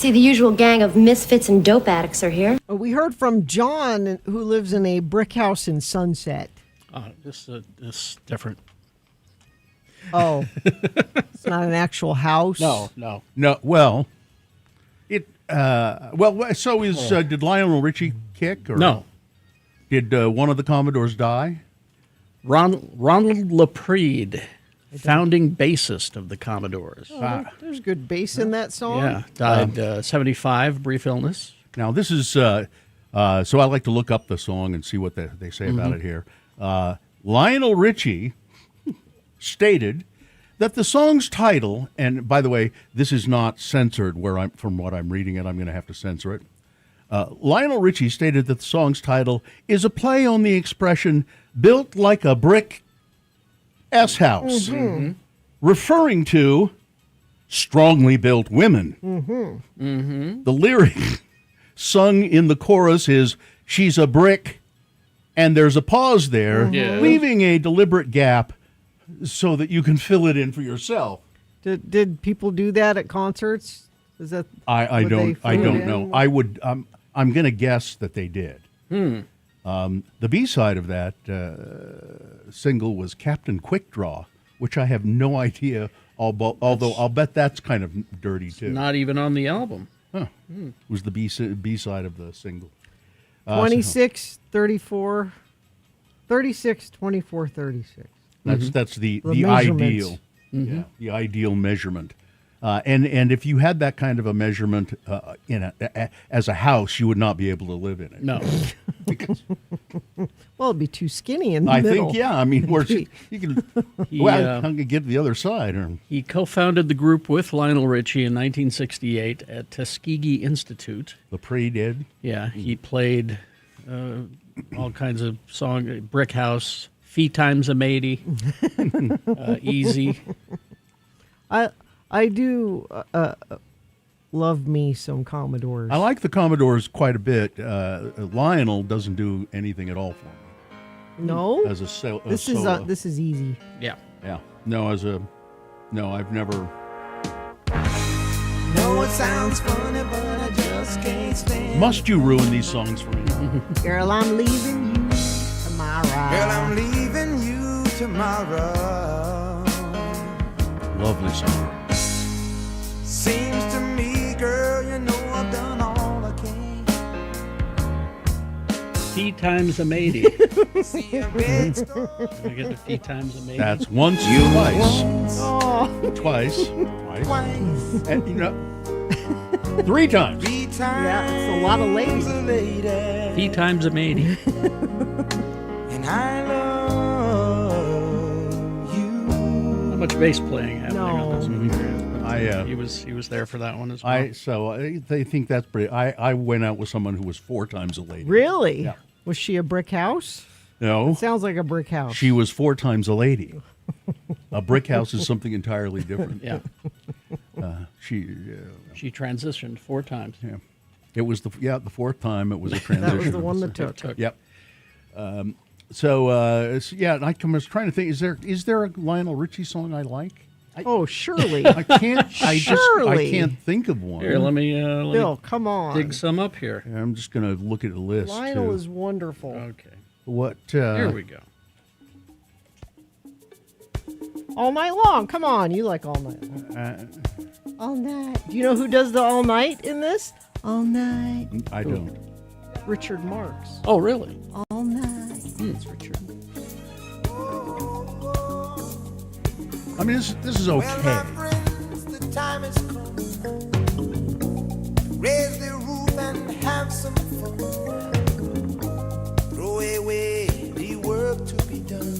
see the usual gang of misfits and dope addicts are here. We heard from John, who lives in a brick house in Sunset. This is different. Oh, it's not an actual house? No. No, well, so is did Lionel Richie kick? Or No. Did one of the Commodores die? Ronald Laprede, founding bassist of the Commodores. There's good bass in that song. Yeah, died 75, brief illness. Now, this is, so I like to look up the song and see what they say about it here. Lionel Richie stated that the song's title, and by the way, this is not censored from what I'm reading it, I'm going to have to censor it. Lionel Richie stated that the song's title is a play on the expression built like a brick S-house, referring to strongly built women. The lyric sung in the chorus is, she's a brick, and there's a pause there, leaving a deliberate gap so that you can fill it in for yourself. Did people do that at concerts? Is that I would they don't fill it know. in? I would. I'm going to guess that they did. The B side of that single was Captain Quick Draw, which I have no idea. Although I'll bet that's kind of dirty too. Not even on the album. Was the B side of the single. 26, 34, 36, 24, 36. That's the measurements. ideal. Yeah, the ideal measurement. And if you had that kind of a measurement as a house, you would not be able to live in it. No. Well, it'd be too skinny in the I middle. think, yeah. I mean, you can. I'm going to get to the other side. He co-founded the group with Lionel Richie in 1968 at Tuskegee Institute. Lepre did. Yeah, he played all kinds of songs, Brick House, Fee Times a Matey, Easy. I do love me some Commodores. I like the Commodores quite a bit. Lionel doesn't do anything at all for me. No, As a solo. this is easy. Yeah. Yeah. No, I've never. No, it sounds funny, but I just can't stand. Must you ruin these songs for me? Girl, I'm leaving you tomorrow. Girl, I'm leaving you tomorrow. Lovely song. Seems to me, girl, you know I've done all I can. Fee Times a Matey. See a red storm. I get the Fee Times a Matey. That's once, twice. Oh, Twice. Twice, And, 3 times. 3 times. Yeah, it's a lot of ladies. a lady. Fee Times a Matey. And I love you. Not much bass playing happening on this one. He was there for that one as well. They think that's pretty. I went out with someone who was 4 times a lady. really? Yeah. Was she a brick house? No, Sounds like a brick house. she was 4 times a lady. A brick house is something entirely different. Yeah. She transitioned 4 times. Yeah. It was the 4th time it was a transition. That was the one that took. Yep. So yeah, and I was trying to think. Is there a Lionel Richie song I like? Oh, surely. I can't. I Surely. can't think of one. Here, let me Bill, come on. dig some up here. I'm just gonna look at a list. Lionel too. is wonderful. Okay. What? Here we go. All night long. Come on. You like all night long. All night. Do you know who does the all night in this? All night. I don't. Richard Marx. Oh, really? All night. It's Richard. I mean, this is Well, okay. my friends, the time has come. Raise the roof and have some fun. Throw away the work to be done.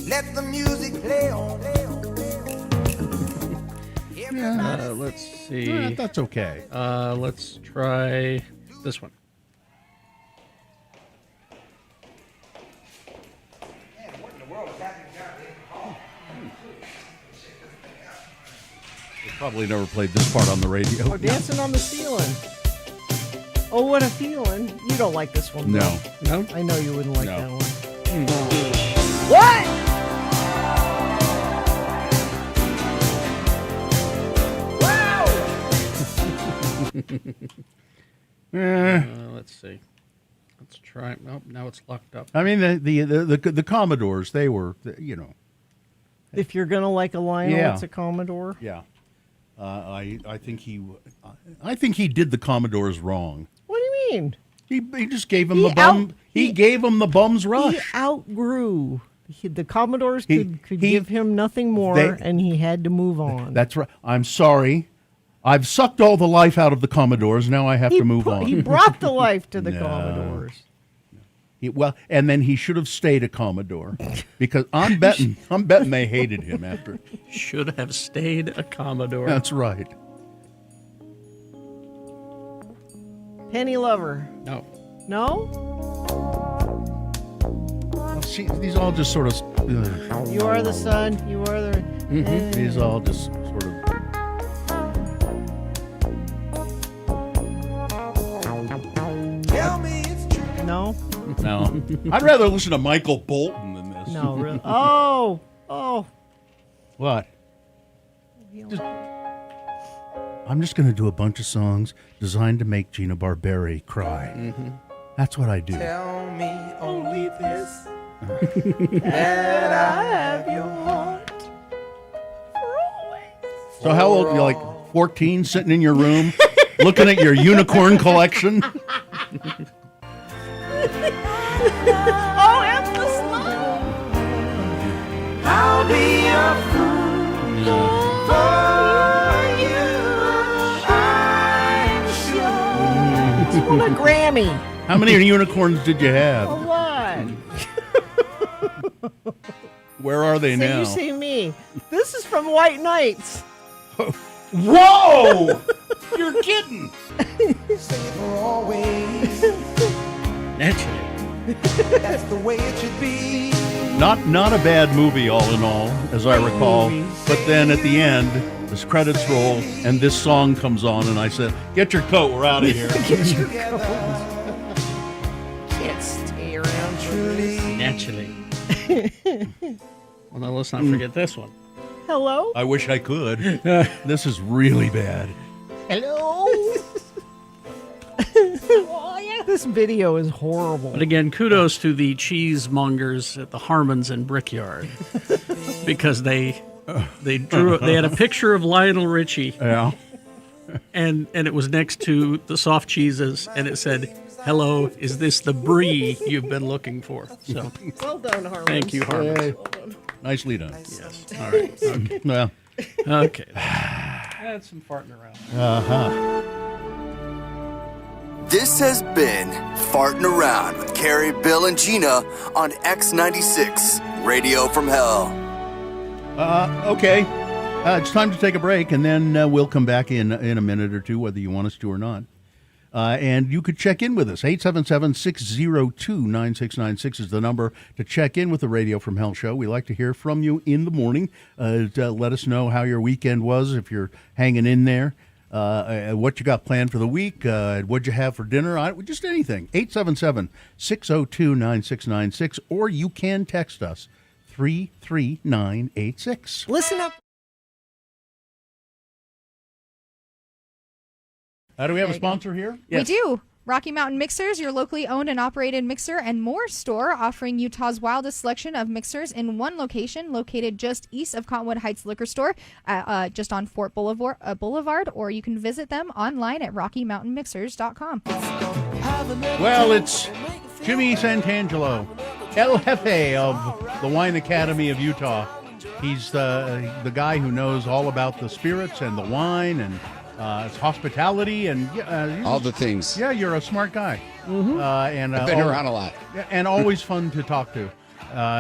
Let the music play on. Let's see. That's okay. Let's try this one. They probably never played this part on the radio. Oh, Dancing on the Ceiling. Oh, what a feeling. You don't like this one, No. Bill. No? I know you wouldn't like No. that one. What? Wow! Let's see. Let's try. Nope, now it's locked up. I mean, the Commodores, they were, you know. If you're gonna like a Lionel, Yeah. it's a Commodore. Yeah. I think he did the Commodores wrong. What do you mean? He just gave him He the bum. out- He he- gave him the bum's He rush. outgrew. The Commodores He- could he- give him nothing more, they- and he had to move on. That's right. I'm sorry. I've sucked all the life out of the Commodores. Now I have to move on. He brought the life to the No. Commodores. Well, and then he should have stayed a Commodore, because I'm betting they hated him after. Should have stayed a Commodore. That's right. Penny Lover. No. No? See, these all just sort of. You are the sun. You are the. These all just sort of. Tell me it's true. No? No, I'd rather listen to Michael Bolton than this. No, really. Oh. What? I'm just going to do a bunch of songs designed to make Gina Barberi cry. That's what I do. Tell me only this. That I have your heart. So how old are you? Like 14, sitting in your room, looking at your unicorn collection? Oh, and the slide. I'll be a fool for you. I'm sure. What a Grammy. How many unicorns did you A have? lot. Where are they So now? you see me. This is from White Nights. Whoa! You're kidding. For always. Naturally. That's the way it should be. Not a bad movie, all in all, as I recall. But then at the end, this credits roll, and this song comes on, and I said, "Get your coat, we're out of here." Together. Can't stay around. Truly. Naturally. Well, now let's not forget this one. Hello? I wish I could. This is really bad. Hello? This video is horrible. But again, kudos to the cheesemongers at the Harmons and Brickyard, because they had a picture of Lionel Richie, Yeah. and it was next to the soft cheeses, and it said, "Hello, is this the brie you've been looking for?" So Well done, Harmon. thank you, Harmons. Nicely done. Yes. All right. Okay. Well, Okay. That's some farting around. This has been Farting Around with Carrie, Bill, and Gina on X96, Radio from Hell. okay. It's time to take a break, and then we'll come back in a minute or two, whether you want us to or not. And you could check in with us. 877-602-9696 is the number to check in with the Radio from Hell show. We like to hear from you in the morning. To let us know how your weekend was, if you're hanging in there, what you got planned for the week, what'd you have for dinner, just anything. 877-602-9696, or you can text us 33986. Listen up. Do we have a sponsor here? Yes. We do. Rocky Mountain Mixers, your locally owned and operated mixer and more store, offering Utah's wildest selection of mixers in one location, located just east of Cottonwood Heights Liquor Store, just on Fort Boulevard, or you can visit them online at RockyMountainMixers.com. Well, it's Jimmy Santangelo, El Jefe of the Wine Academy of Utah. He's the guy who knows all about the spirits and the wine and it's hospitality and All the things. Yeah, you're a smart guy. And I've been around a lot. and always fun to talk to.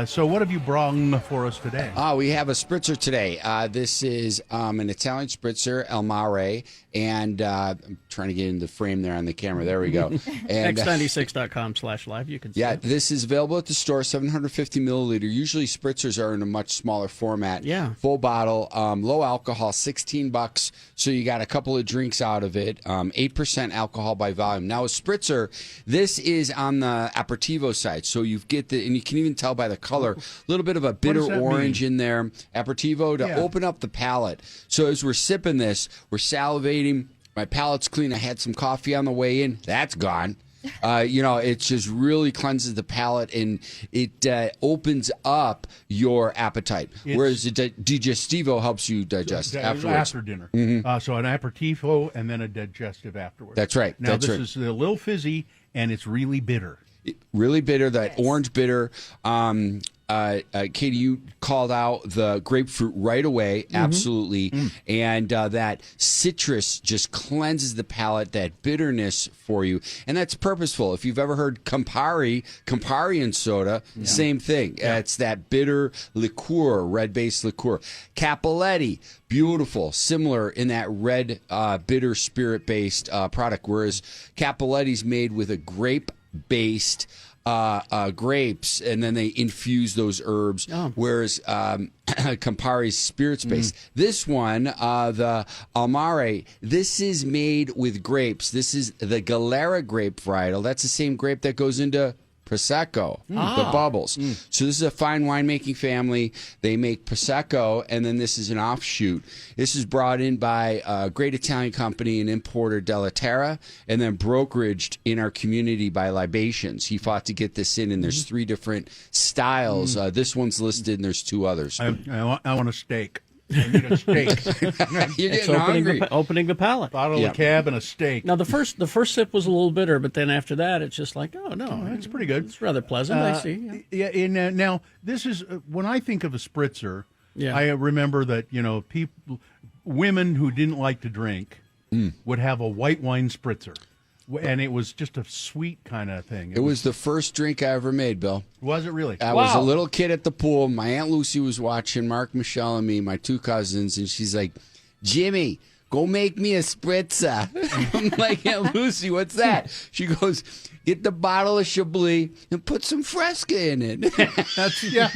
So what have you brung for us today? We have a spritzer today. This is an Italian spritzer, El Mare, and I'm trying to get in the frame there on the camera. There we go. And X96.com/live. You can see yeah, it. this is available at the store, 750 milliliter. Usually spritzers are in a much smaller format. Yeah. Full bottle, low alcohol, $16. So you got a couple of drinks out of it. 8% alcohol by volume. Now a spritzer, this is on the aperitivo side. So you get and you can even tell by the color, a little bit of a bitter does that orange in there. Aperitivo to open up the palate. So as we're sipping this, we're salivating. My palate's clean. I had some coffee on the way in. That's gone. It just really cleanses the palate and it opens up your appetite. Whereas the digestivo helps you digest afterwards. After dinner. So an aperitivo and then a digestive afterwards. That's right. Now That's this right. is a little fizzy and it's really bitter. Really bitter, that orange bitter. Katie, you called out the grapefruit right away, absolutely. And that citrus just cleanses the palate, that bitterness for you. And that's purposeful. If you've ever heard Campari and soda, same thing. It's that bitter liqueur, red-based liqueur. Cappelletti, beautiful, similar in that red, bitter spirit-based product, whereas Cappelletti's made with a grape-based grapes, and then they infuse those herbs. Whereas Campari's spirits based. This one, the Almare, this is made with grapes. This is the Galera grape varietal. That's the same grape that goes into Prosecco, the bubbles. So this is a fine winemaking family. They make Prosecco, and then this is an offshoot. This is brought in by a great Italian company and importer Della Terra, and then brokeraged in our community by Libations. He fought to get this in, and there's 3 different styles. This one's listed, and there's 2 others. I want a steak. I need a steak. You're It's getting hungry. opening the palate. Bottle of cab and a steak. Now the first sip was a little bitter, but then after that, it's just like, oh no, It's pretty good. It's rather pleasant. I see. Yeah. Now this is when I think of a spritzer. Yeah. I remember that women who didn't like to drink would have a white wine spritzer, and it was just a sweet kind of thing. It was the first drink I ever made, Bill. Was it really? I was a little kid at the pool. My Aunt Lucy was watching, Mark, Michelle, and me, my 2 cousins, and she's like, Jimmy, go make me a spritzer. I'm like, Aunt Lucy, what's that? She goes, get the bottle of Chablis and put some Fresca in it. Yeah.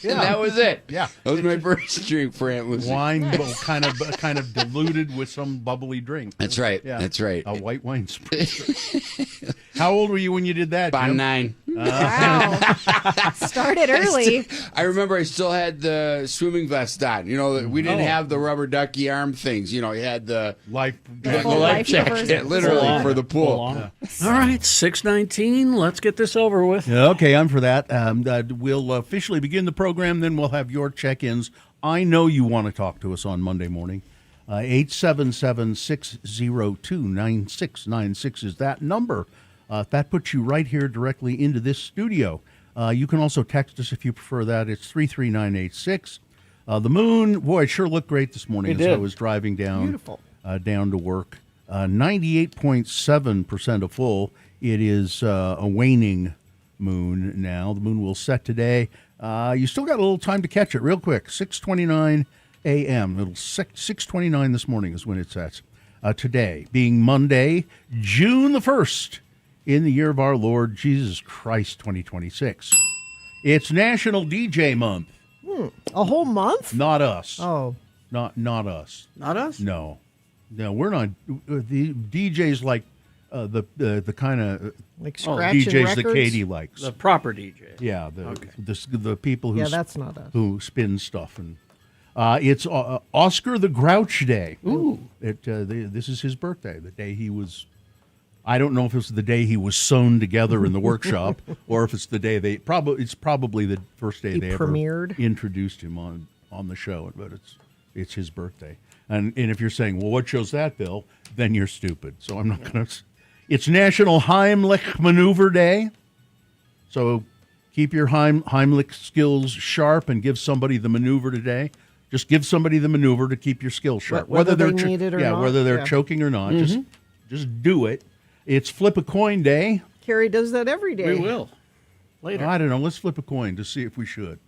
And that was it. Yeah. That was my first drink for Aunt Lucy. Wine, kind of diluted with some bubbly drink. That's right. Yeah. That's right. A white wine spritzer. How old were you when you did that? About Jim? 9. Wow. Started early. I remember I still had the swimming vest on. We didn't have the rubber ducky arm things. You had the Life. full life jacket, jacket. literally, for the pool. All right, 6:19. Let's get this over with. Okay, I'm for that. We'll officially begin the program, then we'll have your check-ins. I know you want to talk to us on Monday morning. 877-602-9696 is that number. That puts you right here directly into this studio. You can also text us if you prefer that. It's 33986. The moon, boy, it sure looked great this morning as I was driving down. Beautiful. Down to work. 98.7% of full. It is a waning moon now. The moon will set today. You still got a little time to catch it real quick. 6:29 a.m. It'll 6:29 this morning is when it sets. Today being Monday, June the 1st, in the year of our Lord Jesus Christ, 2026. It's National DJ Month. A whole month? Not us. Oh. Not us. Not us? No, we're not. The DJs like the kind of Like scratching DJs records? that Katie likes. The proper DJ. Yeah, the people who that's not us. who spin stuff, and it's Oscar the Grouch Day. Ooh, this is his birthday. The day he was. I don't know if it's the day he was sewn together in the workshop, or if it's the day it's probably the first day He they premiered? ever introduced him on the show. But it's his birthday, and if you're saying, well, what show's that, Bill? Then you're stupid. So I'm not going to. It's National Heimlich Maneuver Day. So keep your Heimlich skills sharp and give somebody the maneuver today. Just give somebody the maneuver to keep your skills sharp. Whether they they're need it or not. whether they're Yeah. choking or not. Just do it. It's Flip a Coin Day. Carrie does that every day. We will. Later. I don't know. Let's flip a coin to see if we should.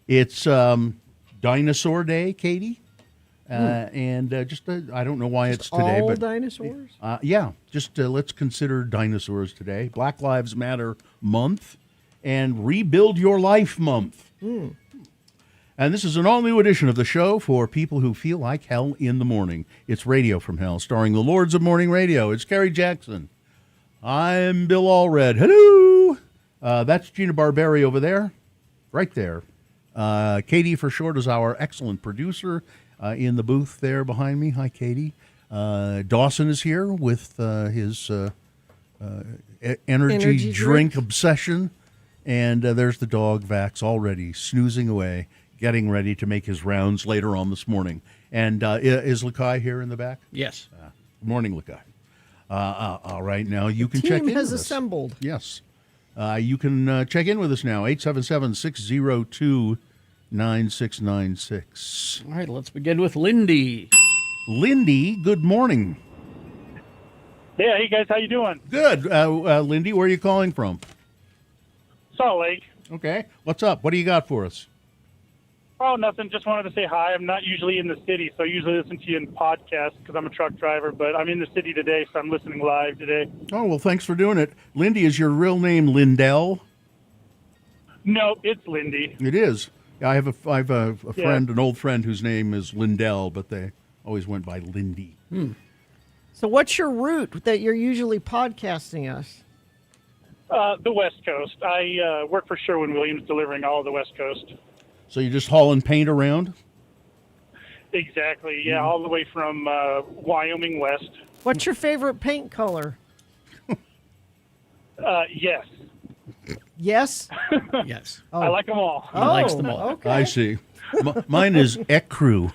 It's Dinosaur Day, Katie. And I don't know why it's today. All but dinosaurs? let's consider dinosaurs today. Black Lives Matter month and Rebuild Your Life month. And this is an all-new edition of the show for people who feel like hell in the morning. It's Radio from Hell, starring the Lords of Morning Radio. It's Kerry Jackson. I'm Bill Allred. Hello! That's Gina Barberi over there, right there. Katie, for short, is our excellent producer in the booth there behind me. Hi, Katie. Dawson is here with his energy Energy drink drink. obsession. And there's the dog, Vax, already snoozing away, getting ready to make his rounds later on this morning. And is Lakai here in the back? Yes. Good morning, Lakai. All right, now you can check Team in has with us. assembled. Yes. You can check in with us now, 877-602-9696. All right, let's begin with Lindy. Lindy, good morning. Yeah, hey guys, how you doing? Good. Lindy, where are you calling from? Salt Lake. Okay. What's up? What do you got for us? Oh, nothing. Just wanted to say hi. I'm not usually in the city, so I usually listen to you in podcasts because I'm a truck driver, but I'm in the city today, so I'm listening live today. Oh, well, thanks for doing it. Lindy, is your real name Lindell? No, it's Lindy. It is. I have a Yeah. friend, an old friend whose name is Lindell, but they always went by Lindy. So what's your route that you're usually podcasting us? The West Coast. I work for Sherwin-Williams, delivering all of the West Coast. So you're just hauling paint around? Exactly. Yeah, all the way from Wyoming west. What's your favorite paint color? Yes. Yes? Yes. I like them all. He likes them all. Okay. I see. Mine is Ecru.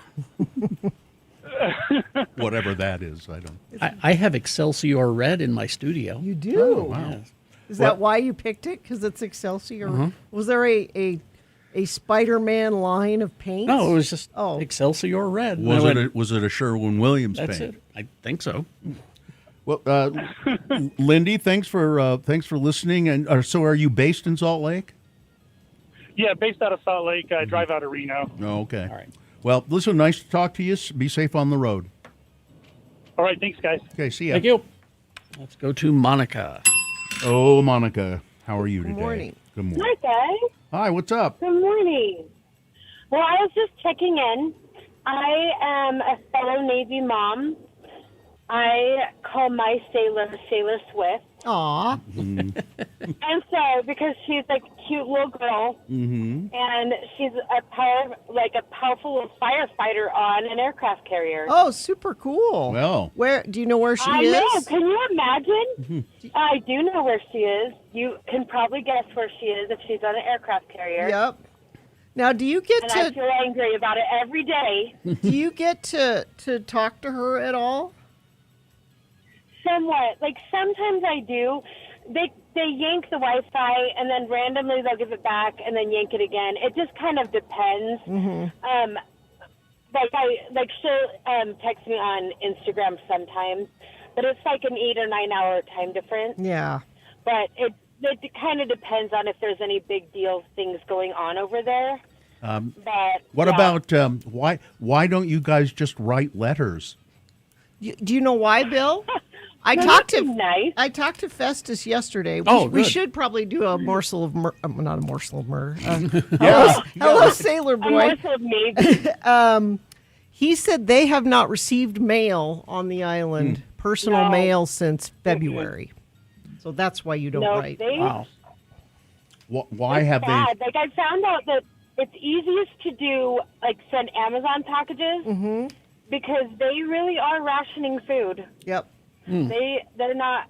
Whatever that is, I don't. I have Excelsior Red in my studio. You do? Yeah. Is that why you picked it? Because it's Excelsior? Was there a Spider-Man line of paints? No, it was just Oh. Excelsior Red. And I went, Was it a Sherwin-Williams That's paint? it. I think so. Well, Lindy, thanks for listening. And so, are you based in Salt Lake? Yeah, based out of Salt Lake. I drive out of Reno. Oh, okay. All right. Well, listen, nice to talk to you. Be safe on the road. All right, thanks, guys. Okay, see ya. Thank you. Let's go to Monica. Oh, Monica, how are you today? morning. Good morning. Hi, guys. Hi, what's up? Good morning. Well, I was just checking in. I am a fellow Navy mom. I call my sailor Sailor Swift. Aw. And so, because she's like a cute little girl, and she's a powerful little firefighter on an aircraft carrier. Oh, super cool. Well. Where do you know where she I is? know. Can you imagine? I do know where she is. You can probably guess where she is if she's on an aircraft carrier. Yep. Now, do you get And I to feel angry about it every day. do you get to talk to her at all? Somewhat. Like sometimes I do. They yank the Wi-Fi and then randomly they'll give it back and then yank it again. It just kind of depends. She'll text me on Instagram sometimes, but it's like an 8 or 9 hour time difference. Yeah. But it kind of depends on if there's any big deal things going on over there. But What yeah. about why don't you guys just write letters? Do you know why, Bill? I No, talked that'd to be nice. I talked to Festus yesterday. Oh, we good. should probably do a morsel of not a morsel of murder. Yeah. Hello, Sailor A Boy. morsel of Navy. He said they have not received mail on the island, personal No. mail, since February. So that's why you don't No, write. they Wow. Why have bad. Like I found out that it's easiest to do like send Amazon packages because they really are rationing food. Yep. They're not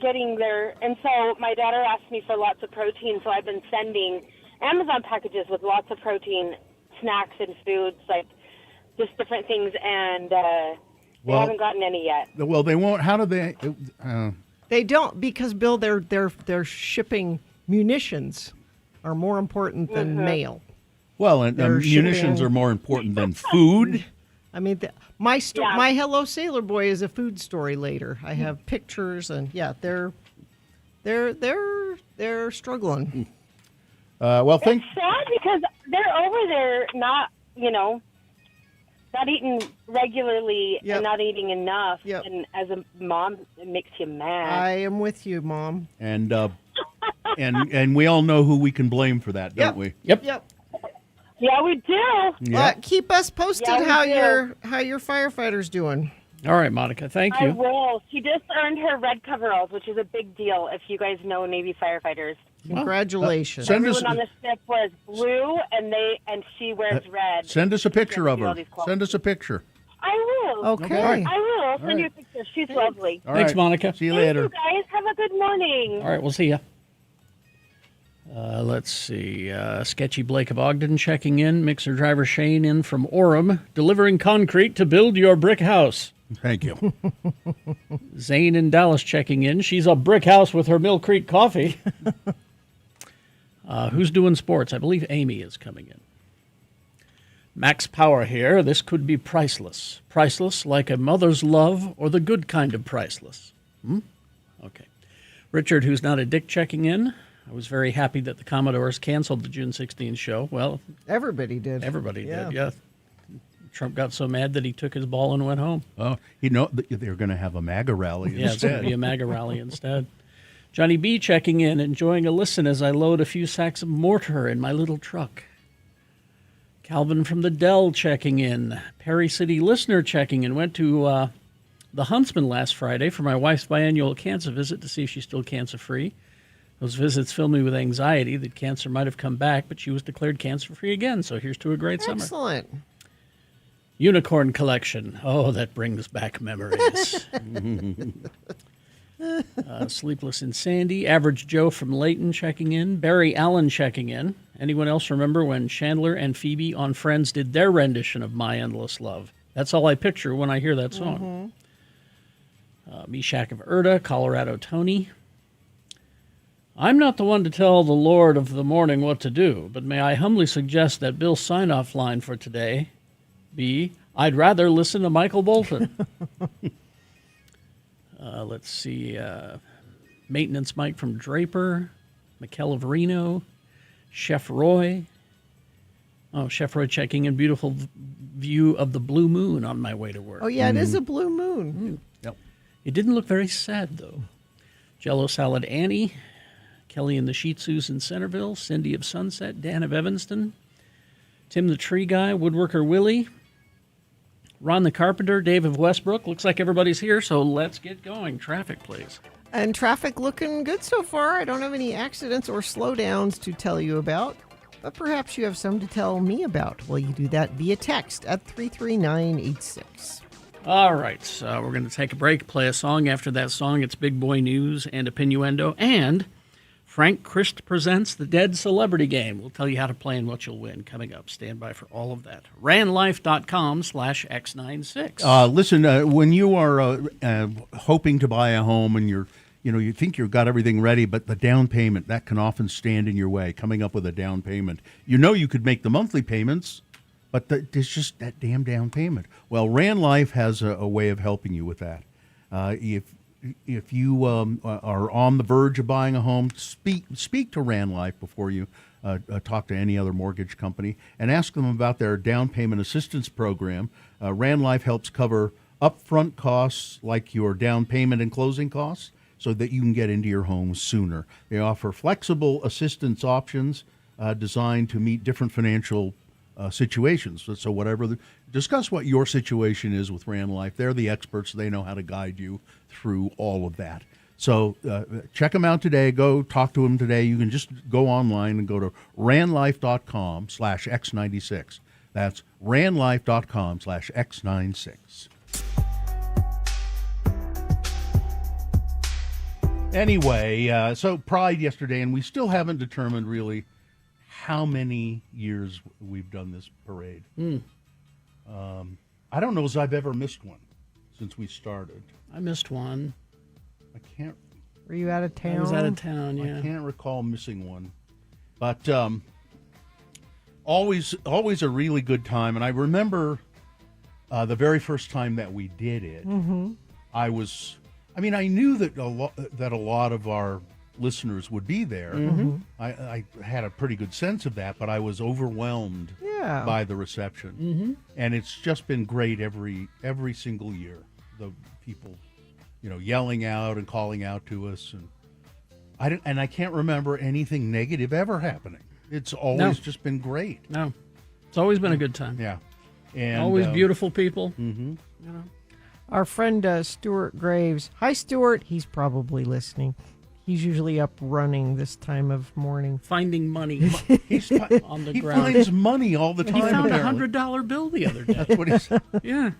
getting their, and so my daughter asked me for lots of protein, so I've been sending Amazon packages with lots of protein, snacks and foods, like just different things, and they Well- haven't gotten any yet. they? Well, they won't. How do they? They don't because Bill, they're shipping munitions are more important than mail. Well, and They're munitions shipping- are more important than food. I mean, my Yeah. my Hello Sailor Boy is a food story later. I have pictures and yeah, they're struggling. Well, think. It's sad because they're over there not eating regularly Yep. and not eating enough. Yep. And as a mom, it makes you mad. I am with you, Mom. And we all know who we can blame for that, don't we? Yep. Yep. Yeah, we do. Yeah. Keep us posted Yeah, we how do. your firefighters doing. All right, Monica. Thank I you. will. She just earned her red coveralls, which is a big deal if you guys know Navy firefighters. Congratulations. Send us Everyone on the ship wears blue, and she wears red. send us a picture of Do all her. these qualities. Send us a picture. I will. Okay. All right. I will. I'll send right. you a picture. She's lovely. All Thanks, right. Monica. See you Thank later. you, guys. Have a good morning. All right, we'll see you. Let's see. Sketchy Blake of Ogden checking in. Mixer driver Shane in from Orem, delivering concrete to build your brick house. Thank you. Zane in Dallas checking in. She's a brick house with her Mill Creek coffee. Who's doing sports? I believe Amy is coming in. Max Power here. This could be priceless. Priceless like a mother's love or the good kind of priceless. Okay. Richard, who's not a dick, checking in. I was very happy that the Commodores canceled the June 16th show. Well, Everybody did. everybody did, yeah. Trump got so mad that he took his ball and went home. Oh, they're going to have a MAGA rally Yeah, it's going instead. to be a MAGA rally instead. Johnny B checking in, enjoying a listen as I load a few sacks of mortar in my little truck. Calvin from the Dell checking in. Perry City listener checking in. Went to the Huntsman last Friday for my wife's biannual cancer visit to see if she's still cancer-free. Those visits filled me with anxiety that cancer might have come back, but she was declared cancer-free again, so here's to a great summer. Excellent. Unicorn collection. Oh, that brings back memories. Sleepless in Sandy. Average Joe from Layton checking in. Barry Allen checking in. Anyone else remember when Chandler and Phoebe on Friends did their rendition of My Endless Love? That's all I picture when I hear that song. Meshach of Erda, Colorado Tony. I'm not the one to tell the Lord of the morning what to do, but may I humbly suggest that Bill's sign-off line for today be, I'd rather listen to Michael Bolton. Let's see. Maintenance Mike from Draper. Mikkel of Reno. Chef Roy. Oh, Chef Roy checking in. Beautiful view of the blue moon on my way to work. Oh, yeah, it is a blue moon. Yep. It didn't look very sad, though. Jello Salad Annie. Kelly and the Shih Tzus in Centerville. Cindy of Sunset. Dan of Evanston. Tim the Tree Guy. Woodworker Willie. Ron the Carpenter. Dave of Westbrook. Looks like everybody's here, so let's get going. Traffic, please. And traffic looking good so far. I don't have any accidents or slowdowns to tell you about, but perhaps you have some to tell me about. Well, you do that via text at 33986. All right, so we're going to take a break, play a song. After that song, it's Big Boy News and Opinnuendo, and Frank Christ presents the Dead Celebrity Game. We'll tell you how to play and what you'll win coming up. Stand by for all of that. ranlife.com/x96. Listen, when you are hoping to buy a home and you think you've got everything ready, but the down payment, that can often stand in your way, coming up with a down payment. You could make the monthly payments, but there's just that damn down payment. Well, Rand Life has a way of helping you with that. If you are on the verge of buying a home, speak to Rand Life before you talk to any other mortgage company and ask them about their down payment assistance program. Rand Life helps cover upfront costs like your down payment and closing costs so that you can get into your home sooner. They offer flexible assistance options designed to meet different financial situations. So discuss what your situation is with Rand Life. They're the experts. They know how to guide you through all of that. So check them out today. Go talk to them today. You can just go online and go to ranlife.com/x96. That's ranlife.com/x96. Anyway, so Pride yesterday, and we still haven't determined really how many years we've done this parade. I don't know as I've ever missed one since we started. I missed one. I can't. Were you out of town? I was out of town, yeah. I can't recall missing one, but always a really good time. And I remember the very first time that we did it. Mm-hmm. I knew that a lot of our listeners would be there. Mm-hmm. I had a pretty good sense of that, but I was overwhelmed by the reception. Mm-hmm. And it's just been great every single year. The people, yelling out and calling out to us, and I can't remember anything negative ever happening. It's always just been great. No, it's always been a good time. Yeah, and always beautiful people. Mm-hmm. Our friend Stuart Graves. Hi, Stuart. He's probably listening. He's usually up running this time of morning. Finding money He's on the he ground. finds money all the time. He found apparently. $100 bill the other day. That's what he said. Yeah.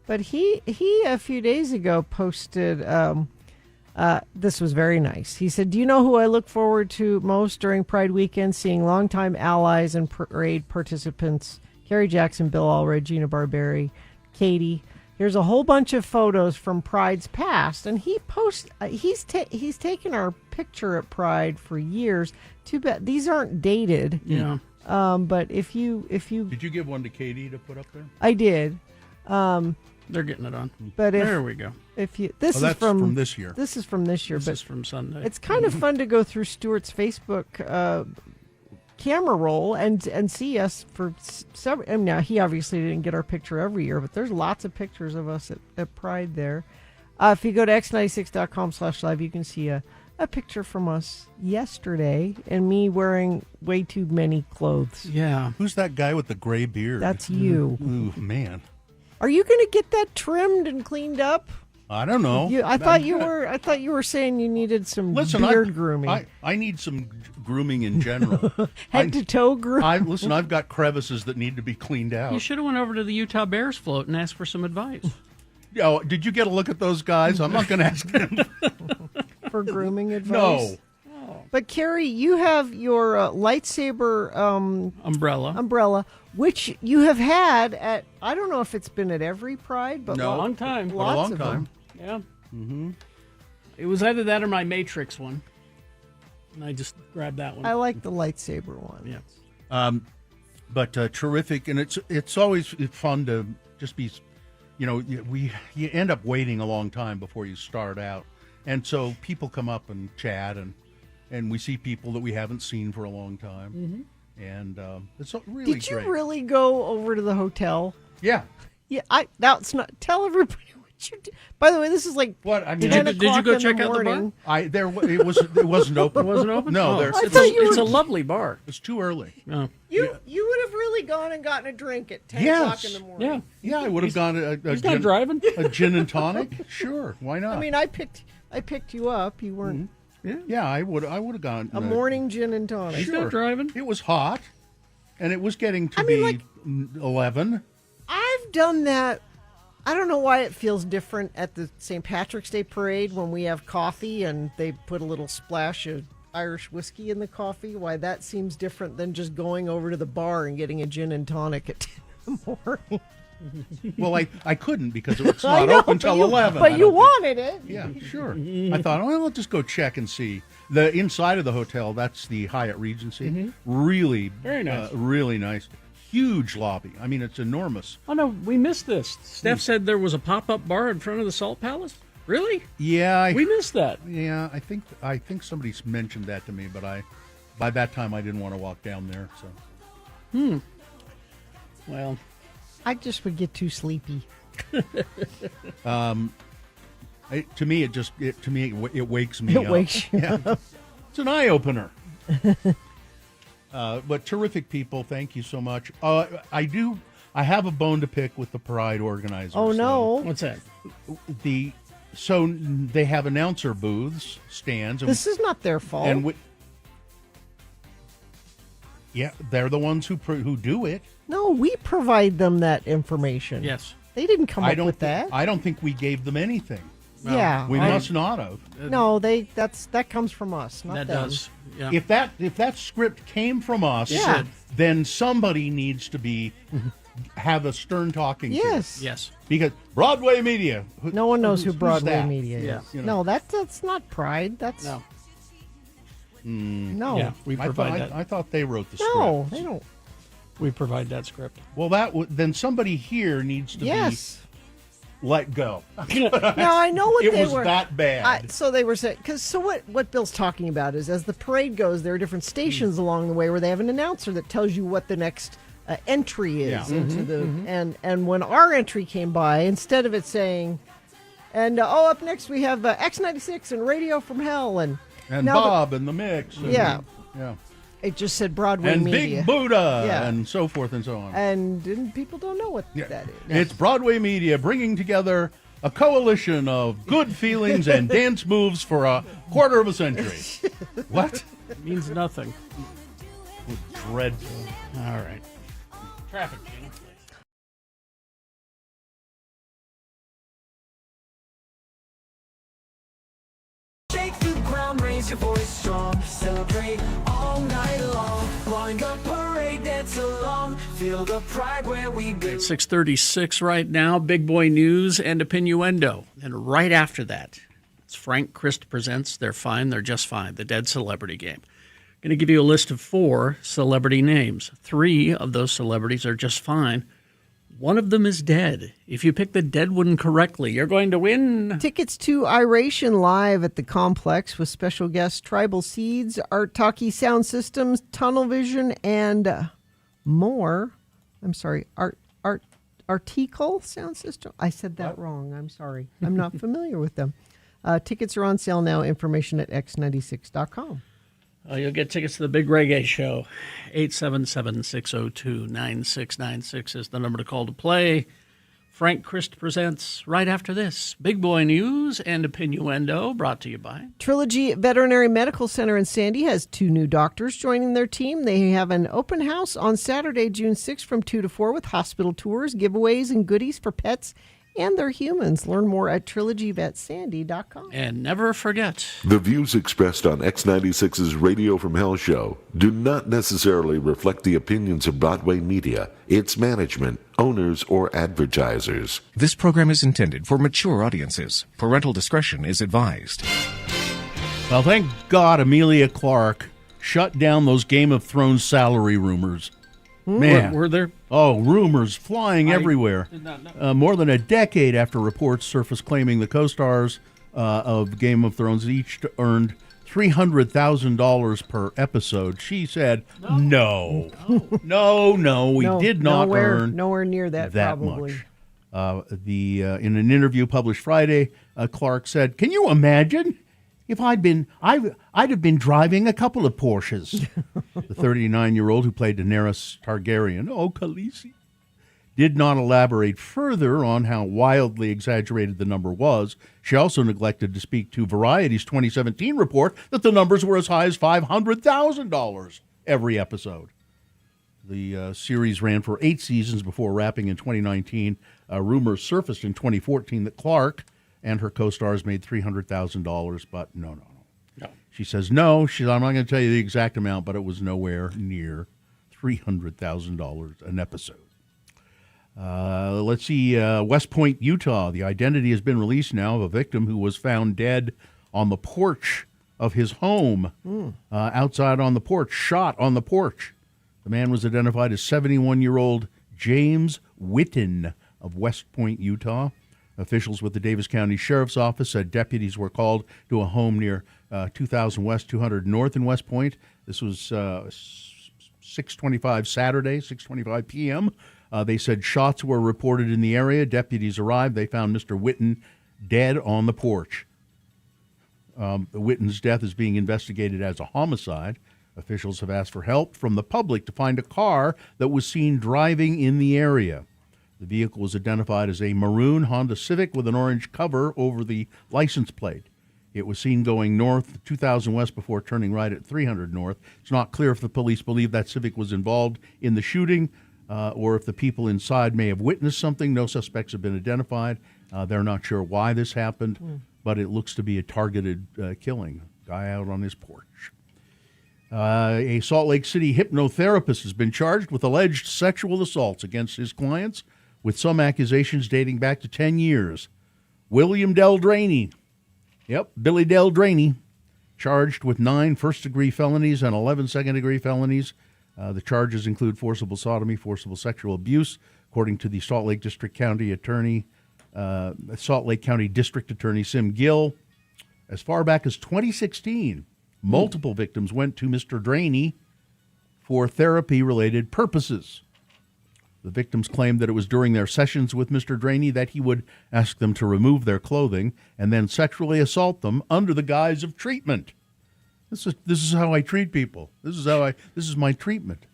But he a few days ago posted, this was very nice. He said, "Do you know who I look forward to most during Pride weekend? Seeing longtime allies and parade participants, Kerry Jackson, Bill Allred, Gina Barberi, Katie. Here's a whole bunch of photos from Pride's past." And he posts, he's taken our picture at Pride for years. Too bad these aren't dated. Yeah. But if you Did you give one to Katie to put up there? I did. They're getting it on. But if, There we go. If you this is that's from this year. This is from this year, This but is from Sunday. it's kind of fun to go through Stuart's Facebook camera roll and see us for several. I mean, now he obviously didn't get our picture every year, but there's lots of pictures of us at Pride there. If you go to x96.com/live, you can see a picture from us yesterday and me wearing way too many clothes. Yeah. Who's that guy with the gray beard? That's you. Ooh, man. Are you going to get that trimmed and cleaned up? I don't know. I thought you were saying you needed some beard grooming. I need some grooming in general. Head to toe grooming. Listen, I've got crevices that need to be cleaned out. You should have went over to the Utah Bears float and asked for some advice. Oh, did you get a look at those guys? I'm not going to ask them. For grooming advice. No. But Carrie, you have your lightsaber umbrella, which you have had at, I don't know if it's been at every Pride, but No. A long time. For a lots long of time. them. Yeah. Mm-hmm. It was either that or my Matrix one. And I just grabbed that one. I like the lightsaber one. Yeah. But terrific, and it's always fun to just be, you end up waiting a long time before you start out, and so people come up and chat, and we see people that we haven't seen for a long time, and it's really Did you great. really go over to the hotel? Yeah. Yeah, that's not. Tell everybody what you did. By the way, this is like What I mean, 10 did you o'clock go in check the out the bar? morning. It wasn't open. It wasn't open? No, Oh, there's it's a lovely bar. It's too early. Oh. You would have really gone and gotten a drink at 10 o'clock in the morning. Yeah. Yeah, I would have gone a He's not driving. a gin and tonic. Sure, why not? I mean, I picked you up. You weren't yeah, I would have gone a morning gin and tonic. He's not driving. It was hot, and it was getting to I mean, be like- 11. I've done that. I don't know why it feels different at the St. Patrick's Day parade when we have coffee and they put a little splash of Irish whiskey in the coffee. Why that seems different than just going over to the bar and getting a gin and tonic at 10 in the morning. Well, I couldn't because it's I not know, open till but 11. But I you don't think. wanted it. Yeah, sure. I thought, well, I'll just go check and see. The inside of the hotel, that's the Hyatt Regency. Really, Very nice. really nice. Huge lobby. I mean, it's enormous. Oh, no, we missed this. Steph said there was a pop-up bar in front of the Salt Palace. Really? Yeah, We missed that. yeah. I think somebody's mentioned that to me, but by that time I didn't want to walk down there. So Well, I just would get too sleepy. to me, it wakes me It up. wakes you Yeah. It's an eye opener. But terrific people. Thank you so much. I have a bone to pick with the Pride organizers. Oh, no. what's that? So they have announcer booths, stands. This is not their fault. And they're the ones who do it. No, we provide them that information. Yes. They didn't come up with that. I don't think we gave them anything. Yeah. We must not have. No, that comes from us, not That them. does. Yeah. If that script came from us, Yeah. then somebody needs to be have a stern talking to. Yes. Yes. Because Broadway Media. No one knows who who's Broadway that? Media is. Yeah. You know. No, that's not Pride. That's No. no. Yeah, we provide that. I thought they wrote the script. No, they don't. We provide that script. Well, then somebody here needs to Yes. be let go. Now I know what It they was were. that bad. So they were saying what Bill's talking about is as the parade goes, there are different stations along the way where they have an announcer that tells you what the next entry is Yeah. into the and when our entry came by, instead of it saying, and up next we have X96 and Radio from Hell and And now Bob and the Mix. And, Yeah. Yeah. it just said Broadway And Media. Big Buddha Yeah. and so forth and so on. And people don't know what Yeah. that is. It's Broadway Media bringing together A coalition of good feelings and dance moves for a quarter of a century. What? It means nothing. Dreadful. All right. Traffic, Gina, please. Shake the ground, raise your voice strong. Celebrate all night long. Blowing the parade, dance along. Feel the pride where we belong. It's 6:36 right now. Big Boy News and Opinioendo. And right after that, it's Frank Christ presents They're Fine, They're Just Fine, the Dead Celebrity Game. Going to give you a list of 4 celebrity names. 3 of those celebrities are just fine. One of them is dead. If you pick the dead one correctly, you're going to win. Tickets to Iration Live at the Complex with special guests Tribal Seeds, Art Talkie Sound Systems, Tunnel Vision, and more. I'm sorry, Article Sound System. I said that wrong. I'm sorry. I'm not familiar with them. Tickets are on sale now. Information at x96.com. You'll get tickets to the Big Reggae Show. 877-602-9696 is the number to call to play. Frank Christ presents right after this. Big Boy News and Opinioendo, brought to you by Trilogy Veterinary Medical Center in Sandy has 2 new doctors joining their team. They have an open house on Saturday, June 6th from 2 to 4 with hospital tours, giveaways, and goodies for pets and their humans. Learn more at trilogyvetsandy.com. And never forget, The views expressed on X96's Radio from Hell show do not necessarily reflect the opinions of Broadway Media, its management, owners, or advertisers. This program is intended for mature audiences. Parental discretion is advised. Well, thank God Amelia Clark shut down those Game of Thrones salary rumors. Man, were there? Oh, rumors flying everywhere. did not know. More than a decade after reports surfaced claiming the co-stars of Game of Thrones each earned $300,000 per episode, she said, no, we did not earn nowhere near that, probably. much. In an interview published Friday, Clark said, "Can you imagine if I'd have been driving a couple of Porsches." The 39-year-old who played Daenerys Targaryen, Khaleesi, did not elaborate further on how wildly exaggerated the number was. She also neglected to speak to Variety's 2017 report that the numbers were as high as $500,000 every episode. The series ran for 8 seasons before wrapping in 2019. Rumors surfaced in 2014 that Clark and her co-stars made $300,000, but no. She says no. I'm not going to tell you the exact amount, but it was nowhere near $300,000 an episode. Let's see, West Point, Utah. The identity has been released now of a victim who was found dead on the porch of his home, outside on the porch, shot on the porch. The man was identified as 71-year-old James Witten of West Point, Utah. Officials with the Davis County Sheriff's Office said deputies were called to a home near 2000 West, 200 North in West Point. This was 6:25 Saturday, 6:25 p.m. They said shots were reported in the area. Deputies arrived. They found Mr. Witten dead on the porch. Witten's death is being investigated as a homicide. Officials have asked for help from the public to find a car that was seen driving in the area. The vehicle was identified as a maroon Honda Civic with an orange cover over the license plate. It was seen going north 2000 West before turning right at 300 North. It's not clear if the police believe that Civic was involved in the shooting or if the people inside may have witnessed something. No suspects have been identified. They're not sure why this happened, but it looks to be a targeted killing. Guy out on his porch. A Salt Lake City hypnotherapist has been charged with alleged sexual assaults against his clients, with some accusations dating back to 10 years. William Del Draney, Billy Del Draney, charged with 9 first-degree felonies and 11 second-degree felonies. The charges include forcible sodomy, forcible sexual abuse, according to the Salt Lake County District Attorney Sim Gill. As far back as 2016, multiple victims went to Mr. Draney for therapy-related purposes. The victims claimed that it was during their sessions with Mr. Draney that he would ask them to remove their clothing and then sexually assault them under the guise of treatment. This is how I treat people. This is my treatment.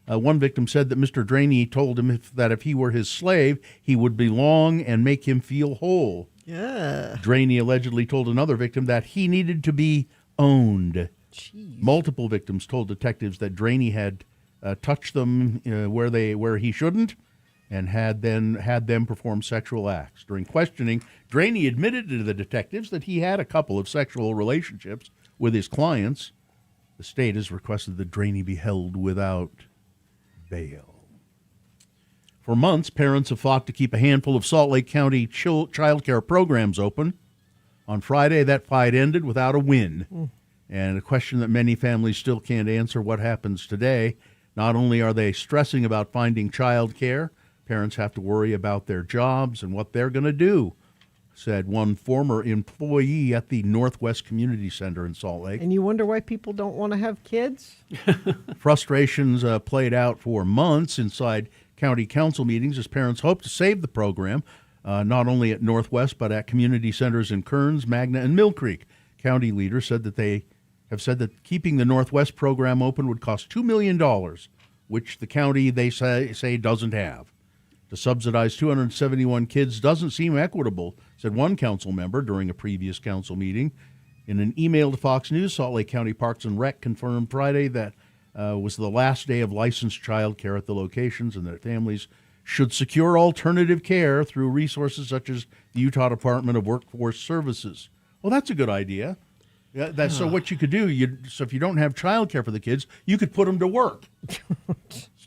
One victim said that Mr. Draney told him that if he were his slave, he would belong and make him feel whole. Yeah. Draney allegedly told another victim that he needed to be owned. Jeez. Multiple victims told detectives that Draney had touched them where he shouldn't, and had them perform sexual acts. During questioning, Draney admitted to the detectives that he had a couple of sexual relationships with his clients. The state has requested that Draney be held without bail. For months, parents have fought to keep a handful of Salt Lake County child care programs open. On Friday, that fight ended without a win. And a question that many families still can't answer: what happens today? Not only are they stressing about finding child care, parents have to worry about their jobs and what they're going to do, said one former employee at the Northwest Community Center in Salt Lake. And you wonder why people don't want to have kids? Frustrations played out for months inside county council meetings as parents hope to save the program, not only at Northwest but at community centers in Kearns, Magna, and Mill Creek. County leaders said that they have said that keeping the Northwest program open would cost $2 million, which the county, they say doesn't have. To subsidize 271 kids doesn't seem equitable, said one council member during a previous council meeting. In an email to Fox News, Salt Lake County Parks and Rec confirmed Friday that was the last day of licensed child care at the locations, and that families should secure alternative care through resources such as the Utah Department of Workforce Services. Well, that's a good idea. Yeah, so what you could do, so if you don't have child care for the kids, you could put them to work.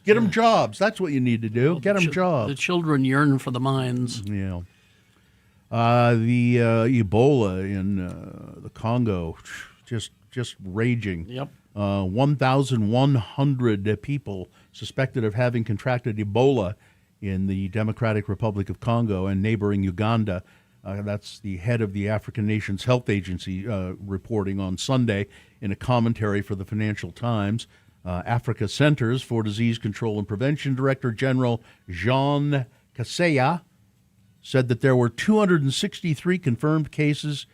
Get them jobs. That's what you need to do. Get them jobs. The children yearn for the mines. Yeah. The Ebola in the Congo, just raging. Yep. 1,100 people suspected of having contracted Ebola in the Democratic Republic of Congo and neighboring Uganda. That's the head of the African Nations Health Agency reporting on Sunday in a commentary for the Financial Times. Africa Centers for Disease Control and Prevention Director General Jean Kaseya said that there were 263 confirmed cases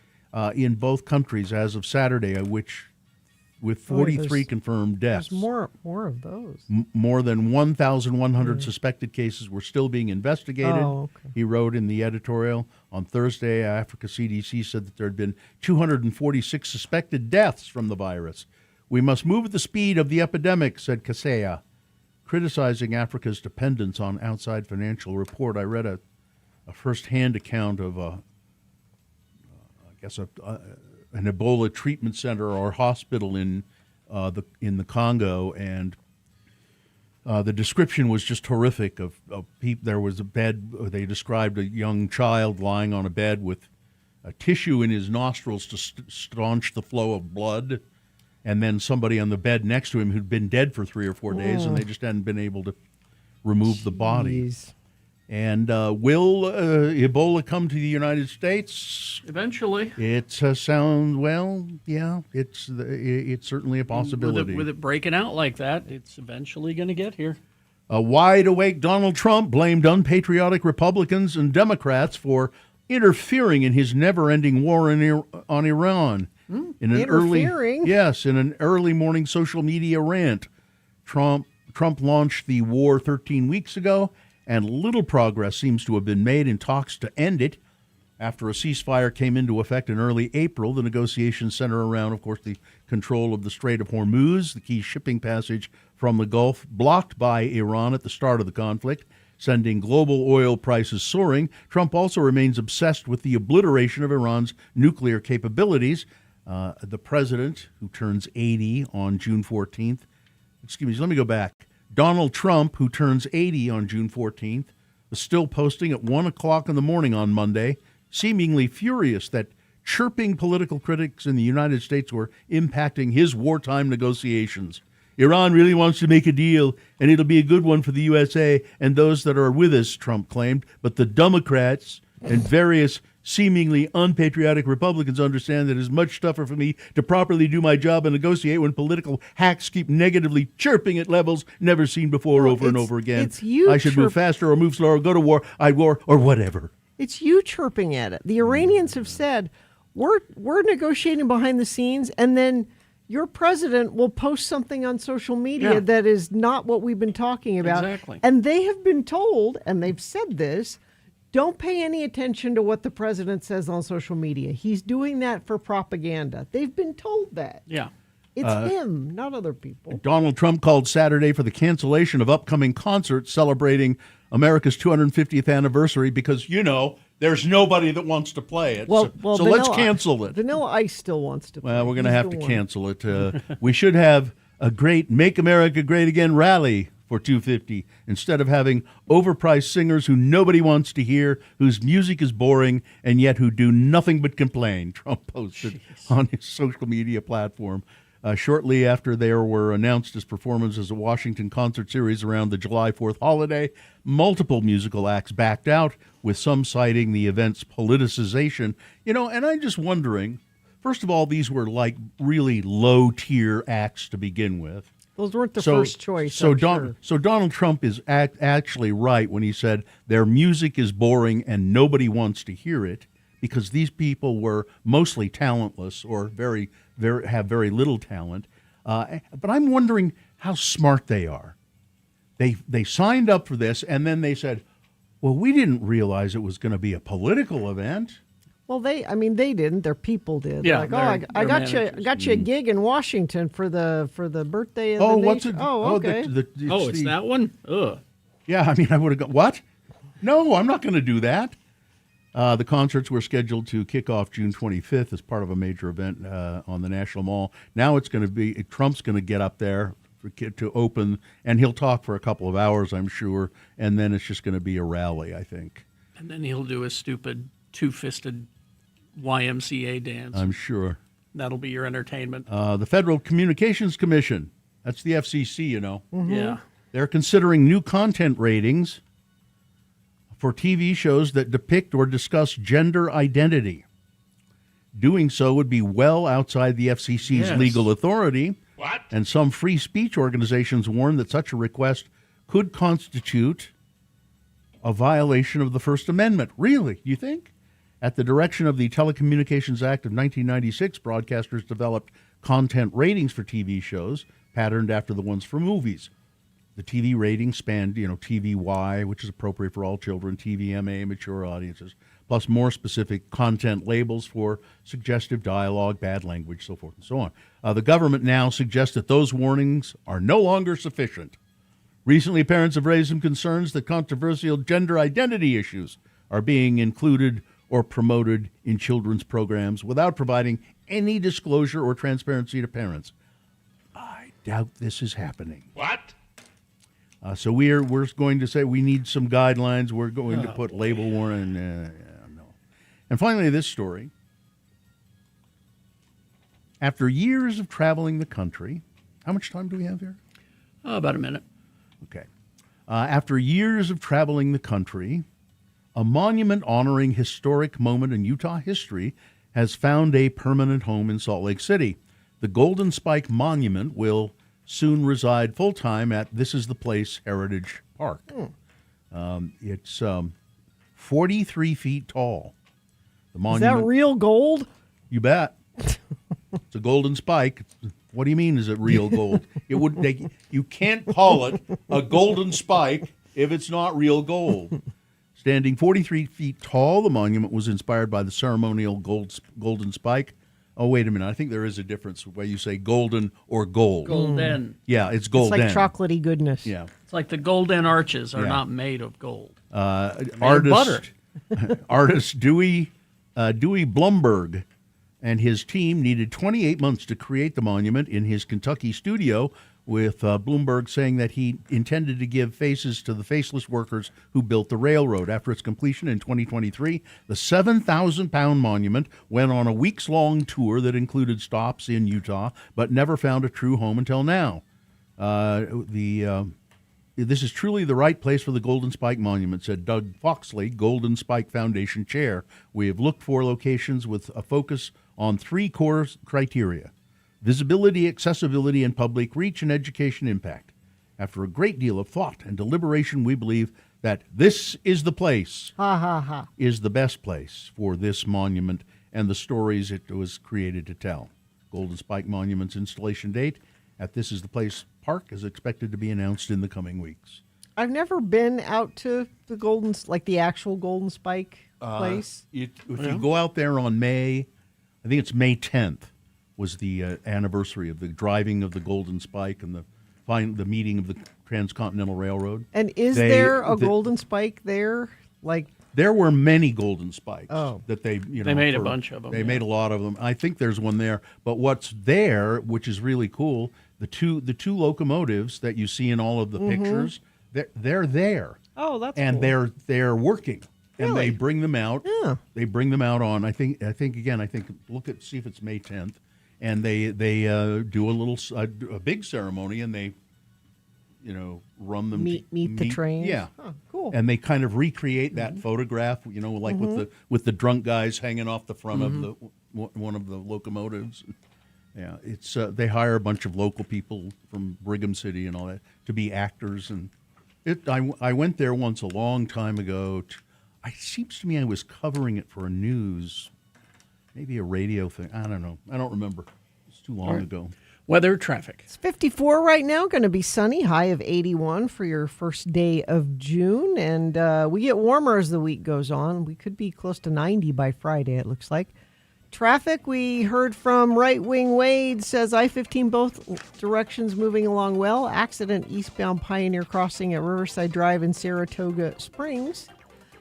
in both countries as of Saturday, with 43 confirmed deaths. There's more of those. More than 1,100 suspected cases were still being investigated. Oh, okay. He wrote in the editorial. On Thursday, Africa CDC said that there had been 246 suspected deaths from the virus. We must move at the speed of the epidemic, said Kaseya, criticizing Africa's dependence on outside financial report. I read a first-hand account of an Ebola treatment center or hospital in the Congo, and the description was just horrific. Of people, there was a bed. They described a young child lying on a bed with a tissue in his nostrils to staunch the flow of blood, and then somebody on the bed next to him who'd been dead for 3 or 4 days, and they just hadn't been able to remove the body. And will Ebola come to the United States? Eventually. It's it's certainly a possibility. With it breaking out like that, it's eventually going to get here. A wide-awake Donald Trump blamed unpatriotic Republicans and Democrats for interfering in his never-ending war on Iran. In an early morning social media rant, Trump launched the war 13 weeks ago, and little progress seems to have been made in talks to end it. After a ceasefire came into effect in early April, the negotiations center around, of course, the control of the Strait of Hormuz, the key shipping passage from the Gulf, blocked by Iran at the start of the conflict, sending global oil prices soaring. Trump also remains obsessed with the obliteration of Iran's nuclear capabilities. The president, who turns 80 on June 14th, let me go back. Donald Trump, who turns 80 on June 14th, was still posting at 1 o'clock in the morning on Monday, seemingly furious that chirping political critics in the United States were impacting his wartime negotiations. Iran really wants to make a deal, and it'll be a good one for the USA and those that are with us, Trump claimed. But the Democrats and various seemingly unpatriotic Republicans understand that it's much tougher for me to properly do my job and negotiate when political hacks keep negatively chirping at levels never seen before over and over again. I should move faster or move slower, go to war, I'd war, or whatever. It's you chirping at it. The Iranians have said, we're negotiating behind the scenes, and then your president will post something on social media that is not what we've been talking about. Exactly. And they have been told, and they've said this, Don't pay any attention to what the president says on social media. He's doing that for propaganda. They've been told that. Yeah. It's him, not other people. Donald Trump called Saturday for the cancellation of upcoming concerts celebrating America's 250th anniversary because, there's nobody that wants to play it. So let's cancel it. Vanilla Ice still wants to play. Well, we're going to have to cancel it. We should have a great Make America Great Again rally for 250 instead of having overpriced singers who nobody wants to hear, whose music is boring, and yet who do nothing but complain, Trump posted on his social media platform. Shortly after they were announced as performances at Washington concert series around the July 4th holiday, multiple musical acts backed out, with some citing the event's politicization. And I'm just wondering, first of all, these were like really low-tier acts to begin with. Those weren't the first choice. So Donald Trump is actually right when he said their music is boring and nobody wants to hear it, because these people were mostly talentless or have very little talent. But I'm wondering how smart they are. They signed up for this, and then they said, well, we didn't realize it was going to be a political event. Well, they didn't. Their people did. Yeah, I got you a gig in Washington for the birthday of the nation. What's it? Oh, okay. It's that one? Ugh. Yeah, I would have gone, what? No, I'm not going to do that. The concerts were scheduled to kick off June 25th as part of a major event on the National Mall. Now it's going to be, Trump's going to get up there to open, and he'll talk for a couple of hours, I'm sure, and then it's just going to be a rally, I think. And then he'll do a stupid two-fisted YMCA dance. I'm sure. That'll be your entertainment. The Federal Communications Commission, that's the FCC, Mm-hmm. Yeah. They're considering new content ratings for TV shows that depict or discuss gender identity. Doing so would be well outside the FCC's legal authority. What? And some free speech organizations warn that such a request could constitute a violation of the First Amendment. Really? You think? At the direction of the Telecommunications Act of 1996, broadcasters developed content ratings for TV shows patterned after the ones for movies. The TV ratings spanned, TVY, which is appropriate for all children, TVMA, mature audiences, plus more specific content labels for suggestive dialogue, bad language, so forth and so on. The government now suggests that those warnings are no longer sufficient. Recently, parents have raised some concerns that controversial gender identity issues are being included or promoted in children's programs without providing any disclosure or transparency to parents. I doubt this is happening. What? So we're going to say we need some guidelines. We're going to put label warning. No. And finally, this story. After years of traveling the country, how much time do we have here? About a minute. Okay. After years of traveling the country, a monument honoring historic moment in Utah history has found a permanent home in Salt Lake City. The Golden Spike Monument will soon reside full-time at This Is the Place Heritage Park. It's 43 feet tall. The monument, is that real gold? You bet. It's a golden spike. What do you mean, is it real gold? You can't call it a golden spike if it's not real gold. Standing 43 feet tall, the monument was inspired by the ceremonial golden spike. Oh, wait a minute. I think there is a difference where you say golden or gold. Golden. Yeah, it's golden. It's like chocolatey goodness. Yeah. It's like the golden arches are not made of gold. Artist Dewey Blumberg and his team needed 28 months to create the monument in his Kentucky studio, with Bloomberg saying that he intended to give faces to the faceless workers who built the railroad. After its completion in 2023, the 7,000-pound monument went on a weeks-long tour that included stops in Utah, but never found a true home until now. This is truly the right place for the Golden Spike Monument, said Doug Foxley, Golden Spike Foundation chair. We have looked for locations with a focus on 3 core criteria: visibility, accessibility, and public reach, and education impact. After a great deal of thought and deliberation, we believe that This Is the Place is the best place for this monument and the stories it was created to tell. Golden Spike Monument's installation date at This Is the Place Park is expected to be announced in the coming weeks. I've never been out to the the actual Golden Spike place. If you go out there on I think it's May 10th, was the anniversary of the driving of the Golden Spike and the meeting of the Transcontinental Railroad. And is there a Golden Spike there? There were many Golden Spikes that They made a bunch of them. They made a lot of them. I think there's one there. But what's there, which is really cool, the two locomotives that you see in all of the pictures, they're there. Oh, that's and cool. they're working. And Really? they bring them out. Yeah. They bring them out on see if it's May 10th, and they do a big ceremony, and they run them Meet the trains? Yeah. Huh, cool. And they kind of recreate that photograph, with the drunk guys hanging off the front of one of the locomotives. Yeah, it's they hire a bunch of local people from Brigham City and all that to be actors, and I went there once a long time ago. It seems to me I was covering it for a news, maybe a radio thing. I don't know. I don't remember. It's too long ago. Weather, traffic. It's 54 right now, going to be sunny, high of 81 for your first day of June. And we get warmer as the week goes on. We could be close to 90 by Friday, it looks like. Traffic, we heard from Right Wing Wade, says I-15 both directions moving along well. Accident eastbound Pioneer Crossing at Riverside Drive in Saratoga Springs.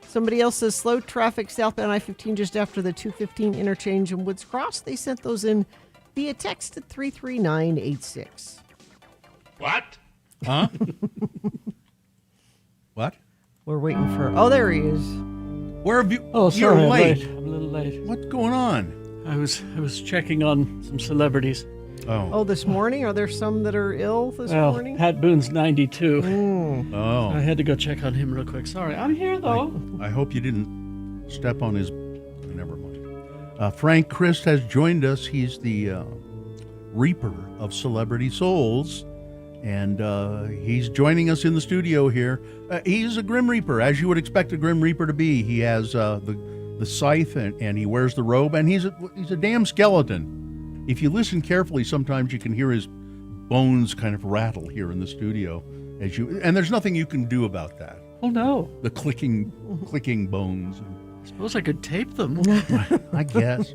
Somebody else says slow traffic southbound I-15 just after the 215 interchange in Woods Cross. They sent those in via text at 33986. What? Huh? What? We're waiting for... Oh, there he is. Where have you... Oh, sorry, You're late. I'm a little late. What's going on? I was checking on some celebrities. Oh, this morning? Are there some that are ill this Well, morning? Pat Boone's 92. Oh. I had to go check on him real quick. Sorry, I'm here though. I hope you didn't step on his... Never mind. Frank Christ has joined us. He's the Reaper of Celebrity Souls, and he's joining us in the studio here. He's a Grim Reaper, as you would expect a Grim Reaper to be. He has the scythe, and he wears the robe, and he's a damn skeleton. If you listen carefully, sometimes you can hear his bones kind of rattle here in the studio, and there's nothing you can do about that. Oh no, the clicking bones. I suppose I could tape them. I guess.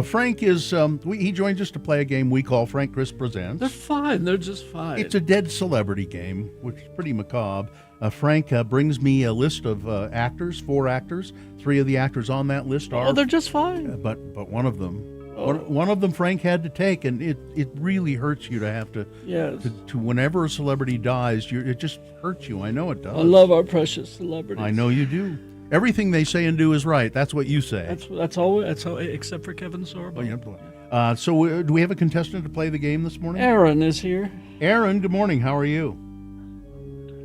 Frank is, he joins us to play a game we call Frank Chris Presents. They're fine. They're just fine. It's a dead celebrity game, which is pretty macabre. Frank brings me a list of actors, 4 actors. 3 of the actors on that list are... Oh, they're just fine. But one of them... One of them Frank had to take, and it really hurts you to have to... Yes. To whenever a celebrity dies, it just hurts you. I know it does. I love our precious celebrities. I know you do. Everything they say and do is right. That's what you say. That's all. Except for Kevin Sorbo. So do we have a contestant to play the game this morning? Aaron is here. Aaron, good morning. How are you?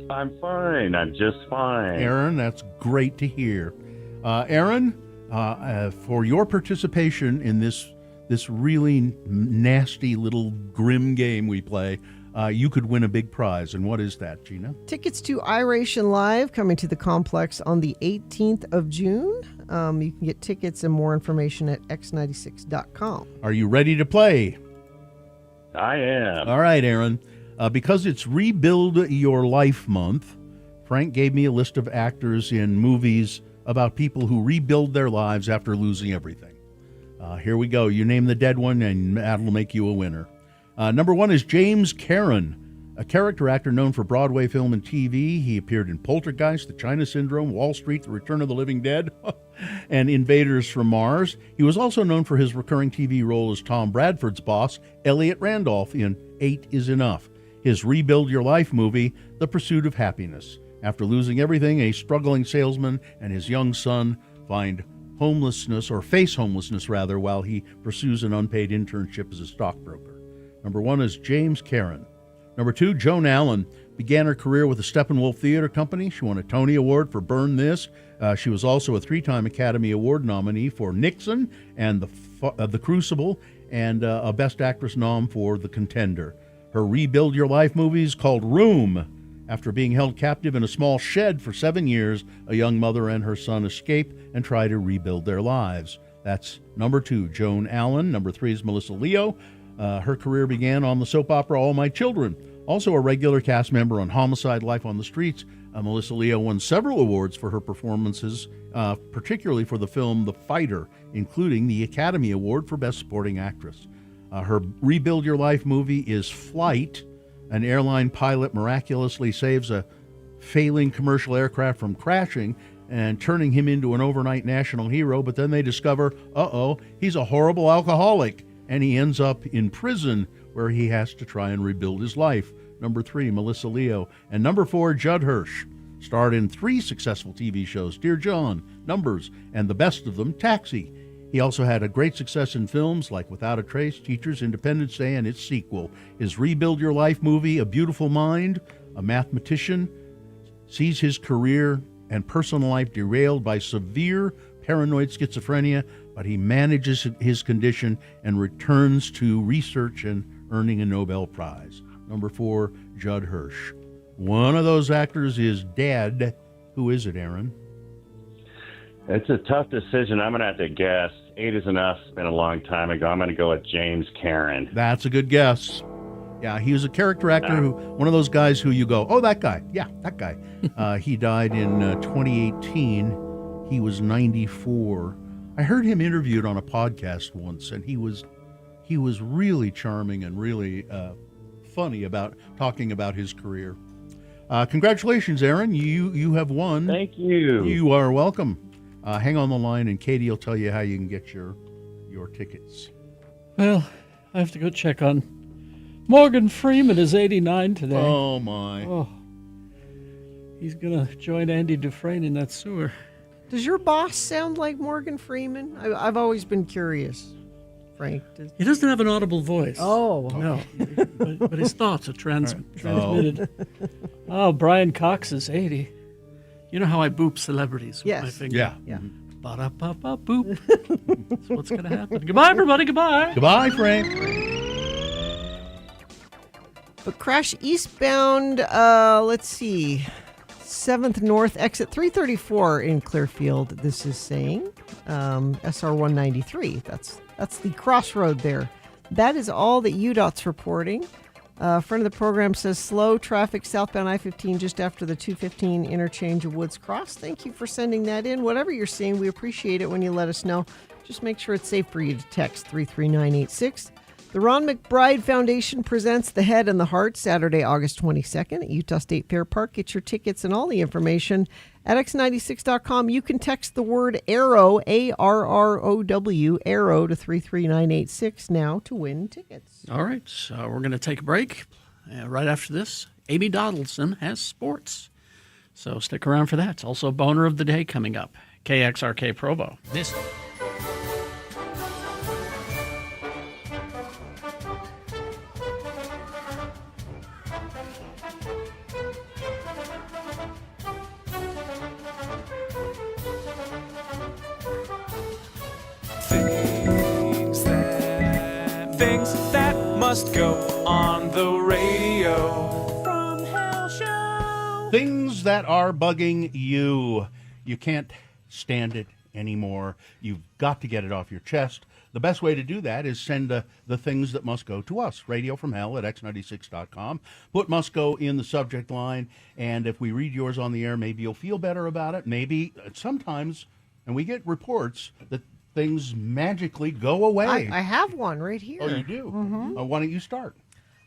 I'm fine. I'm just fine. Aaron, that's great to hear. Aaron, for your participation in this really nasty little grim game we play, you could win a big prize. And what is that, Gina? Tickets to iRation Live coming to the complex on the 18th of June. You can get tickets and more information at x96.com. Are you ready to play? I am. All right, Aaron. Because it's Rebuild Your Life Month, Frank gave me a list of actors in movies about people who rebuild their lives after losing everything. Here we go. You name the dead one, and that'll make you a winner. Number 1 is James Karen, a character actor known for Broadway film and TV. He appeared in Poltergeist, The China Syndrome, Wall Street, The Return of the Living Dead, and Invaders from Mars. He was also known for his recurring TV role as Tom Bradford's boss, Elliot Randolph, in 8 is Enough. His Rebuild Your Life movie, The Pursuit of Happiness. After losing everything, a struggling salesman and his young son find face homelessness while he pursues an unpaid internship as a stockbroker. Number 1 is James Karen. Number 2, Joan Allen began her career with the Steppenwolf Theater Company. She won a Tony Award for Burn This. She was also a 3-time Academy Award nominee for Nixon and The Crucible, and a Best Actress nom for The Contender. Her Rebuild Your Life movie is called Room. After being held captive in a small shed for 7 years, a young mother and her son escape and try to rebuild their lives. That's number 2, Joan Allen. Number 3 is Melissa Leo. Her career began on the soap opera All My Children. Also a regular cast member on Homicide: Life on the Streets, Melissa Leo won several awards for her performances, particularly for the film The Fighter, including the Academy Award for Best Supporting Actress. Her Rebuild Your Life movie is Flight. An airline pilot miraculously saves a failing commercial aircraft from crashing and turning him into an overnight national hero, but then they discover, he's a horrible alcoholic, and he ends up in prison where he has to try and rebuild his life. Number 3, Melissa Leo. And number 4, Judd Hirsch. Starred in 3 successful TV shows, Dear John, Numbers, and the best of them, Taxi. He also had a great success in films like Without a Trace, Teachers, Independence Day, and its sequel. His Rebuild Your Life movie, A Beautiful Mind, a mathematician, sees his career and personal life derailed by severe paranoid schizophrenia, but he manages his condition and returns to research and earning a Nobel Prize. Number 4, Judd Hirsch. One of those actors is dead. Who is it, Aaron? It's a tough decision. I'm going to have to guess. 8 is enough. It's been a long time ago. I'm going to go with James Karen. That's a good guess. Yeah, he was a character actor, one of those guys who you go, oh, that guy. Yeah, that guy. He died in 2018. He was 94. I heard him interviewed on a podcast once, and he was really charming and really funny about talking about his career. Congratulations, Aaron. You have won. Thank you. You are welcome. Hang on the line, and Katie will tell you how you can get your tickets. Well, I have to go check on Morgan Freeman. Is 89 today. Oh, my. Oh, he's going to join Andy Dufresne in that sewer. Does your boss sound like Morgan Freeman? I've always been curious, Frank. He doesn't have an audible voice. Oh. No, but his thoughts are transmitted. Oh, Brian Cox is 80. You know how I boop celebrities with my finger? Yeah. Ba-da-ba-ba-boop. That's what's going to happen. Goodbye, everybody. Goodbye. Goodbye, Frank. But crash eastbound, let's see, 7th North, exit 334 in Clearfield, this is saying. SR 193, that's the crossroad there. That is all that UDOT's reporting. Friend of the program says slow traffic southbound I-15 just after the 215 interchange of Woods Cross. Thank you for sending that in. Whatever you're seeing, we appreciate it when you let us know. Just make sure it's safe for you to text 33986. The Ron McBride Foundation presents The Head and the Heart Saturday, August 22nd at Utah State Fair Park. Get your tickets and all the information at x96.com. You can text the word ARROW, ARROW, ARROW to 33986 now to win tickets. All right, so we're going to take a break. Right after this, Amy Donaldson has sports. So stick around for that. It's also Boner of the Day coming up. KXRK Provo. This. Things that must go on the radio from Hell Show. Things that are bugging you. You can't stand it anymore. You've got to get it off your chest. The best way to do that is send the things that must go to us. Radio from Hell at x96.com. Put must go in the subject line, and if we read yours on the air, maybe you'll feel better about it. Maybe sometimes, and we get reports that things magically go away. I have one right here. Oh, you do? Mm-hmm. Why don't you start?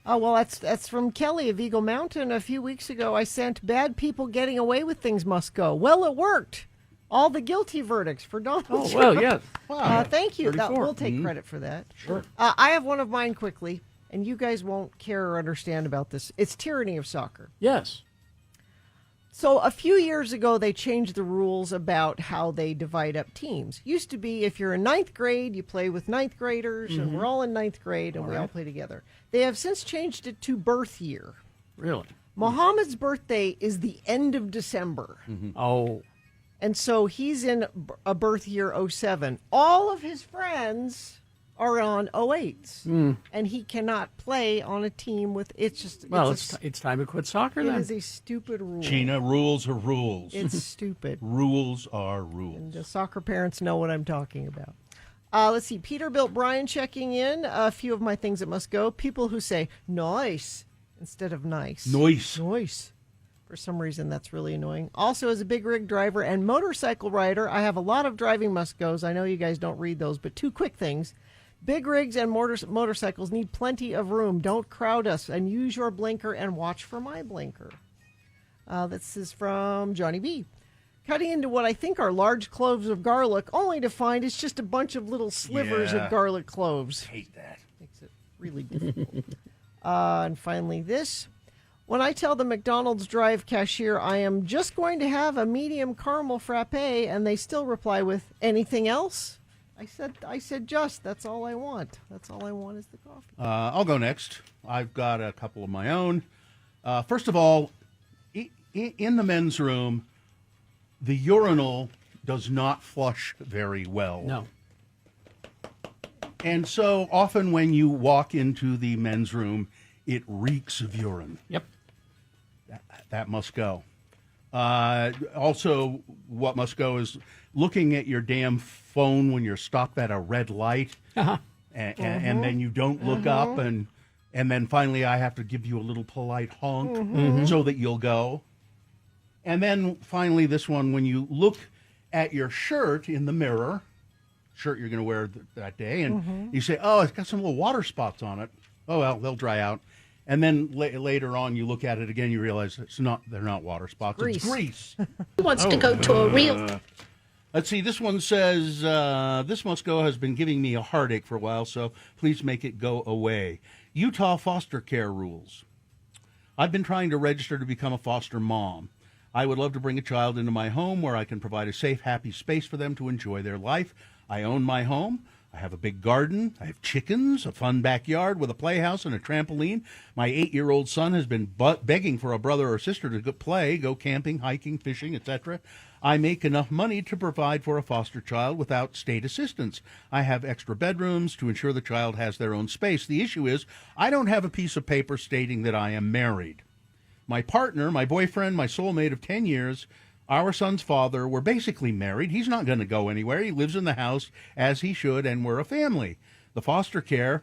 Oh, well, that's from Kelly of Eagle Mountain. A few weeks ago, I sent bad people getting away with things must go. Well, it worked. All the guilty verdicts for Donald Trump. Oh, well, yeah. Wow. Thank you. 34. We'll take credit for that. Sure. I have one of mine quickly, and you guys won't care or understand about this. It's tyranny of soccer. Yes. So a few years ago, they changed the rules about how they divide up teams. Used to be if you're in ninth grade, you play with ninth graders, and we're all in ninth grade, and we all play together. They have since changed it to birth year. Really? Muhammad's birthday is the end of December. Oh. And so he's in a birth year 07. All of his friends are on 08s. And he cannot play on a team with, it's time to quit soccer then. It is a stupid rule. Gina, rules are rules. It's stupid. Rules are rules. And the soccer parents know what I'm talking about. Let's see. Peterbilt Brian checking in. A few of my things that must go. People who say, nice, instead of nice. Nice. Nice. For some reason, that's really annoying. Also, as a big rig driver and motorcycle rider, I have a lot of driving must-goes. I know you guys don't read those, but 2 quick things. Big rigs and motorcycles need plenty of room. Don't crowd us, and use your blinker and watch for my blinker. This is from Johnny B. Cutting into what I think are large cloves of garlic, only to find it's just a bunch of little slivers Yeah. of garlic cloves. Hate that. Makes it really difficult. And finally, this. When I tell the McDonald's drive cashier I am just going to have a medium caramel frappe, and they still reply with, anything else? I said just. That's all I want. That's all I want is the coffee. I'll go next. I've got a couple of my own. First of all, in the men's room, the urinal does not flush very well. No. And so often when you walk into the men's room, it reeks of urine. Yep. That must go. Also, what must go is looking at your damn phone when you're stopped at a red light, and then you don't look up, and then finally I have to give you a little polite honk so that you'll go. And then finally this one, when you look at your shirt in the mirror, shirt you're going to wear that day, and you say, oh, it's got some little water spots on it. Oh, well, they'll dry out. And then later on, you look at it again, you realize they're not water spots. It's grease. Who wants to go to a real... Let's see, this one says, this must go has been giving me a heartache for a while, so please make it go away. Utah foster care rules. I've been trying to register to become a foster mom. I would love to bring a child into my home where I can provide a safe, happy space for them to enjoy their life. I own my home. I have a big garden. I have chickens, a fun backyard with a playhouse and a trampoline. My 8-year-old son has been begging for a brother or sister to go camping, hiking, fishing, etc. I make enough money to provide for a foster child without state assistance. I have extra bedrooms to ensure the child has their own space. The issue is I don't have a piece of paper stating that I am married. My partner, my boyfriend, my soulmate of 10 years, our son's father, we're basically married. He's not going to go anywhere. He lives in the house as he should, and we're a family. The foster care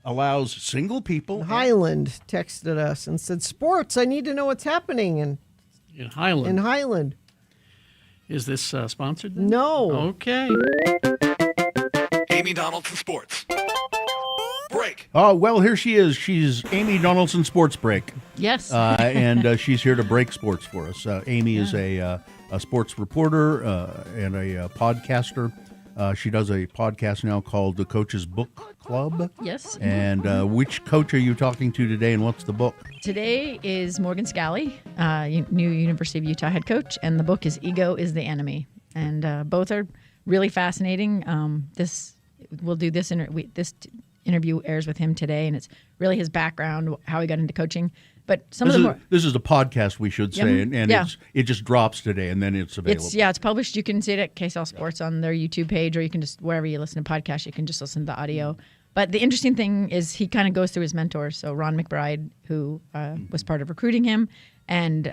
allows single people. Highland texted us and said, sports, I need to know what's happening in Highland. Is this sponsored then? No. Okay. Amy Donaldson Sports. Break. Oh, well, here she is. She's Amy Donaldson Sports Break. Yes. And she's here to break sports for us. Amy is a sports reporter and a podcaster. She does a podcast now called The Coach's Book Club. Yes. And which coach are you talking to today, and what's the book? Today is Morgan Scally, new University of Utah head coach, and the book is Ego is the Enemy. And both are really fascinating. We'll do this interview airs with him today, and it's really his background, how he got into coaching. But This is a podcast, we should say, and it just drops today, and then it's available. It's published. You can see it at KSL Sports on their YouTube page, or you can just, wherever you listen to podcasts, you can just listen to the audio. But the interesting thing is he kind of goes through his mentors. So Ron McBride, who was part of recruiting him, and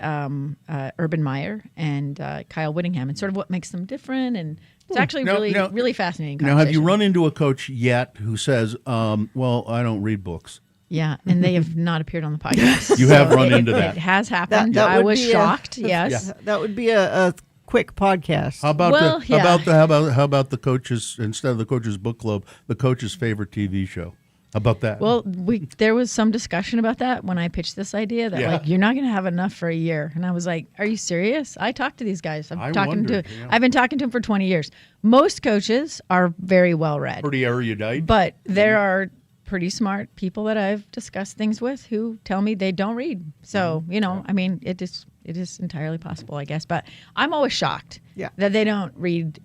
Urban Meyer, and Kyle Whittingham, and sort of what makes them different. And it's actually really fascinating conversation. Now, have you run into a coach yet who says, well, I don't read books? Yeah, and they have not appeared on the podcast. You have run into that. It has happened. I was shocked. Yes. Yeah. That would be a quick podcast. How about the coaches, instead of the Coach's Book Club, the coach's favorite TV show? How about that? Well, there was some discussion about that when I pitched this idea that you're not going to have enough for a year, and I was like, "Are you serious?" I talked to these guys. I've been talking to them for 20 years. Most coaches are very well read, pretty erudite, but there are pretty smart people that I've discussed things with who tell me they don't read. So I mean, it is entirely possible, I guess. But I'm always shocked that they don't read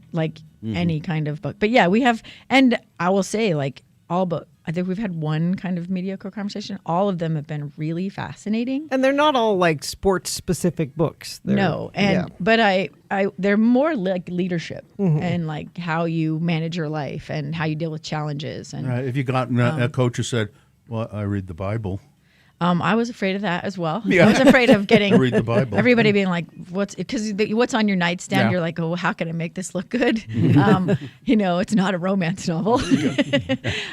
any kind of book. But yeah, we have, and I will say I think we've had one kind of mediocre conversation. All of them have been really fascinating. And they're not all sports specific books. But they're more like leadership and how you manage your life and how you deal with challenges. And if you got a coach who said, "Well, I read the Bible." I was afraid of that as well. Yeah. I was afraid of getting read the Bible. Everybody being like, what's on your nightstand? Yeah. You're like, oh, how can I make this look good? It's not a romance novel.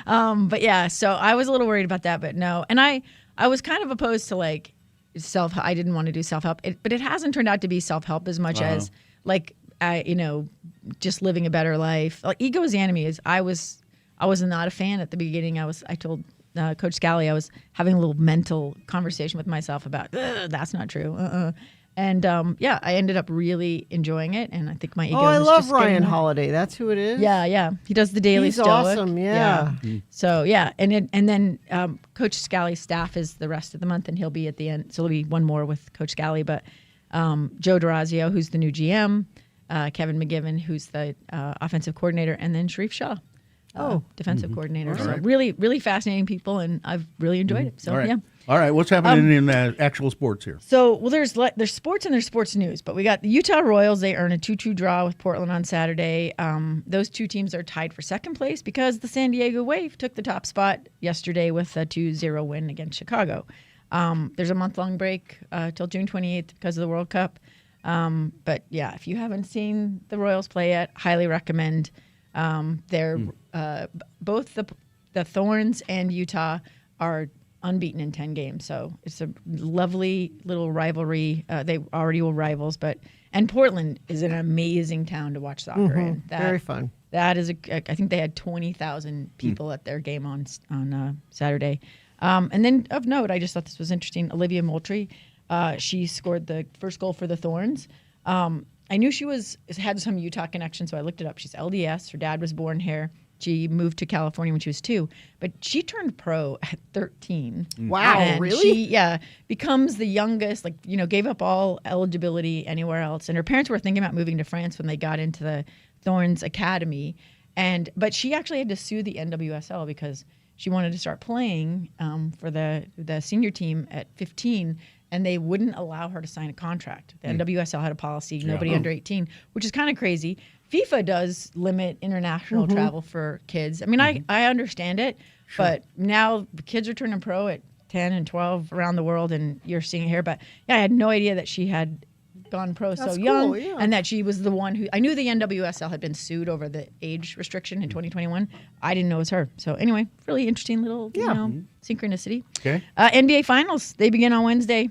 But yeah, so I was a little worried about that, but no. And I I was kind of opposed to like self. I didn't want to do self-help, but it hasn't turned out to be self-help as much as like just living a better life. Like, ego is the enemy. I was not a fan at the beginning. I told Coach Scally I was having a little mental conversation with myself about that's not true. And I ended up really enjoying it, and I think my ego. Oh, I was love just Ryan getting- Holiday. That's who it is. Yeah. He does the Daily He's Stoic. awesome. Yeah. So and then Coach Scally's staff is the rest of the month, and he'll be at the end. So there'll be one more with Coach Scally, but Joe D'Orazio, who's the new GM, Kevin McGivern, who's the offensive coordinator, and then Sharif Shah, defensive coordinator. All So right. really fascinating people, and I've really enjoyed it. So All right. yeah. All right. What's happening in actual sports here? So, there's sports and there's sports news, but we got the Utah Royals. They earn a 2-2 draw with Portland on Saturday. Those two teams are tied for second place because the San Diego Wave took the top spot yesterday with a 2-0 win against Chicago. There's a month-long break till June 28th because of the World Cup. But yeah, if you haven't seen the Royals play yet, highly recommend. They're both the Thorns and Utah are unbeaten in 10 games. So it's a lovely little rivalry. They already were rivals, and Portland is an amazing town to watch soccer in. Very fun. That is, I think they had 20,000 people at their game on Saturday. And then of note, I just thought this was interesting. Olivia Moultrie, she scored the first goal for the Thorns. I knew she had some Utah connection, so I looked it up. She's LDS. Her dad was born here. She moved to California when she was 2, but she turned pro at 13. Wow, and really? She, becomes the youngest, gave up all eligibility anywhere else. And her parents were thinking about moving to France when they got into the Thorns Academy. But she actually had to sue the NWSL because she wanted to start playing for the senior team at 15, and they wouldn't allow her to sign a contract. The NWSL had a policy, nobody under 18, which is kind of crazy. FIFA does limit international travel for kids. I mean, I understand it, but now the kids are turning pro at 10 and 12 around the world, and you're seeing it here. But yeah, I had no idea that she had gone pro so young, and that she was the one who, I knew the NWSL had been sued over the age restriction in 2021. I didn't know it was her. So anyway, really interesting little synchronicity. Okay. NBA Finals, they begin on Wednesday.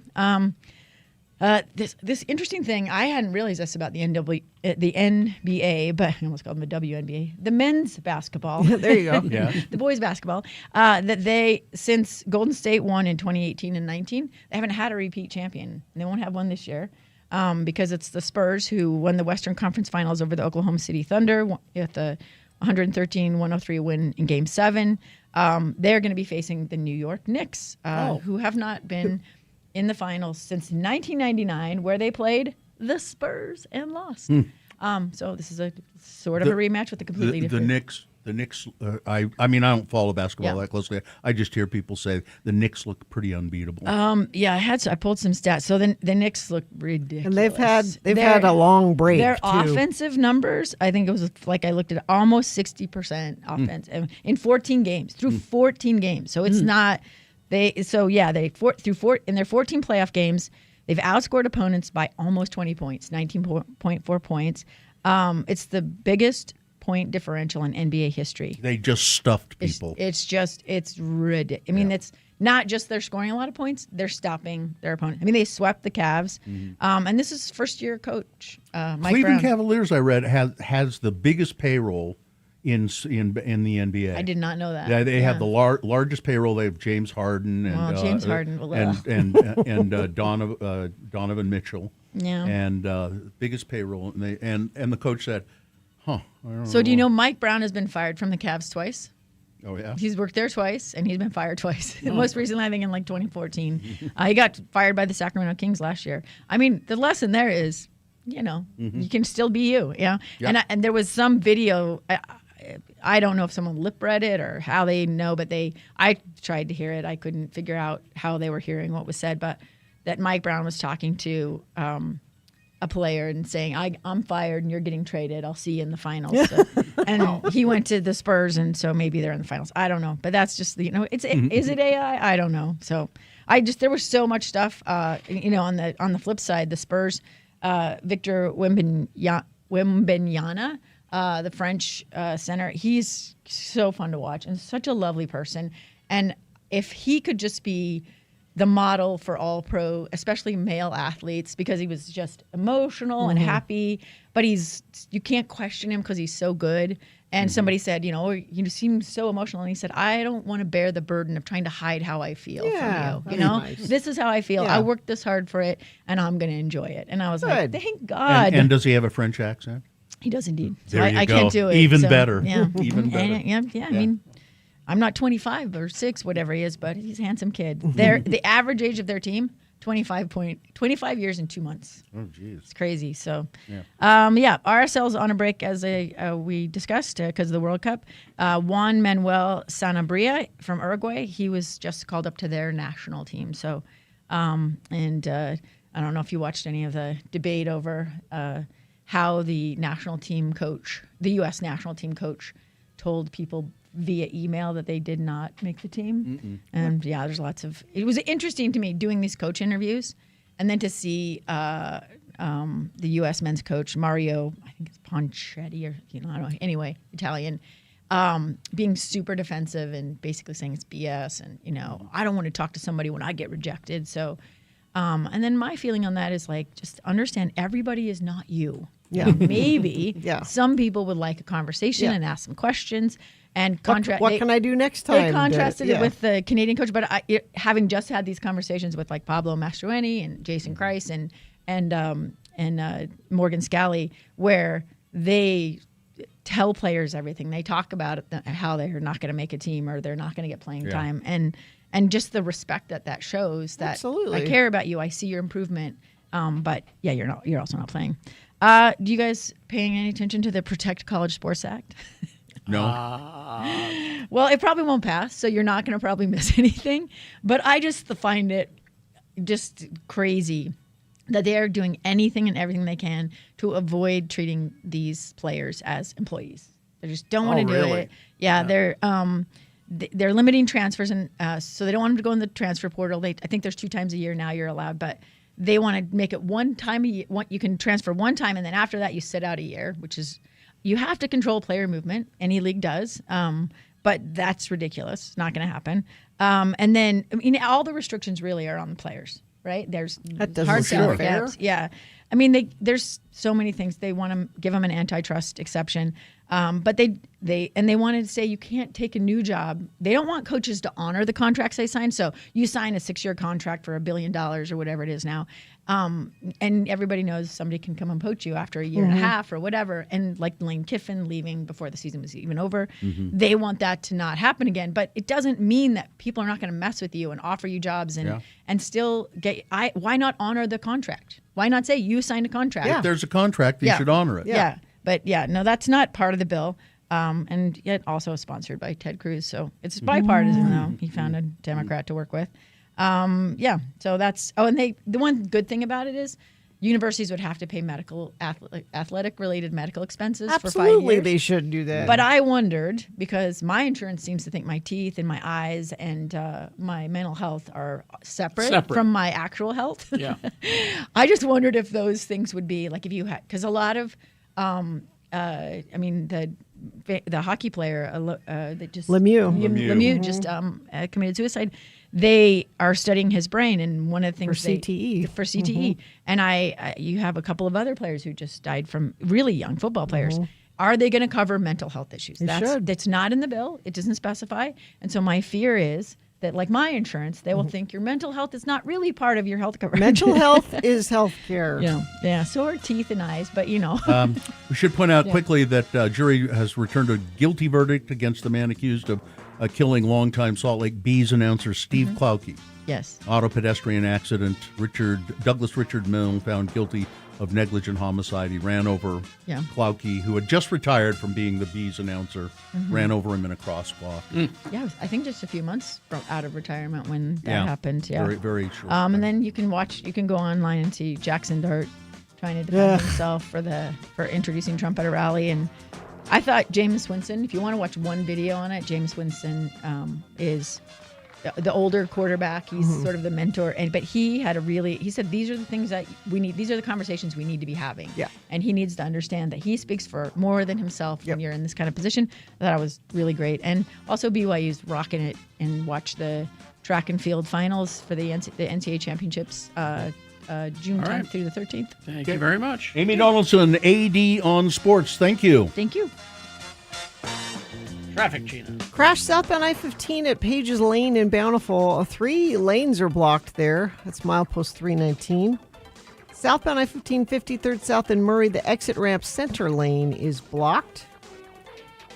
This interesting thing, I hadn't realized this about the NBA, but I almost called them the WNBA, the men's basketball. There you go. Yeah. The boys basketball. That they, since Golden State won in 2018 and 19, they haven't had a repeat champion. And they won't have one this year because it's the Spurs who won the Western Conference Finals over the Oklahoma City Thunder with the 113-103 win in Game 7. They're going to be facing the New York Knicks, who have not been in the finals since 1999, where they played the Spurs and lost. So this is a sort of a rematch with a completely different. The Knicks. I mean, I don't follow basketball Yeah. that closely. I just hear people say the Knicks look pretty unbeatable. I pulled some stats. So the Knicks look ridiculous, And they've had a long break. Their too. offensive numbers, I think it was I looked at almost 60% offense in 14 games through 14 games. So it's not in their 14 playoff games, they've outscored opponents by almost 20 points, 19.4 points. It's the biggest point differential in NBA history. They just stuffed people. It's ridiculous. I mean, it's not just they're scoring a lot of points; they're stopping their opponent. I mean, they swept the Cavs, and this is first-year coach Mike Cleveland Brown. Cavaliers, I read, has the biggest payroll in the NBA. I did not know that. Yeah, they have the largest payroll. They have James Harden and James Harden, and Donovan Mitchell. Yeah, and biggest payroll. And the coach said, "Huh." I don't So do you know Mike Brown has been fired from the Cavs twice? Oh yeah. He's worked there twice, and he's been fired twice. Most recently, I think in 2014, he got fired by the Sacramento Kings last year. I mean, the lesson there is, you can still be you. Yeah. And there was some video. I don't know if someone lip read it or how they know, but I tried to hear it. I couldn't figure out how they were hearing what was said, but that Mike Brown was talking to a player and saying, I'm fired and you're getting traded. I'll see you in the finals. So, and he went to the Spurs, and so maybe they're in the finals. I don't know. But that's just, is it AI? I don't know. So there was so much stuff, on the flip side, the Spurs, Victor Wembanyama, the French center, he's so fun to watch and such a lovely person. And if he could just be the model for all pro, especially male athletes, because he was just emotional and happy. But you can't question him because he's so good. And somebody said, you seem so emotional. And he said, I don't want to bear the burden of trying to hide how I feel from you. Nice. This is how I feel. Yeah. I worked this hard for it, and I'm going to enjoy it. And I was like, thank God. And does he have a French accent? He does indeed. So There you I go. can't do it. Even so, better. Yeah. Even better. Yeah. I mean, I'm not 25 or 6, whatever he is, but he's a handsome kid. The average age of their team, 25 years and 2 months. Oh, geez. It's crazy. So, RSL's on a break, as we discussed, because of the World Cup. Juan Manuel Sanabria from Uruguay, he was just called up to their national team. So, I don't know if you watched any of the debate over how the national team coach, the U.S. national team coach, told people via email that they did not make the team. And there's lots of. It was interesting to me doing these coach interviews, and then to see the U.S. men's coach Mario, I think it's Ponchetti, or I don't know. Anyway, Italian, being super defensive and basically saying it's BS, and I don't want to talk to somebody when I get rejected. So, and then my feeling on that is like, just understand everybody is not you. Yeah. Maybe some people would like a conversation and ask some questions. And what can I do next time? They contrasted it with the Canadian coach, but having just had these conversations with like Pablo Mastroeni and Jason Kreis and Morgan Scally, where they tell players everything. They talk about how they're not going to make a team or they're not going to get playing time, and just the respect that shows that Absolutely. I care about you. I see your improvement, but you're also not playing. Do you guys paying any attention to the Protect College Sports Act? No. Well, it probably won't pass, so you're not going to probably miss anything. But I just find it just crazy that they are doing anything and everything they can to avoid treating these players as employees. They just don't want to do it. Yeah, they're limiting transfers, and so they don't want them to go in the transfer portal. I think there's 2 times a year now you're allowed, but they want to make it 1 time a year. You can transfer 1 time, and then after that you sit out a year, which is. You have to control player movement. Any league does. But that's ridiculous. It's not going to happen. And then, all the restrictions really are on the players, right? There's hard salary caps. Yeah. There's so many things. They want to give them an antitrust exception. But they wanted to say you can't take a new job. They don't want coaches to honor the contracts they sign. So you sign a 6-year contract for $1 billion or whatever it is now. And everybody knows somebody can come and poach you after a year and a half or whatever. And like Lane Kiffin leaving before the season was even over, they want that to not happen again. But it doesn't mean that people are not going to mess with you and offer you jobs and still get. Why not honor the contract? Why not say you signed a contract? If there's a contract, you should honor it. Yeah. But no, that's not part of the bill. And yet also sponsored by Ted Cruz. So it's bipartisan, though. He found a Democrat to work with. So that's, and the one good thing about it is universities would have to pay athletic related medical expenses for 5 years. Absolutely, they should do that. But I wondered, because my insurance seems to think my teeth and my eyes and my mental health are separate from my actual health. Yeah. I just wondered if those things would be like if you had, because a lot of, the hockey player that just Lemieux just committed suicide. They are studying his brain, and one of the things for CTE. And you have a couple of other players who just died from really young football players. Are they going to cover mental health issues? That's not in the bill. It doesn't specify. And so my fear is that, like my insurance, they will think your mental health is not really part of your health coverage. Mental health is health care. Yeah. So are teeth and eyes, but We should point out quickly that jury has returned a guilty verdict against the man accused of killing longtime Salt Lake Bees announcer Steve Klauke. Yes. Auto pedestrian accident. Douglas Richard Milne found guilty of negligent homicide. He ran over Klauke, who had just retired from being the Bees announcer, ran over him in a crosswalk. Yeah, I think just a few months out of retirement when that happened. Yeah, very, very short. And then you can go online and see Jackson Dart trying to defend himself for introducing Trump at a rally. And I thought James Winston, if you want to watch one video on it, James Winston is the older quarterback. He's sort of the mentor, but he said these are the things that we need. These are the conversations we need to be having. Yeah. And he needs to understand that he speaks for more than himself when you're in this kind of position. That was really great. And also BYU's rocking it, and watch the track and field finals for the NCAA championships June 10th through the 13th. Thank you very much. Amy Donaldson, AD on Sports. Thank you. Thank you. Traffic, Gina. Crash southbound I-15 at Pages Lane in Bountiful. 3 lanes are blocked there. That's milepost 319. Southbound I-15, 53rd South in Murray, the exit ramp center lane is blocked.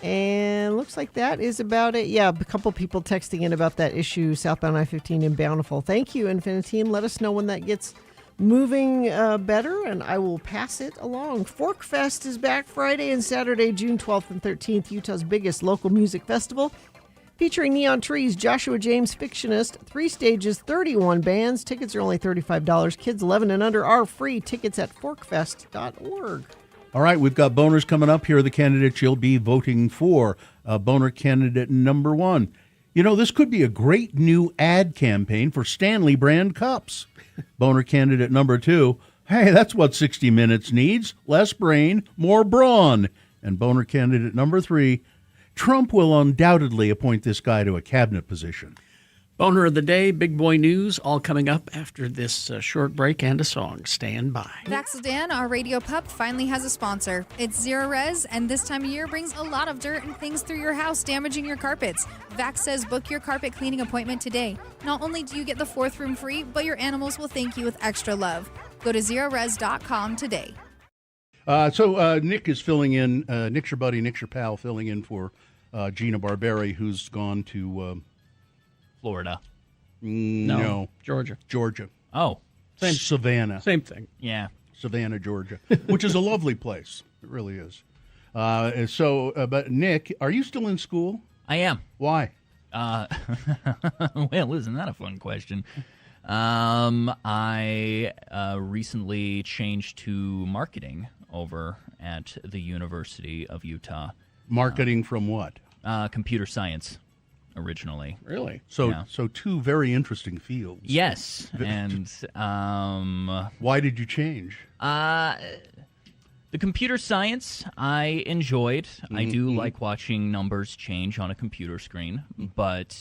And looks like that is about it. Yeah, a couple people texting in about that issue, southbound I-15 in Bountiful. Thank you, Infiniteam. Let us know when that gets moving better, and I will pass it along. Fork Fest is back Friday and Saturday, June 12th and 13th, Utah's biggest local music festival. Featuring Neon Trees, Joshua James Fictionist, 3 stages, 31 bands. Tickets are only $35. Kids 11 and under are free. Tickets at forkfest.org. All right, we've got boners coming up. Here are the candidates you'll be voting for. Boner candidate number 1. You know, this could be a great new ad campaign for Stanley brand cups. Boner candidate number 2. Hey, that's what 60 Minutes needs. Less brain, more brawn. And boner candidate number 3. Trump will undoubtedly appoint this guy to a cabinet position. Boner of the day, big boy news, all coming up after this short break and a song. Stand by. Vaxildan, our radio pup, finally has a sponsor. It's Zero Res, and this time of year brings a lot of dirt and things through your house, damaging your carpets. Vax says book your carpet cleaning appointment today. Not only do you get the 4th room free, but your animals will thank you with extra love. Go to zerores.com today. So Nick is filling in. Nick's your buddy, Nick's your pal, filling in for Gina Barberi, who's gone to... Florida. No. Georgia. Oh. Savannah. Same thing. Yeah. Savannah, Georgia, which is a lovely place. It really is. But Nick, are you still in school? I am. Why? Well, isn't that a fun question? I recently changed to marketing over at the University of Utah. Marketing from what? Computer science. Originally, really, so 2 very interesting fields. Yes, and why did you change? The computer science I enjoyed. Mm-hmm. I do like watching numbers change on a computer screen, but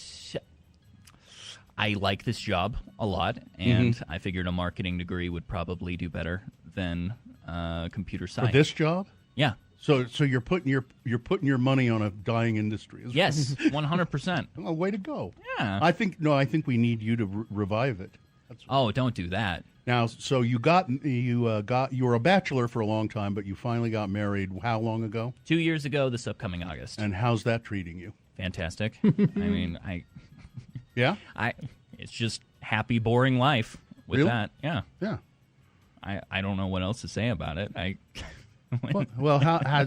I like this job a lot, and I figured a marketing degree would probably do better than computer science. For this job? Yeah. So you're putting your money on a dying industry. Yes, 100%. Well, way to go. Yeah. I think we need you to revive it. Don't do that. Now, so you were a bachelor for a long time, but you finally got married. How long ago? 2 years ago, this upcoming August. And how's that treating you? Fantastic. I mean, Yeah. It's just happy, boring life with Really? that. Yeah. Yeah. I don't know what else to say about it. Well,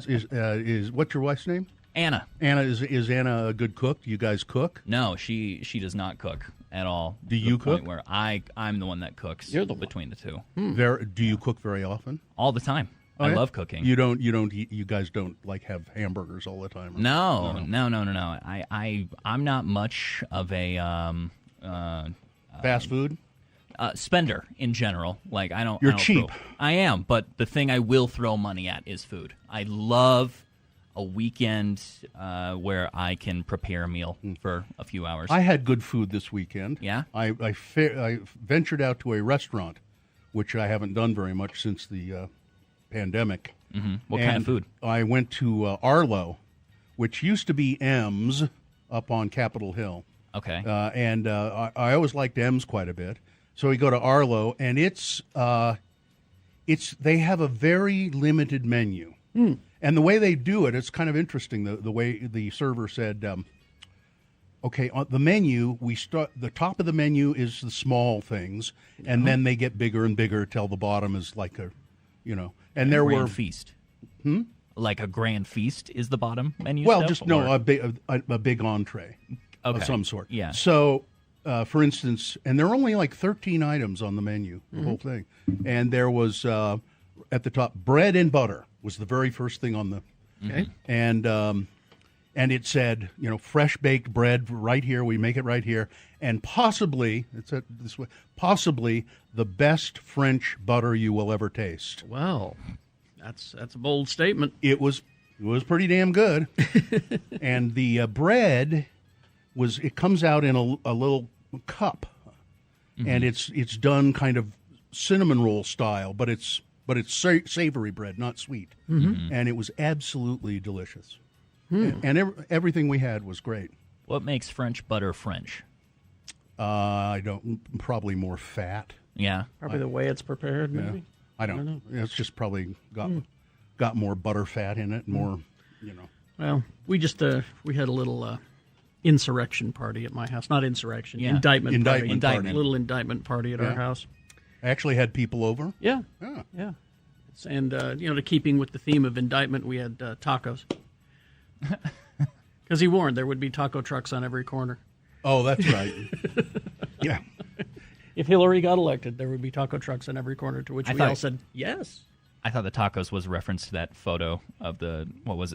is what's your wife's name? Anna. Anna is Anna a good cook? Do you guys cook? No, she does not cook at all. Do you cook? Where I'm the one that cooks. You're the between the two. Do you cook very often? All the time. Oh, I yeah? love cooking. You guys don't like have hamburgers all the time? No. I'm not much of a fast food spender in general. Like I don't. You're I don't cheap. I am, but the thing I will throw money at is food. I love a weekend where I can prepare a meal for a few hours. I had good food this weekend. Yeah? I ventured out to a restaurant, which I haven't done very much since the pandemic. Mm-hmm. What kind of food? I went to Arlo, which used to be M's up on Capitol Hill. Okay. And I always liked M's quite a bit. So we go to Arlo, and it's they have a very limited menu. And the way they do it, it's kind of interesting. The way the server said, okay, on the menu, we start. The top of the menu is the small things, and then they get bigger and bigger till the bottom is like a, And there grand were feast. Like a grand feast is the bottom menu. Well, stuff, just or? a big entree of some sort. Yeah. So, for instance, and there are only like 13 items on the menu, the whole thing, and there was at the top bread and butter was the very first thing on the, and and it said, fresh baked bread right here. We make it right here, and possibly it said this way, possibly the best French butter you will ever taste. Well, that's a bold statement. It was pretty damn good, and the bread it comes out in a little cup, and it's done kind of cinnamon roll style, but it's savory bread, not sweet, and it was absolutely delicious. And everything we had was great. What makes French butter French? Probably more fat. Yeah. Probably the way it's prepared, maybe. I don't know. It's just probably got more butter fat in it, more, Well, we just we had a little insurrection party at my house. Not insurrection, indictment party. Party. A little indictment party at our house. I actually had people over. Yeah. And to keeping with the theme of indictment, we had tacos. Because he warned there would be taco trucks on every corner. Oh, that's right. Yeah. If Hillary got elected, there would be taco trucks on every corner, to which we all said, yes. I thought the tacos was a reference to that photo of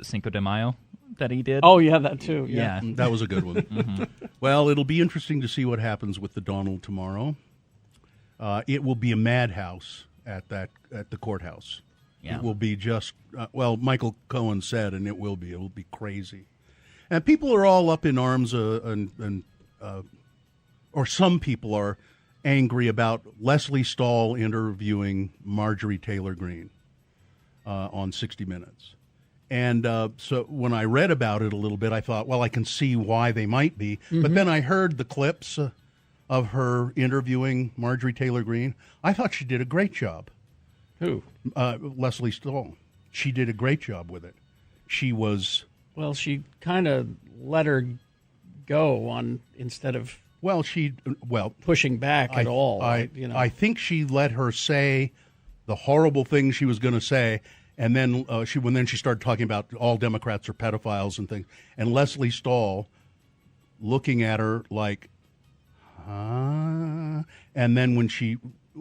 Cinco de Mayo that he did? Oh, yeah, that too. Yeah. That was a good one. Well, it'll be interesting to see what happens with the Donald tomorrow. It will be a madhouse at the courthouse. Yeah. It will be just, Michael Cohen said, and it will be crazy. And people are all up in arms, or some people are angry about Leslie Stahl interviewing Marjorie Taylor Greene on 60 Minutes. And so when I read about it a little bit, I thought, well, I can see why they might be. But then I heard the clips of her interviewing Marjorie Taylor Greene. I thought she did a great job. Who? Leslie Stahl. She did a great job with it. She was... Well, she kind of let her go instead of pushing back at all. I think she let her say the horrible things she was going to say, and then she started talking about all Democrats are pedophiles and things, and Leslie Stahl looking at her like, huh? And then when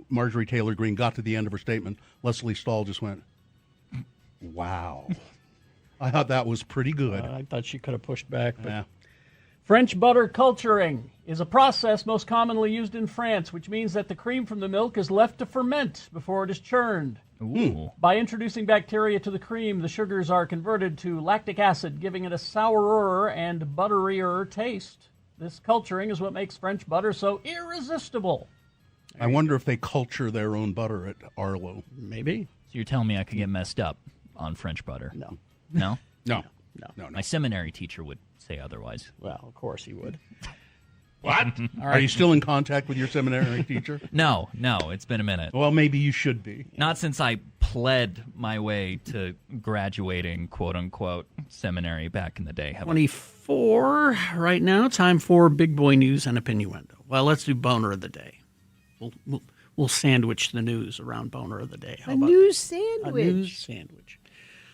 Marjorie Taylor Greene got to the end of her statement, Leslie Stahl just went, wow. I thought that was pretty good. I thought she could have pushed back. But Yeah. French butter culturing is a process most commonly used in France, which means that the cream from the milk is left to ferment before it is churned. Ooh. By introducing bacteria to the cream, the sugars are converted to lactic acid, giving it a sourer and butterier taste. This culturing is what makes French butter so irresistible. I wonder if they culture their own butter at Arlo. Maybe. So you're telling me I could get messed up on French butter? No. No? No. My seminary teacher would say otherwise. Well, of course he would. What? Are you still in contact with your seminary teacher? No, it's been a minute. Well, maybe you should be. Not since I pled my way to graduating, quote-unquote, seminary back in the day. 24 right now. Time for Big Boy News and Opinioendo. Well, let's do Boner of the Day. We'll sandwich the news around Boner of the Day. How about news that? sandwich. A news sandwich.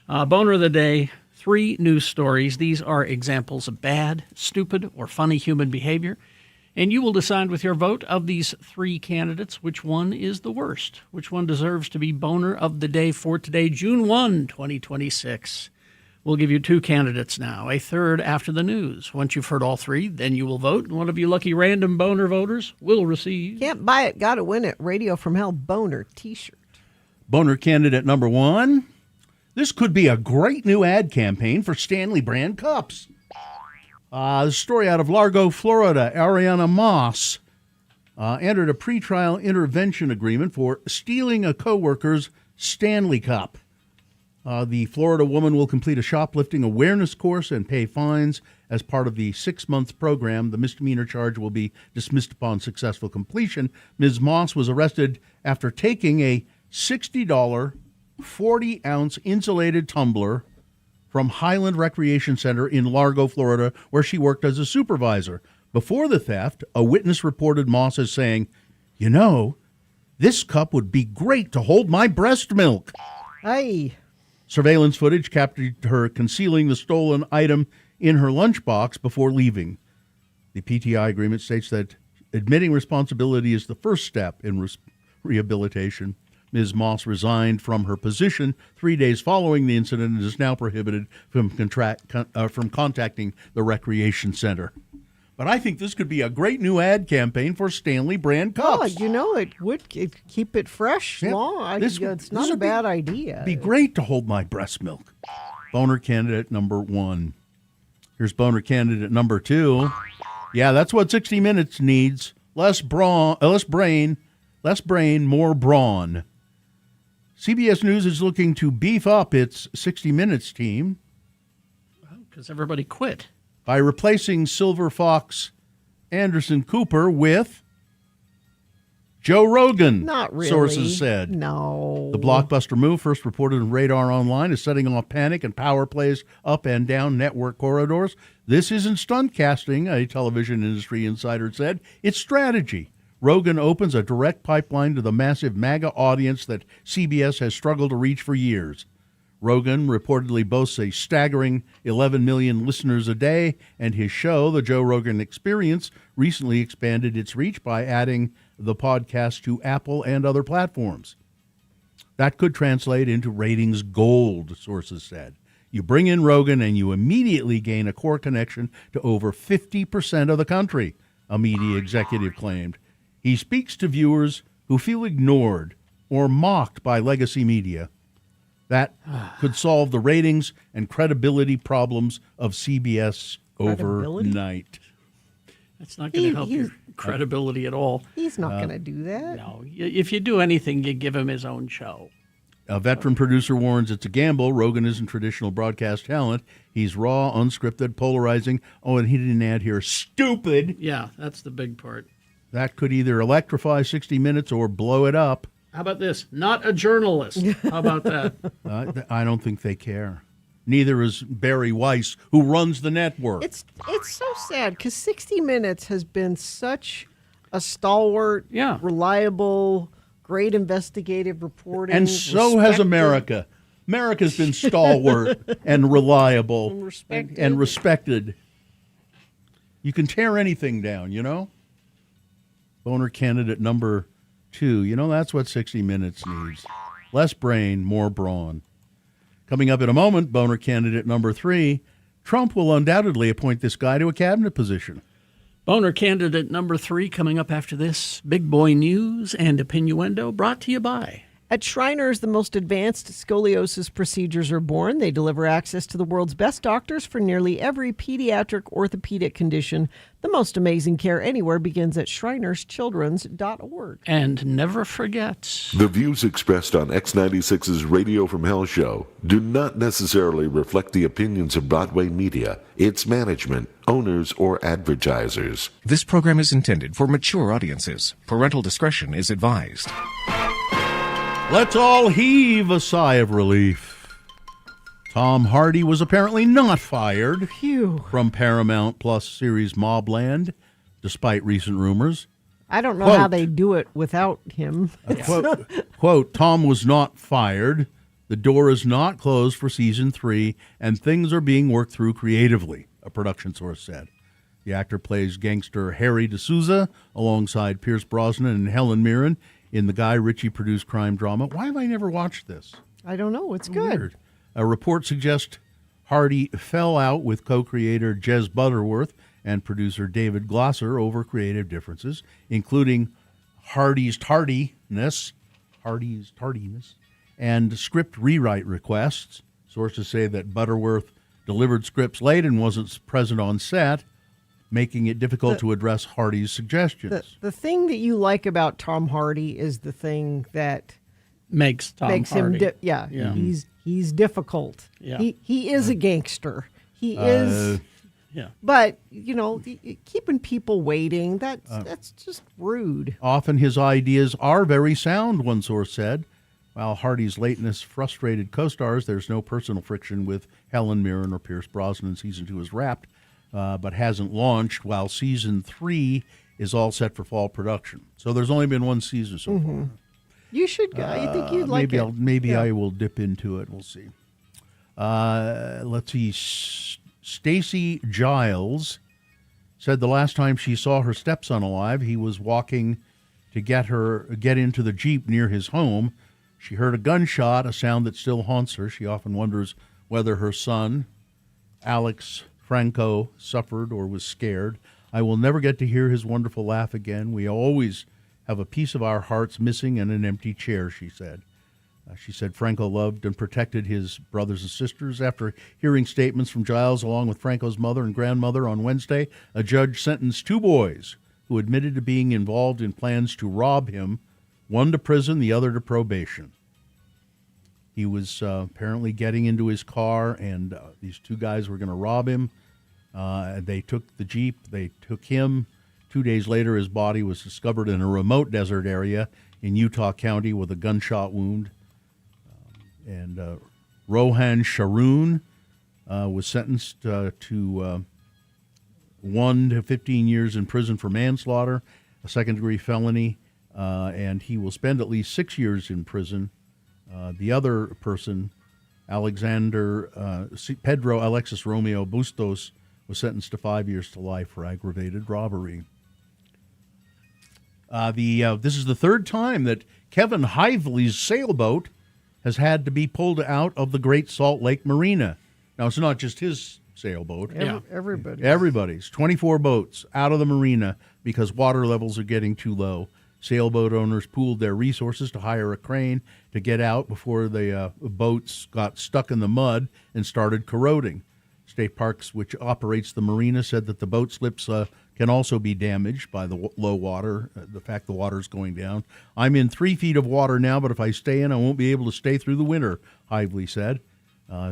Boner of the Day, 3 news stories. These are examples of bad, stupid, or funny human behavior. And you will decide with your vote of these 3 candidates which one is the worst, which one deserves to be Boner of the Day for today, June 1, 2026. We'll give you 2 candidates now, a third after the news. Once you've heard all 3, then you will vote. And one of you lucky random Boner voters will receive... Can't buy it, gotta win it. Radio from Hell Boner t-shirt. Boner candidate number 1. This could be a great new ad campaign for Stanley brand cups. The story out of Largo, Florida. Ariana Moss entered a pretrial intervention agreement for stealing a coworker's Stanley cup. The Florida woman will complete a shoplifting awareness course and pay fines as part of the 6-month program. The misdemeanor charge will be dismissed upon successful completion. Ms. Moss was arrested after taking a $60 40-ounce insulated tumbler from Highland Recreation Center in Largo, Florida, where she worked as a supervisor. Before the theft, a witness reported Moss as saying, this cup would be great to hold my breast milk. Hey. Surveillance footage captured her concealing the stolen item in her lunchbox before leaving. The PTI agreement states that admitting responsibility is the first step in rehabilitation. Ms. Moss resigned from her position 3 days following the incident and is now prohibited from contacting the recreation center. But I think this could be a great new ad campaign for Stanley brand cups. Oh, it would keep it fresh long. It's not a bad idea. Be great to hold my breast milk. Boner candidate number 1. Here's boner candidate number 2. Yeah, that's what 60 Minutes needs. Less brain, more brawn. CBS News is looking to beef up its 60 Minutes team. Because everybody quit. By replacing Silver Fox Anderson Cooper with Joe Rogan. Not really. Sources said. No. The blockbuster move, first reported in Radar Online, is setting off panic and power plays up and down network corridors. This isn't stunt casting, a television industry insider said. It's strategy. Rogan opens a direct pipeline to the massive MAGA audience that CBS has struggled to reach for years. Rogan reportedly boasts a staggering 11 million listeners a day, and his show, The Joe Rogan Experience, recently expanded its reach by adding the podcast to Apple and other platforms. That could translate into ratings gold, sources said. You bring in Rogan and you immediately gain a core connection to over 50% of the country, a media executive claimed. He speaks to viewers who feel ignored or mocked by legacy media. That could solve the ratings and credibility problems of CBS overnight. That's not going to help your credibility at all. He's not going to do that. No. If you do anything, you give him his own show. A veteran producer warns it's a gamble. Rogan isn't traditional broadcast talent. He's raw, unscripted, polarizing. Oh, and he didn't add here, stupid. Yeah, that's the big part. That could either electrify 60 Minutes or blow it up. How about this? Not a journalist. How about that? I don't think they care. Neither is Barry Weiss, who runs the network. It's so sad because 60 Minutes has been such a stalwart, reliable, great investigative reporting. And so has America. America's been stalwart and reliable and respected. You can tear anything down, you know? Boner candidate number 2. That's what 60 Minutes needs. Less brain, more brawn. Coming up in a moment, boner candidate number 3. Trump will undoubtedly appoint this guy to a cabinet position. Boner candidate number 3 coming up after this. Big boy news and opinioendo brought to you by. At Shriners, the most advanced scoliosis procedures are born. They deliver access to the world's best doctors for nearly every pediatric orthopedic condition. The most amazing care anywhere begins at shrinerschildrens.org. And never forget. The views expressed on X96's Radio from Hell show do not necessarily reflect the opinions of Broadway Media, its management, owners, or advertisers. This program is intended for mature audiences. Parental discretion is advised. Let's all heave a sigh of relief. Tom Hardy was apparently not fired from Paramount Plus series Mobland, despite recent rumors. I don't know how they do it without him. Quote, Tom was not fired. The door is not closed for season 3, and things are being worked through creatively, a production source said. The actor plays gangster Harry D'Souza alongside Pierce Brosnan and Helen Mirren in the Guy Ritchie-produced crime drama. Why have I never watched this? I don't know. It's good. Weird. A report suggests Hardy fell out with co-creator Jez Butterworth and producer David Glosser over creative differences, including Hardy's tardiness, and script rewrite requests. Sources say that Butterworth delivered scripts late and wasn't present on set, making it difficult to address Hardy's suggestions. The thing that you like about Tom Hardy is the thing that makes him Hardy. He's difficult. Yeah. He is a gangster. He is. Yeah. But keeping people waiting, that's just rude. Often his ideas are very sound, one source said. While Hardy's lateness frustrated co-stars, there's no personal friction with Helen Mirren or Pierce Brosnan. Season 2 is wrapped, but hasn't launched, while season 3 is all set for fall production. So there's only been one season so far. You should go. I think you'd like it. Maybe I will dip into it. We'll see. Let's see. Stacey Giles said the last time she saw her stepson alive, he was walking to get into the Jeep near his home. She heard a gunshot, a sound that still haunts her. She often wonders whether her son, Alex Franco, suffered or was scared. I will never get to hear his wonderful laugh again. We always have a piece of our hearts missing and an empty chair, she said. She said Franco loved and protected his brothers and sisters. After hearing statements from Giles along with Franco's mother and grandmother on Wednesday, a judge sentenced 2 boys who admitted to being involved in plans to rob him, one to prison, the other to probation. He was apparently getting into his car, and these 2 guys were going to rob him. They took the Jeep. They took him. 2 days later, his body was discovered in a remote desert area in Utah County with a gunshot wound. And Rohan Sharoon was sentenced to 1 to 15 years in prison for manslaughter, a second-degree felony, and he will spend at least 6 years in prison. The other person, Pedro Alexis Romeo Bustos, was sentenced to 5 years to life for aggravated robbery. This is the 3rd time that Kevin Hively's sailboat has had to be pulled out of the Great Salt Lake Marina. Now, it's not just his sailboat. Everybody's. 24 boats out of the marina because water levels are getting too low. Sailboat owners pooled their resources to hire a crane to get out before the boats got stuck in the mud and started corroding. State Parks, which operates the marina, said that the boat slips can also be damaged by the low water, the fact the water's going down. I'm in 3 feet of water now, but if I stay in, I won't be able to stay through the winter, Hively said.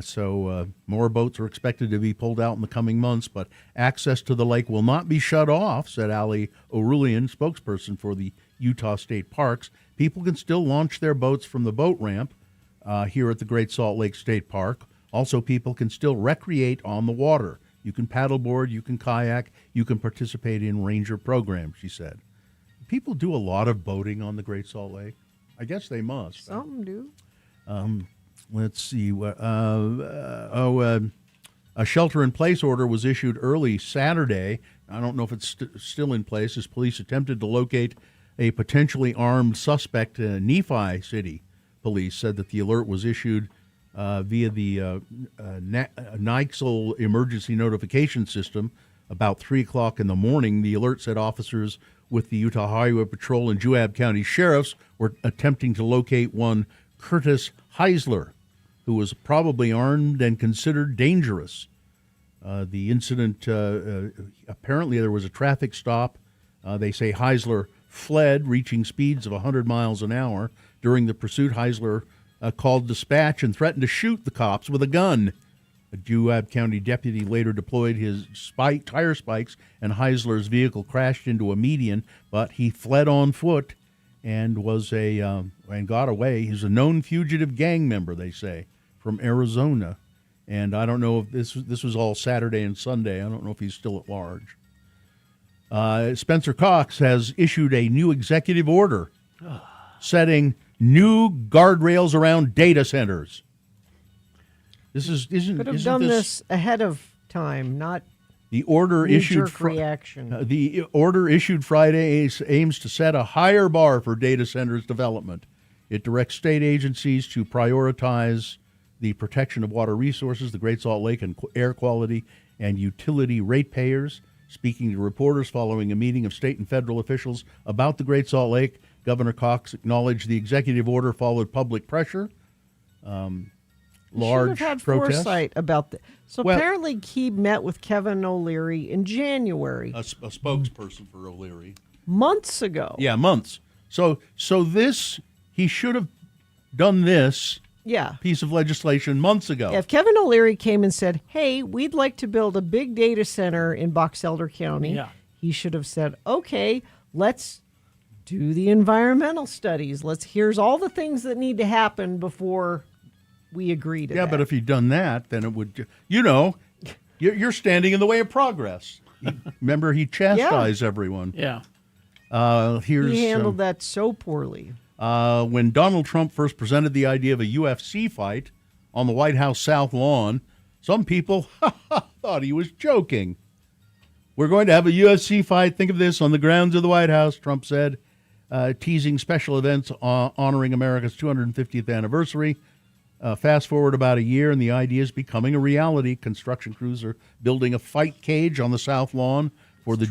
So more boats are expected to be pulled out in the coming months, but access to the lake will not be shut off, said Ali O'Rulian, spokesperson for the Utah State Parks. People can still launch their boats from the boat ramp here at the Great Salt Lake State Park. Also, people can still recreate on the water. You can paddleboard, you can kayak, you can participate in ranger programs, she said. People do a lot of boating on the Great Salt Lake. I guess they must. Some do. Let's see. A shelter-in-place order was issued early Saturday. I don't know if it's still in place, as police attempted to locate a potentially armed suspect. Nephi City police said that the alert was issued via the Nixle emergency notification system about 3 o'clock in the morning. The alert said officers with the Utah Highway Patrol and Juab County sheriffs were attempting to locate one Curtis Heisler, who was probably armed and considered dangerous. The incident, apparently there was a traffic stop. They say Heisler fled, reaching speeds of 100 miles an hour. During the pursuit, Heisler called dispatch and threatened to shoot the cops with a gun. A Juab County deputy later deployed his tire spikes, and Heisler's vehicle crashed into a median, but he fled on foot and and got away. He's a known fugitive gang member, they say, from Arizona. And I don't know if this was all Saturday and Sunday. I don't know if he's still at large. Spencer Cox has issued a new executive order setting new guardrails around data centers. Could have done this ahead of time, not the order issued reaction. The order issued Friday aims to set a higher bar for data centers development. It directs state agencies to prioritize the protection of water resources, the Great Salt Lake, and air quality, and utility ratepayers. Speaking to reporters following a meeting of state and federal officials about the Great Salt Lake, Governor Cox acknowledged the executive order followed public pressure. Large should have had protests. Foresight about this. So apparently he met with Kevin O'Leary in January. A spokesperson for O'Leary. Months ago. Yeah, months. So this, he should have done this piece of legislation months ago. If Kevin O'Leary came and said, hey, we'd like to build a big data center in Box Elder County, he should have said, okay, let's do the environmental studies. Here's all the things that need to happen before we agree to that. Yeah, but if he'd done that, then it would, you're standing in the way of progress. Remember, he chastised everyone. Yeah. He handled that so poorly. When Donald Trump first presented the idea of a UFC fight on the White House South Lawn, some people thought he was joking. We're going to have a UFC fight. Think of this, on the grounds of the White House, Trump said. teasing special events honoring America's 250th anniversary. Fast forward about a year, and the idea is becoming a reality. Construction crews are building a fight cage on the South Lawn for the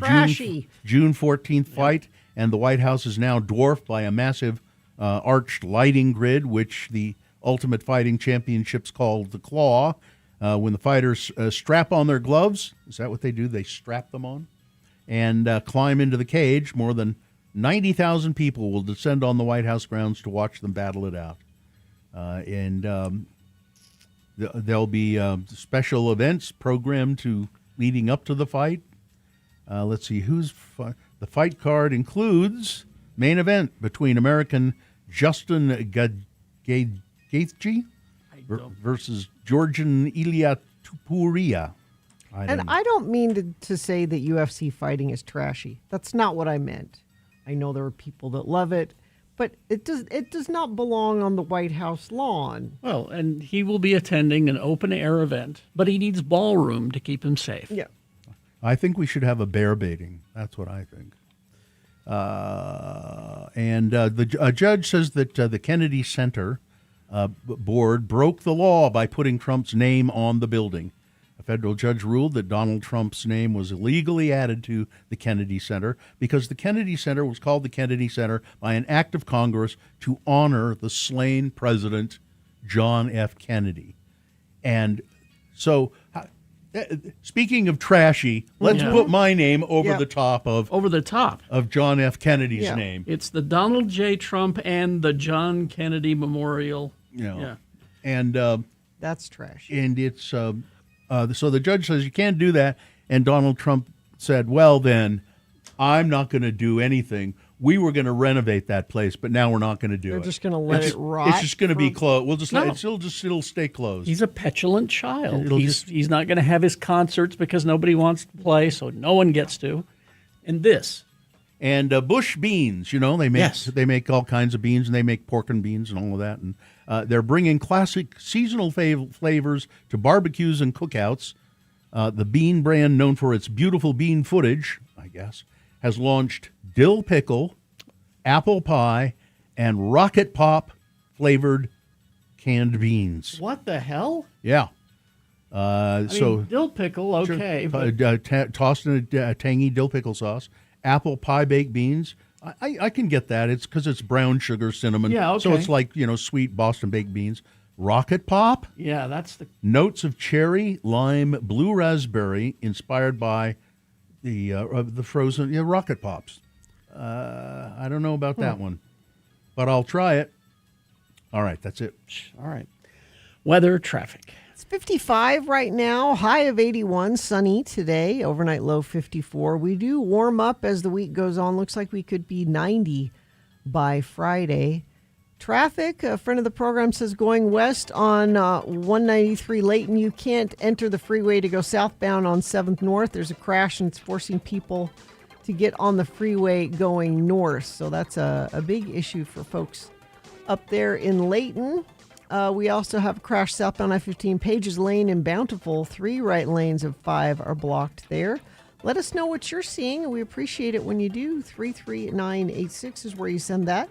June 14th fight, and the White House is now dwarfed by a massive arched lighting grid, which the Ultimate Fighting Championships called the Claw. When the fighters strap on their gloves, is that what they do? They strap them on and climb into the cage. More than 90,000 people will descend on the White House grounds to watch them battle it out. There'll be special events programmed leading up to the fight. Let's see, the fight card includes main event between American Justin Gaethje versus Georgian Ilia Topuria. I don't mean to say that UFC fighting is trashy. That's not what I meant. I know there are people that love it, but it does not belong on the White House lawn. Well, and he will be attending an open-air event, but he needs ballroom to keep him safe. Yeah. I think we should have a bear baiting. That's what I think. A judge says that the Kennedy Center board broke the law by putting Trump's name on the building. A federal judge ruled that Donald Trump's name was illegally added to the Kennedy Center because the Kennedy Center was called the Kennedy Center by an act of Congress to honor the slain President John F. Kennedy. And so, speaking of trashy, let's put my name over the top of John F. Kennedy's name. It's the Donald J. Trump and the John Kennedy Memorial. And that's trash. And it's so the judge says you can't do that, and Donald Trump said, "Well, then I'm not going to do anything. We were going to renovate that place, but now we're not going to do it. They're just going to let it rot. It's just going to be closed. We'll just it'll stay closed." He's a petulant child. He's not going to have his concerts because nobody wants to play, so no one gets to. And Bush beans, they make all kinds of beans, and they make pork and beans and all of that. And they're bringing classic seasonal flavors to barbecues and cookouts. The bean brand, known for its beautiful bean footage, I guess, has launched dill pickle, apple pie, and rocket pop flavored canned beans. What the hell? Yeah. Dill pickle, okay. Tossed in a tangy dill pickle sauce. Apple pie baked beans. I can get that. It's because it's brown sugar, cinnamon. Yeah, okay. So it's like, sweet Boston baked beans. Rocket pop. Yeah, that's the... Notes of cherry, lime, blue raspberry, inspired by the frozen Rocket Pops. I don't know about that one, but I'll try it. All right, that's it. All right. Weather, traffic. It's 55 right now, high of 81, sunny today, overnight low 54. We do warm up as the week goes on. Looks like we could be 90 by Friday. Traffic, a friend of the program says going west on 193 Layton, you can't enter the freeway to go southbound on 7th North. There's a crash and it's forcing people to get on the freeway going north. So that's a big issue for folks up there in Layton. We also have a crash southbound I-15 Pages Lane in Bountiful. 3 right lanes of 5 are blocked there. Let us know what you're seeing, and we appreciate it when you do. 33986 is where you send that.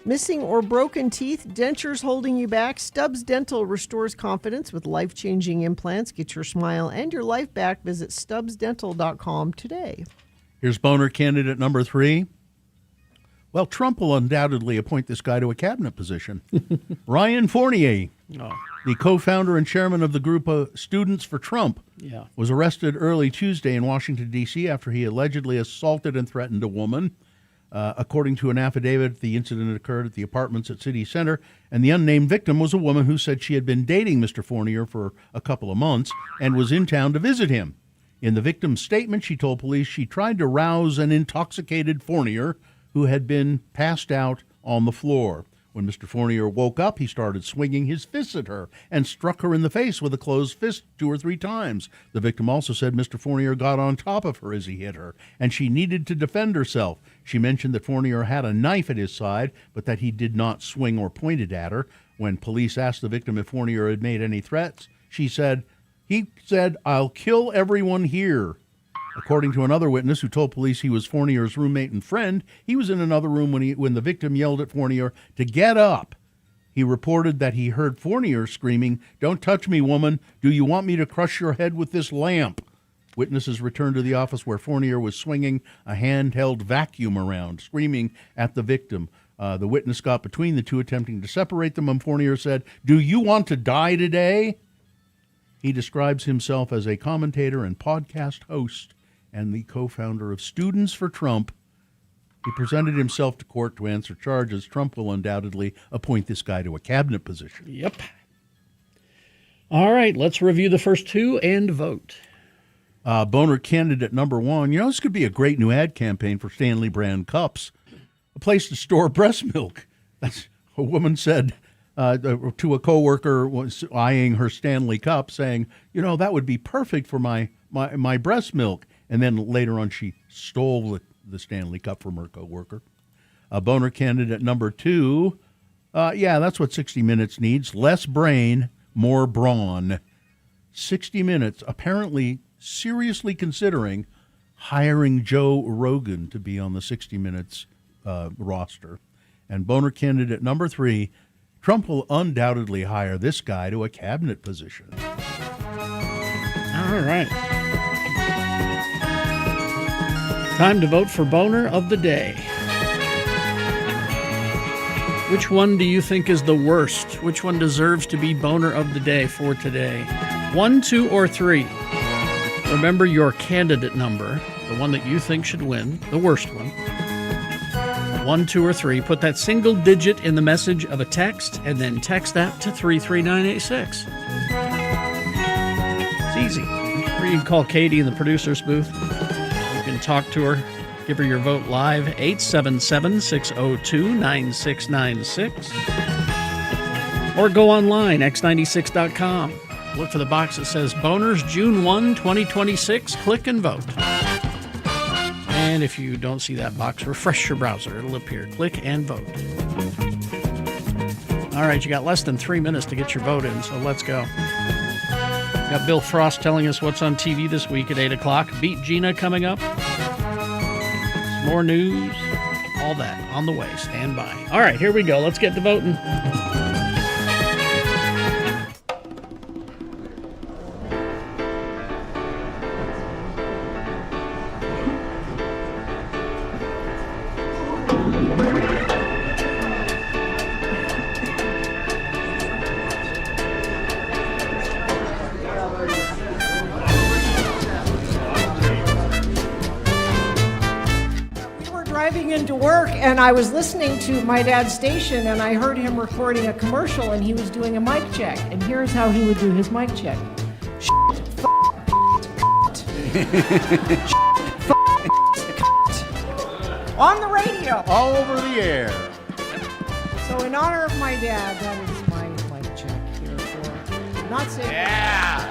Missing or broken teeth, dentures holding you back. Stubbs Dental restores confidence with life-changing implants. Get your smile and your life back. Visit stubbsdental.com today. Here's boner candidate number 3. Well, Trump will undoubtedly appoint this guy to a cabinet position. Ryan Fournier, the co-founder and chairman of the group of Students for Trump, was arrested early Tuesday in Washington, D.C. after he allegedly assaulted and threatened a woman. According to an affidavit, the incident occurred at the apartments at City Center, and the unnamed victim was a woman who said she had been dating Mr. Fournier for a couple of months and was in town to visit him. In the victim's statement, she told police she tried to rouse an intoxicated Fournier who had been passed out on the floor. When Mr. Fournier woke up, he started swinging his fists at her and struck her in the face with a closed fist 2 or 3 times. The victim also said Mr. Fournier got on top of her as he hit her, and she needed to defend herself. She mentioned that Fournier had a knife at his side, but that he did not swing or point it at her. When police asked the victim if Fournier had made any threats, he said, "I'll kill everyone here." According to another witness who told police he was Fournier's roommate and friend, he was in another room when the victim yelled at Fournier to get up. He reported that he heard Fournier screaming, "Don't touch me, woman. Do you want me to crush your head with this lamp?" Witnesses returned to the office where Fournier was swinging a handheld vacuum around, screaming at the victim. The witness got between the two, attempting to separate them, and Fournier said, "Do you want to die today?" He describes himself as a commentator and podcast host and the co-founder of Students for Trump. He presented himself to court to answer charges. Trump will undoubtedly appoint this guy to a cabinet position. Yep. All right, let's review the first two and vote. Boner candidate number one. You know, this could be a great new ad campaign for Stanley brand cups. A place to store breast milk. That's a woman said to a coworker was eyeing her Stanley cup, saying, "You know, that would be perfect for my breast milk." And then later on, she stole the Stanley cup from her coworker. Boner candidate number two. Yeah, that's what 60 Minutes needs. Less brain, more brawn. 60 Minutes apparently seriously considering hiring Joe Rogan to be on the 60 Minutes roster. And Boner candidate number three, Trump will undoubtedly hire this guy to a cabinet position. All right. Time to vote for Boner of the Day. Which one do you think is the worst? Which one deserves to be Boner of the Day for today? 1, 2, or 3? Remember your candidate number, the one that you think should win, the worst one. 1, 2, or 3. Put that single digit in the message of a text and then text that to 33986. It's easy. Or you can call Katie in the producer's booth. You can talk to her, give her your vote live, 877-602-9696. Or go online, x96.com. Look for the box that says Boners June 1, 2026. Click and vote. And if you don't see that box, refresh your browser. It'll appear. Click and vote. All right, you got less than 3 minutes to get your vote in, so let's go. Got Bill Frost telling us what's on TV this week at 8 o'clock. Beat Gina coming up. More news. All that on the way. Stand by. All right, here we go. Let's get to voting. Into work, and I was listening to my dad's station, and I heard him recording a commercial, and he was doing a mic check, and here's how he would do his mic check. On the radio, all over the air. So in honor of my dad, that is my mic check here for not saying. Yeah.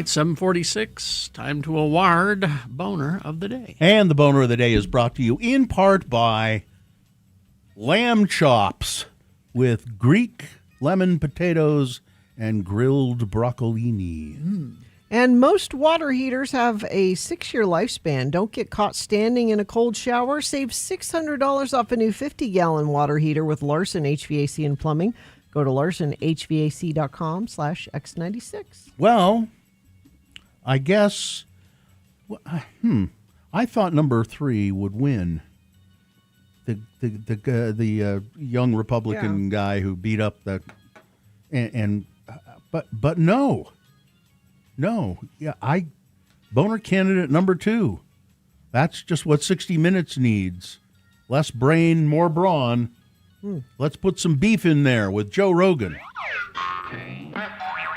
right, 7:46. Time to award Boner of the Day. And the Boner of the Day is brought to you in part by lamb chops with Greek lemon potatoes and grilled broccolini. And most water heaters have a 6-year lifespan. Don't get caught standing in a cold shower. Save $600 off a new 50-gallon water heater with Larson HVAC and Plumbing. Go to larsonhvac.com/X96. Well, I guess, I thought number 3 would win. The young Republican guy who beat up that, but no. Yeah, Boner candidate number 2. That's just what 60 Minutes needs. Less brain, more brawn. Let's put some beef in there with Joe Rogan.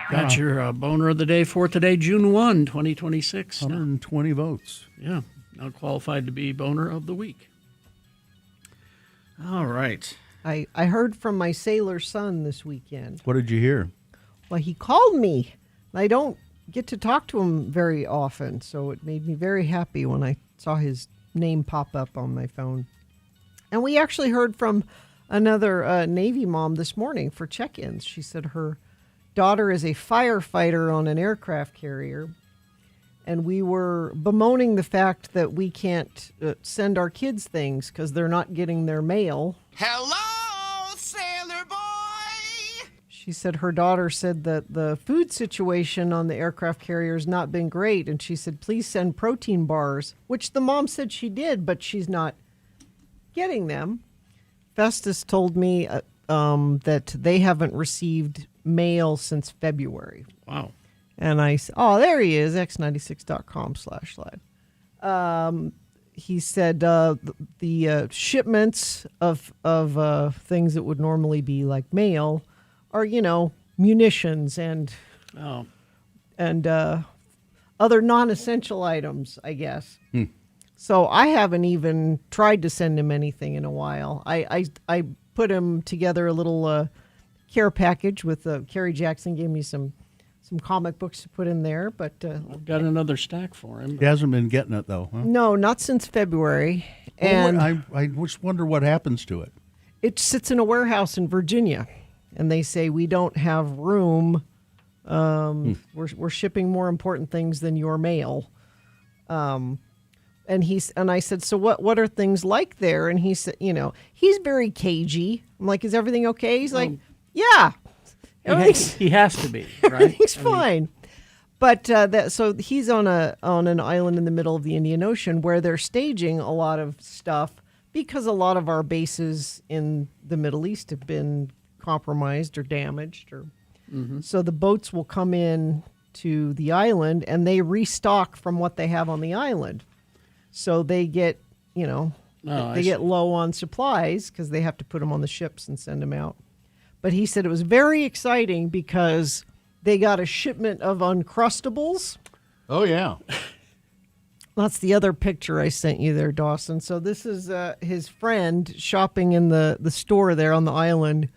Got your Boner of the Day for today, June 1, 2026. 120 votes. Yeah, now qualified to be Boner of the Week. All right. I heard from my sailor son this weekend. What did you hear? Well, he called me. I don't get to talk to him very often, so it made me very happy when I saw his name pop up on my phone. And we actually heard from another Navy mom this morning for check-ins. She said her daughter is a firefighter on an aircraft carrier, and we were bemoaning the fact that we can't send our kids things because they're not getting their mail. Hello, sailor boy! She said her daughter said that the food situation on the aircraft carrier has not been great, and she said, please send protein bars, which the mom said she did, but she's not getting them. Festus told me that they haven't received mail since February. Wow. And I said, oh, there he is, x96.com/live. He said the shipments of things that would normally be like mail are, munitions and other non-essential items, I guess. So I haven't even tried to send him anything in a while. I put him together a little care package with Carrie Jackson gave me some comic books to put in there, but I've got another stack for him. He hasn't been getting it though, huh? No, not since February. And I just wonder what happens to it. It sits in a warehouse in Virginia, and they say we don't have room. We're shipping more important things than your mail. And I said, so what are things like there? And he said, he's very cagey. I'm like, is everything okay? He's like, yeah. He has to be, right? He's fine. But so he's on an island in the middle of the Indian Ocean where they're staging a lot of stuff because a lot of our bases in the Middle East have been compromised or damaged, so the boats will come in to the island and they restock from what they have on the island. So they get, get low on supplies because they have to put them on the ships and send them out. But he said it was very exciting because they got a shipment of Uncrustables. Oh, yeah. That's the other picture I sent you there, Dawson. So this is his friend shopping in the store there on the island,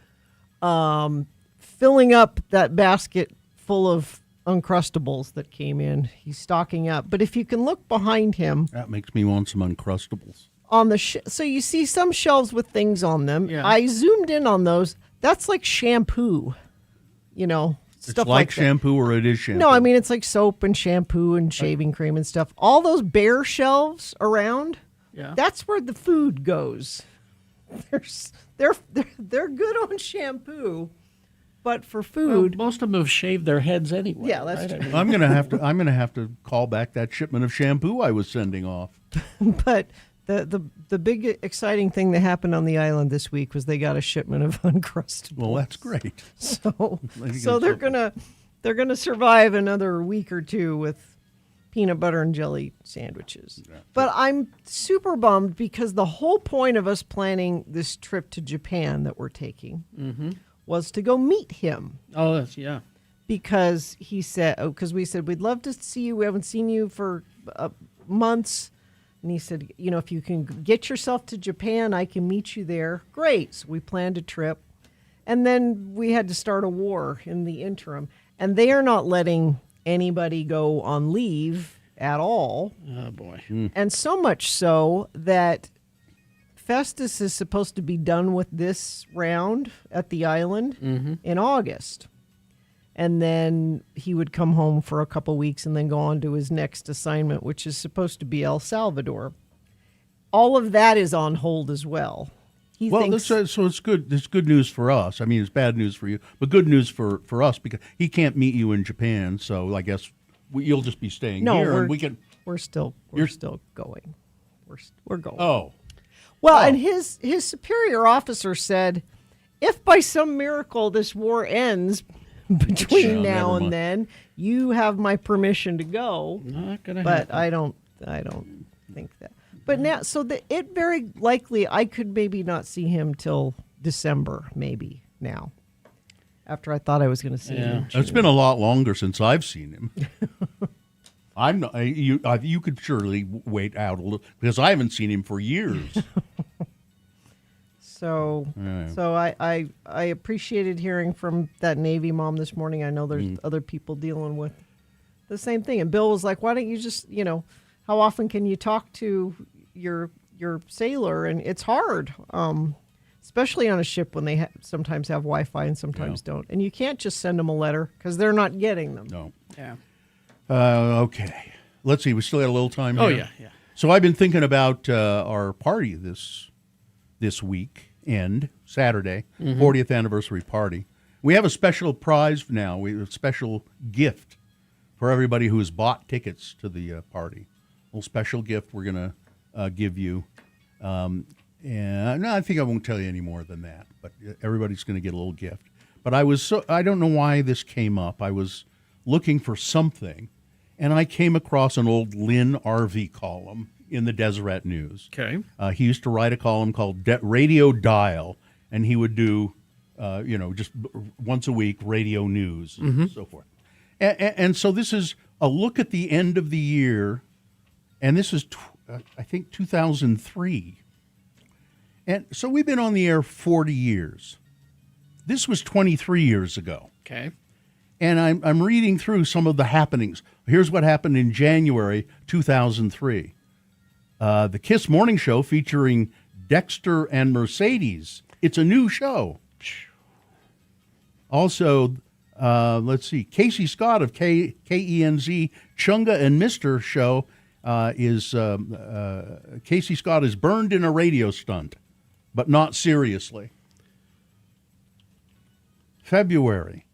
filling up that basket full of Uncrustables that came in. He's stocking up. But if you can look behind him. That makes me want some Uncrustables. On the so you see some shelves with things on them. Yeah. I zoomed in on those. That's like shampoo, stuff it's like shampoo or it is shampoo? No, I mean, it's like soap and shampoo and shaving cream and stuff. All those bare shelves around, that's where the food goes. They're good on shampoo, but for food. Well, most of them have shaved their heads anyway. Yeah, that's true. I'm gonna have to call back that shipment of shampoo I was sending off. But the big exciting thing that happened on the island this week was they got a shipment of Uncrustables. Well, that's great. So they're gonna survive another week or two with peanut butter and jelly sandwiches. Yeah. But I'm super bummed because the whole point of us planning this trip to Japan that we're taking was to go meet him. Oh, that's, yeah. Because he said, because we said we'd love to see you. We haven't seen you for months. And he said, if you can get yourself to Japan, I can meet you there. Great. So we planned a trip. And then we had to start a war in the interim. And they are not letting anybody go on leave at all. Oh, boy. And so much so that Festus is supposed to be done with this round at the island in August. And then he would come home for a couple weeks and then go on to his next assignment, which is supposed to be El Salvador. All of that is on hold as well. He thinks, so it's good. It's good news for us. I mean, it's bad news for you, but good news for us because he can't meet you in Japan. So I guess you'll just be staying here, and we can. We're still going. We're going. Oh, well, and his superior officer said, if by some miracle this war ends between now and then, you have my permission to go. Not gonna but happen. I don't think that. But now, so it very likely I could maybe not see him till December, maybe now. After I thought I was going to see him. in It's June. been a lot longer since I've seen him. I'm not. You could surely wait out a little because I haven't seen him for years. So, I appreciated hearing from that Navy mom this morning. I know there's other people dealing with the same thing. And Bill was like, "Why don't you just, how often can you talk to your sailor?" And it's hard, especially on a ship when they sometimes have Wi-Fi and sometimes don't. And you can't just send them a letter because they're not getting them. No. Yeah. Okay. Let's see. We still got a little time here. Oh, yeah. So I've been thinking about our party this weekend, Saturday, 40th anniversary party. We have a special prize now. We have a special gift for everybody who has bought tickets to the party. A little special gift we're going to give you. And no, I think I won't tell you any more than that, but everybody's going to get a little gift. But I don't know why this came up. I was looking for something, and I came across an old Lynn RV column in the Deseret News. Okay. He used to write a column called Radio Dial, and he would do, just once a week radio news and so forth. And so this is a look at the end of the year, and this is, I think, 2003. And so we've been on the air 40 years. This was 23 years ago. Okay. And I'm reading through some of the happenings. Here's what happened in January 2003. The KISS Morning Show featuring Dexter and Mercedes. It's a new show. Also, let's see, Casey Scott of KENZ Chunga and Mr. show Casey Scott is burned in a radio stunt, but not seriously. February.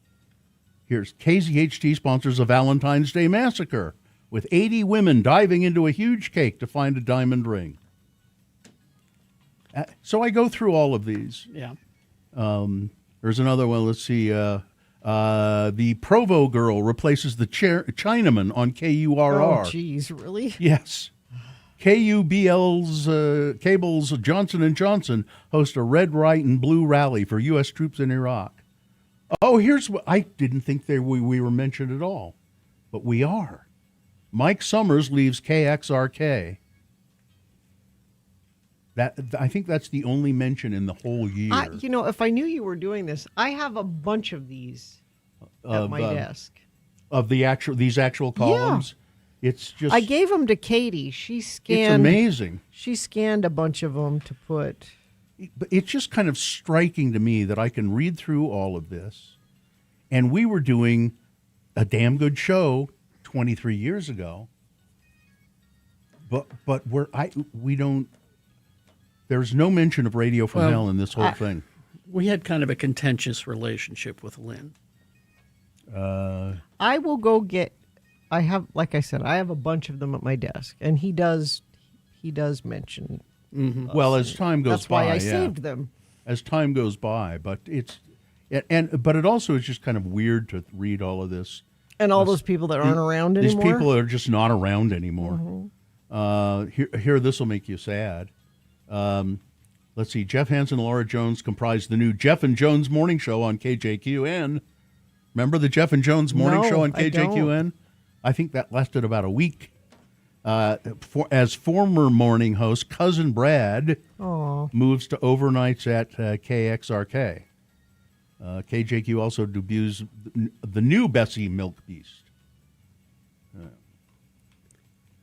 Here's KZHT sponsors a Valentine's Day massacre with 80 women diving into a huge cake to find a diamond ring. So I go through all of these. Yeah. There's another one. Let's see. The Provo girl replaces the Chinaman on KURR. Oh, geez, really? Yes. KUBL's Cable's Johnson & Johnson host a red, white, and blue rally for U.S. troops in Iraq. Oh, here's what I didn't think we were mentioned at all, but we are. Mike Summers leaves KXRK. I think that's the only mention in the whole year. If I knew you were doing this, I have a bunch of these at my desk. Of these actual columns? Yeah. It's just I gave them to Katie. She scanned. It's amazing. She scanned a bunch of them to put. But it's just kind of striking to me that I can read through all of this, and we were doing a damn good show 23 years ago. But we don't. There's no mention of Radio from Hell in this whole thing. We had kind of a contentious relationship with Lynn. I will go get. I have, like I said, I have a bunch of them at my desk, and he does mention. Mm-hmm. Well, as time goes that's by, why I saved them. As time goes by, but but it also is just kind of weird to read all of this. And all those people that aren't around anymore. These people are just not around anymore. Mm-hmm. Here, this will make you sad. Let's see. Jeff Hansen and Laura Jones comprise the new Jeff and Jones Morning Show on KJQN. Remember the Jeff and Jones Morning Show on KJQN? I think that lasted about a week. As former morning host, Cousin Brad moves to overnights at KXRK. KJQ also debuts the new Bessie Milk Beast.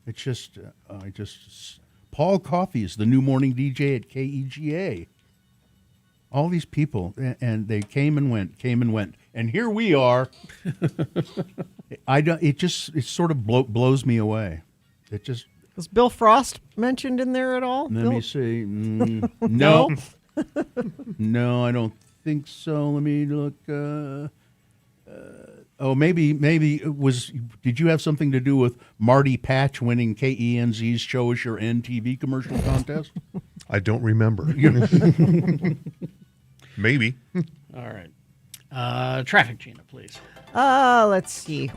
It's just, Paul Coffey is the new morning DJ at KEGA. All these people, and they came and went, and here we are. It sort of blows me away. It just. Was Bill Frost mentioned in there at all? Let me see. No. No, I don't think so. Let me look. Maybe it was. Did you have something to do with Marty Patch winning KENZ's Show Us Your End TV commercial contest? I don't remember. Maybe. All right. Traffic, Gina, please. Let's see.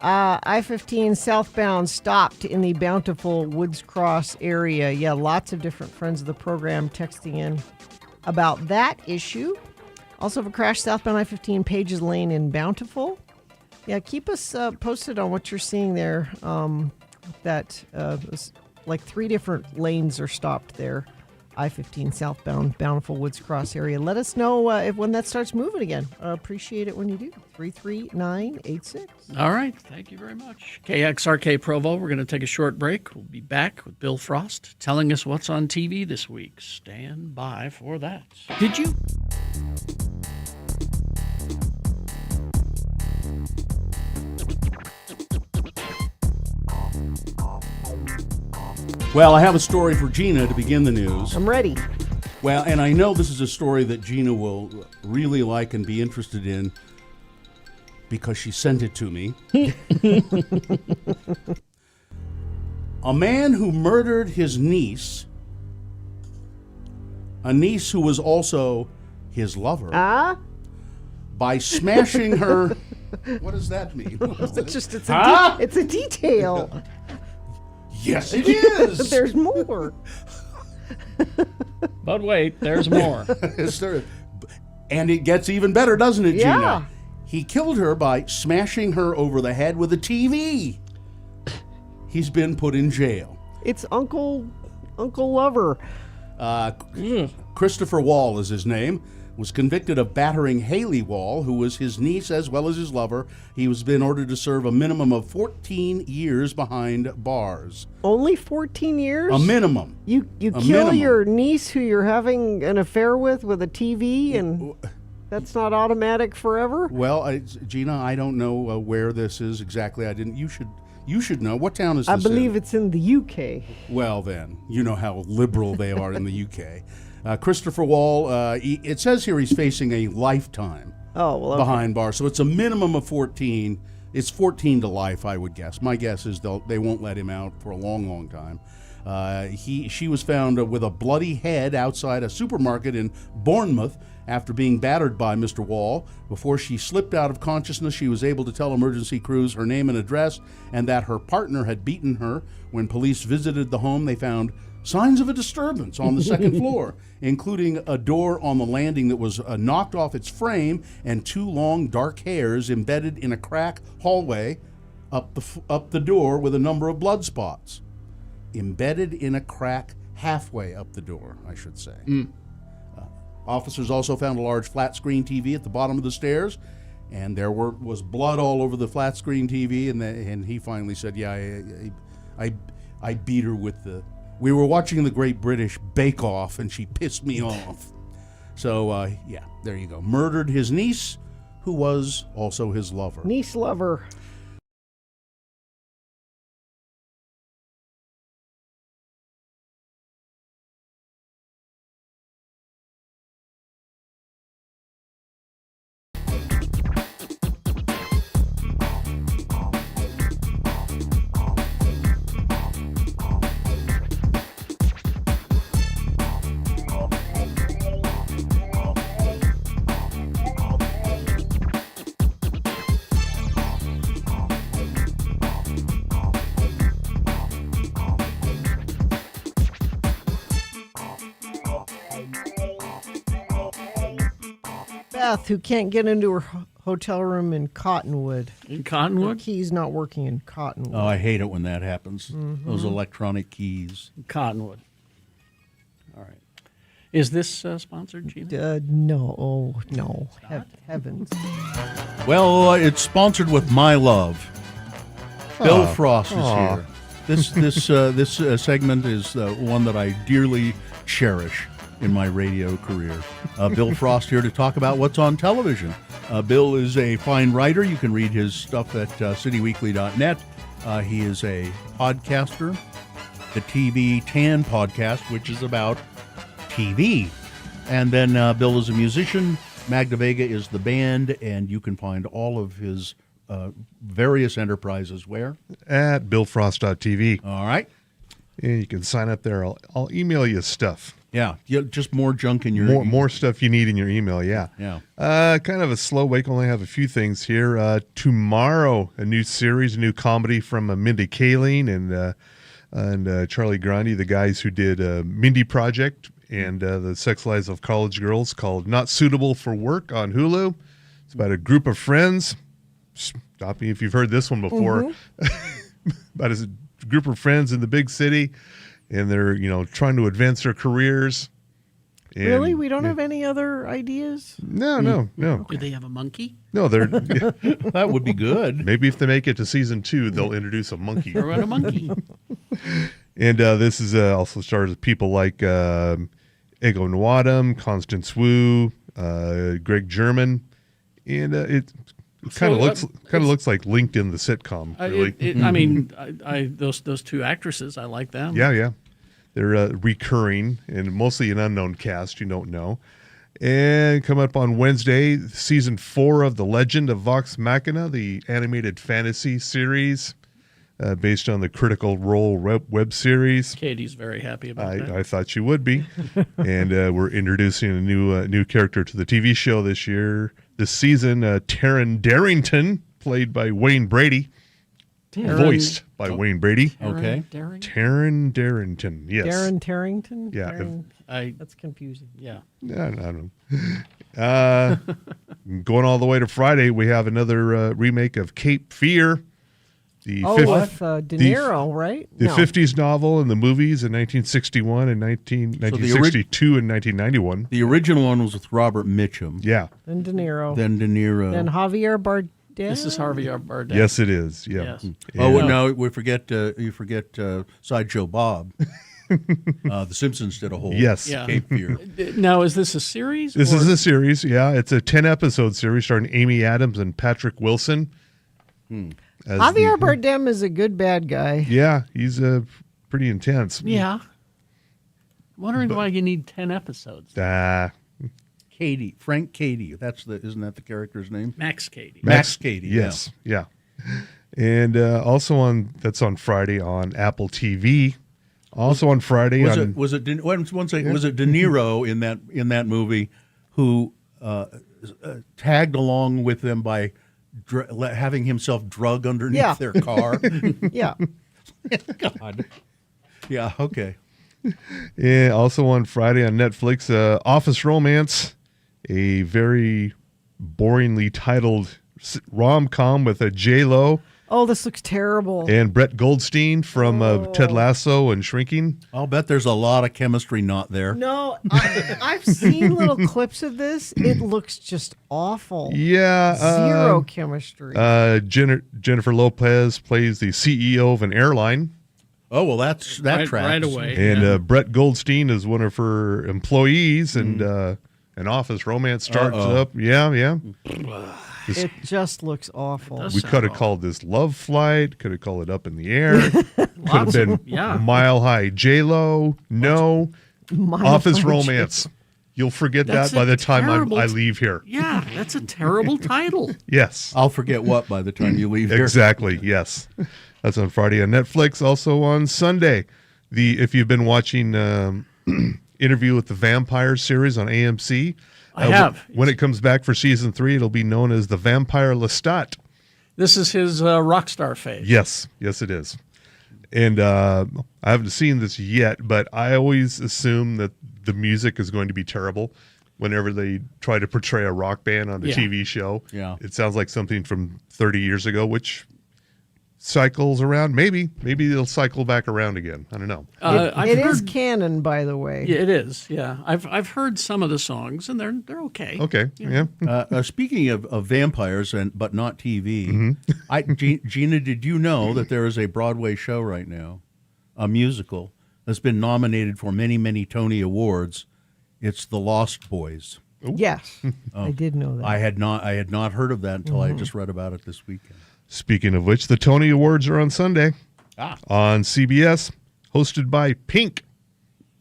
I-15 southbound stopped in the Bountiful Woods Cross area. Yeah, lots of different friends of the program texting in about that issue. Also have a crash southbound I-15 Pages Lane in Bountiful. Yeah, keep us posted on what you're seeing there. Like 3 different lanes are stopped there. I-15 southbound Bountiful Woods Cross area. Let us know when that starts moving again. Appreciate it when you do. 33986. All right. Thank you very much. KXRK Provo. We're going to take a short break. We'll be back with Bill Frost telling us what's on TV this week. Stand by for that. Did you? Well, I have a story for Gina to begin the news. I'm ready. Well, and I know this is a story that Gina will really like and be interested in because she sent it to me. A man who murdered his niece, a niece who was also his lover, by smashing her. What does that mean? It's a detail. Yes, it is. There's more. But wait, there's more. And it gets even better, doesn't it, Gina? Yeah. He killed her by smashing her over the head with a TV. He's been put in jail. It's Uncle Lover. Christopher Wall is his name. Was convicted of battering Haley Wall, who was his niece as well as his lover. He was been ordered to serve a minimum of 14 years behind bars. Only 14 years? A minimum. You kill your niece who you're having an affair with a TV, and that's not automatic forever? Well, Gina, I don't know where this is exactly. I didn't. You should know. What town is this I believe in? it's in the UK. Well, then, you know how liberal they are in the UK. Christopher Wall, it says here he's facing a lifetime behind bars. So it's a minimum of 14. It's 14 to life, I would guess. My guess is they won't let him out for a long, long time. She was found with a bloody head outside a supermarket in Bournemouth after being battered by Mr. Wall. Before she slipped out of consciousness, she was able to tell emergency crews her name and address and that her partner had beaten her. When police visited the home, they found signs of a disturbance on the second floor, including a door on the landing that was knocked off its frame and 2 long dark hairs embedded in a crack hallway up the door with a number of blood spots. Embedded in a crack halfway up the door, I should say. Officers also found a large flat screen TV at the bottom of the stairs, and there was blood all over the flat screen TV, and he finally said, yeah, I beat her with the... We were watching the Great British Bake Off, and she pissed me off. So, yeah, there you go. Murdered his niece, who was also his lover. Niece lover. Beth, who can't get into her hotel room in Cottonwood. In Cottonwood? Her key's not working in Cottonwood. Oh, I hate it when that happens. Mm-hmm. Those electronic keys. Cottonwood. All right. Is this sponsored, Gina? No. Oh, no. Heavens. Well, it's sponsored with my love. Bill Frost is here. This segment is one that I dearly cherish in my radio career. Bill Frost here to talk about what's on television. Bill is a fine writer. You can read his stuff at cityweekly.net. He is a podcaster, the TV Tan podcast, which is about TV. And then Bill is a musician. Magda Vega is the band, and you can find all of his various enterprises where? At billfrost.tv. All right. And you can sign up there. I'll email you stuff. Yeah, just more junk in your more stuff you need in your email. Yeah. Kind of a slow week. Only have a few things here. Tomorrow, a new series, a new comedy from Mindy Kaling and Charlie Grandi, the guys who did Mindy Project and the Sex Lives of College Girls, called Not Suitable for Work on Hulu. It's about a group of friends. Stop me if you've heard this one before. About a group of friends in the big city, and they're trying to advance their careers. And, really? We don't have any other ideas? No. Do they have a monkey? No, they're that would be good. Maybe if they make it to season 2, they'll introduce a monkey. Throw out a monkey. And this is also stars people like Ego Nwadum, Constance Wu, Greg German, and it kind of looks like LinkedIn, the sitcom. Really, I mean, those two actresses, I like them. Yeah, they're recurring and mostly an unknown cast you don't know. And come up on Wednesday, season 4 of The Legend of Vox Machina, the animated fantasy series based on the Critical Role web series. Katie's very happy about that. I thought she would be. And we're introducing a new character to the TV show this season, Taryn Darrington, played by Wayne Brady. Voiced by Wayne Brady. Okay. Taryn Darrington, yes. Darren Tarrington? Yeah. That's confusing. Yeah. I don't know. Going all the way to Friday, we have another remake of Cape Fear. With De Niro, right? The 50s novel and the movies in 1961 and 1962 and 1991. The original one was with Robert Mitchum. Yeah. Then De Niro. Then Javier Bardem. This is Javier Bardem. Yes, it is. Yeah. Yes. Oh, no, you forget Sideshow Bob. The Simpsons did a whole Cape Fear. Now, is this a series? This is a series, yeah. It's a 10-episode series starring Amy Adams and Patrick Wilson. Javier Bardem is a good bad guy. Yeah, he's pretty intense. Yeah. Wondering why you need 10 episodes. Frank Cady. Isn't that the character's name? Max Cady. Max Cady. Yes. Yeah. And also that's on Friday on Apple TV. Also on Friday was it De Niro in that movie who tagged along with them by having himself drug underneath their car? Yeah. God. Yeah. Okay. Yeah. Also on Friday on Netflix, Office Romance, a very boringly titled rom-com with a J-Lo. Oh, this looks terrible. And Brett Goldstein from Ted Lasso and Shrinking. I'll bet there's a lot of chemistry not there. No, I've seen little clips of this. It looks just awful. Yeah. Zero chemistry. Jennifer Lopez plays the CEO of an airline. Oh, well, that tracks. Right away. And Brett Goldstein is one of her employees, and an Office Romance starts up. Yeah. It just looks awful. We could have called this Love Flight. Could have called it Up in the Air. Could have been Mile High J-Lo. No. Office Romance. You'll forget that by the time I leave here. Yeah, that's a terrible title. Yes. I'll forget what by the time you leave here. Exactly, yes. That's on Friday on Netflix. Also on Sunday, if you've been watching Interview with the Vampire series on AMC, I have. When it comes back for season 3, it'll be known as The Vampire Lestat. This is his rock star phase. Yes, it is. And I haven't seen this yet, but I always assume that the music is going to be terrible whenever they try to portray a rock band on the TV show. Yeah. It sounds like something from 30 years ago, which cycles around. Maybe it'll cycle back around again. I don't know. It is canon, by the way. Yeah, it is. Yeah, I've heard some of the songs, and they're okay. Okay, yeah. Speaking of vampires, but not TV, Gina, did you know that there is a Broadway show right now, a musical, that's been nominated for many, many Tony Awards? It's The Lost Boys. Yes, I did know that. I had not heard of that until I just read about it this weekend. Speaking of which, the Tony Awards are on Sunday on CBS, hosted by Pink.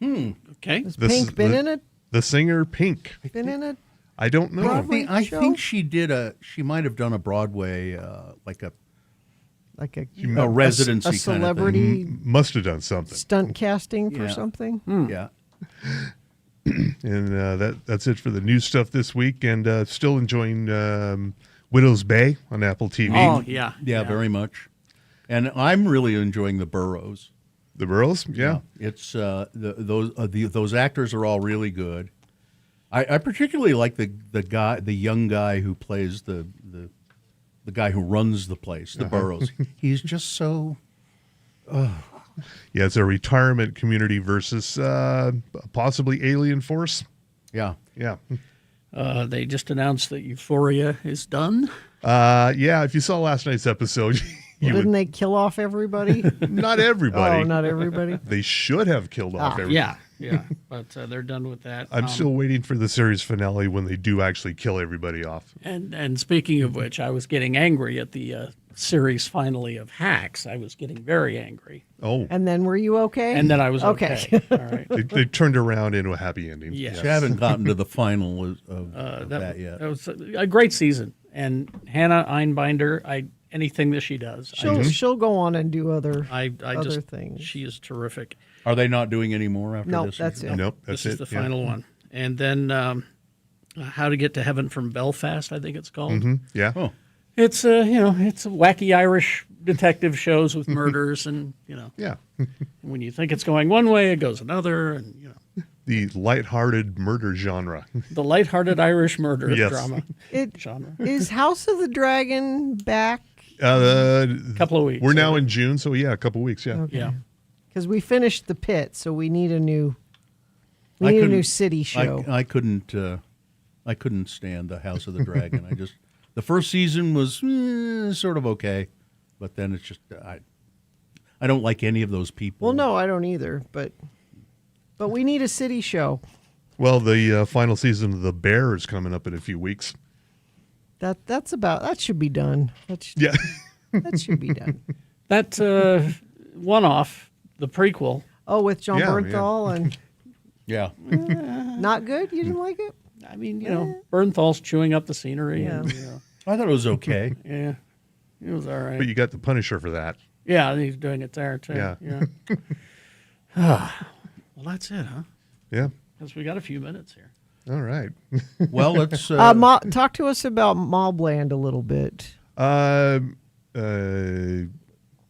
Okay. Has Pink been in it? The singer Pink. Been in it? I don't know. I think she did she might have done a Broadway, like a residency a celebrity kind of thing. Must have done something. Stunt casting for something. Yeah. And that's it for the news stuff this week. And still enjoying Widow's Bay on Apple TV. Oh, yeah. Yeah, very much. And I'm really enjoying The Burrows. The Burrows? Yeah. It's those actors are all really good. I particularly like the young guy who plays the guy who runs the place, the Burrows. He's just so Yeah, it's a retirement community versus possibly alien force. Yeah. Yeah. They just announced that Euphoria is done. Yeah, if you saw last night's episode, Didn't they kill off everybody? Not everybody. Oh, not everybody. They should have killed off everybody. Yeah, but they're done with that. I'm still waiting for the series finale when they do actually kill everybody off. And speaking of which, I was getting angry at the series finale of Hacks. I was getting very angry. Oh. And then were you okay? And then I was okay. All right. They turned around into a happy ending. Yes. I haven't gotten to the final of that yet. That was a great season. And Hannah Einbinder, anything that she does, she'll go on and do other things. She is terrific. Are they not doing any more after no, this? That's it. Nope, that's this is the final one. And then How to Get to Heaven from Belfast, I think it's called. Mm-hmm. Yeah. Oh. It's it's a wacky Irish detective shows with murders, and Yeah. when you think it's going one way, it goes another, and The lighthearted murder genre. the lighthearted Irish murder Yes. drama It genre. is House of the Dragon back? Couple of weeks. We're now in June, so yeah, a couple of weeks. Yeah. Okay. Yeah. Because we finished The Pit, so we need a new. I We need a couldn't- new city show. I couldn't stand the House of the Dragon. The first season was sort of okay, but then it's just I don't like any of those people. Well, no, I don't either. But we need a city show. Well, the final season of The Bear is coming up in a few weeks. That should be done. That should be done. That one-off, the prequel. Oh, with John Yeah, Bernthal and Yeah. not good. You didn't like it? I mean, Bernthal's chewing up the scenery. Yeah. And, I thought it was okay. yeah, it was all right. But you got the Punisher for that. Yeah, he's doing it there too. Yeah. Well, that's it, huh? Yeah. Because we got a few minutes here. All right. Well, let's talk to us about Mobland a little bit.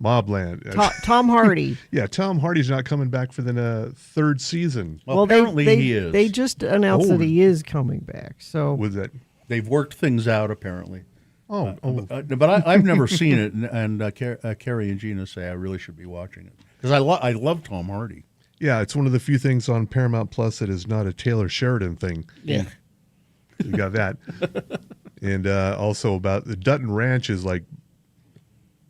Mobland. Tom Hardy. Yeah, Tom Hardy's not coming back for the third season. Well, apparently he is. They just announced that he is coming back. So with that, they've worked things out apparently. But I've never seen it, and Carrie and Gina say I really should be watching it because I love Tom Hardy. Yeah, it's one of the few things on Paramount Plus that is not a Taylor Sheridan thing. Yeah. You got that. And also about the Dutton Ranch is like,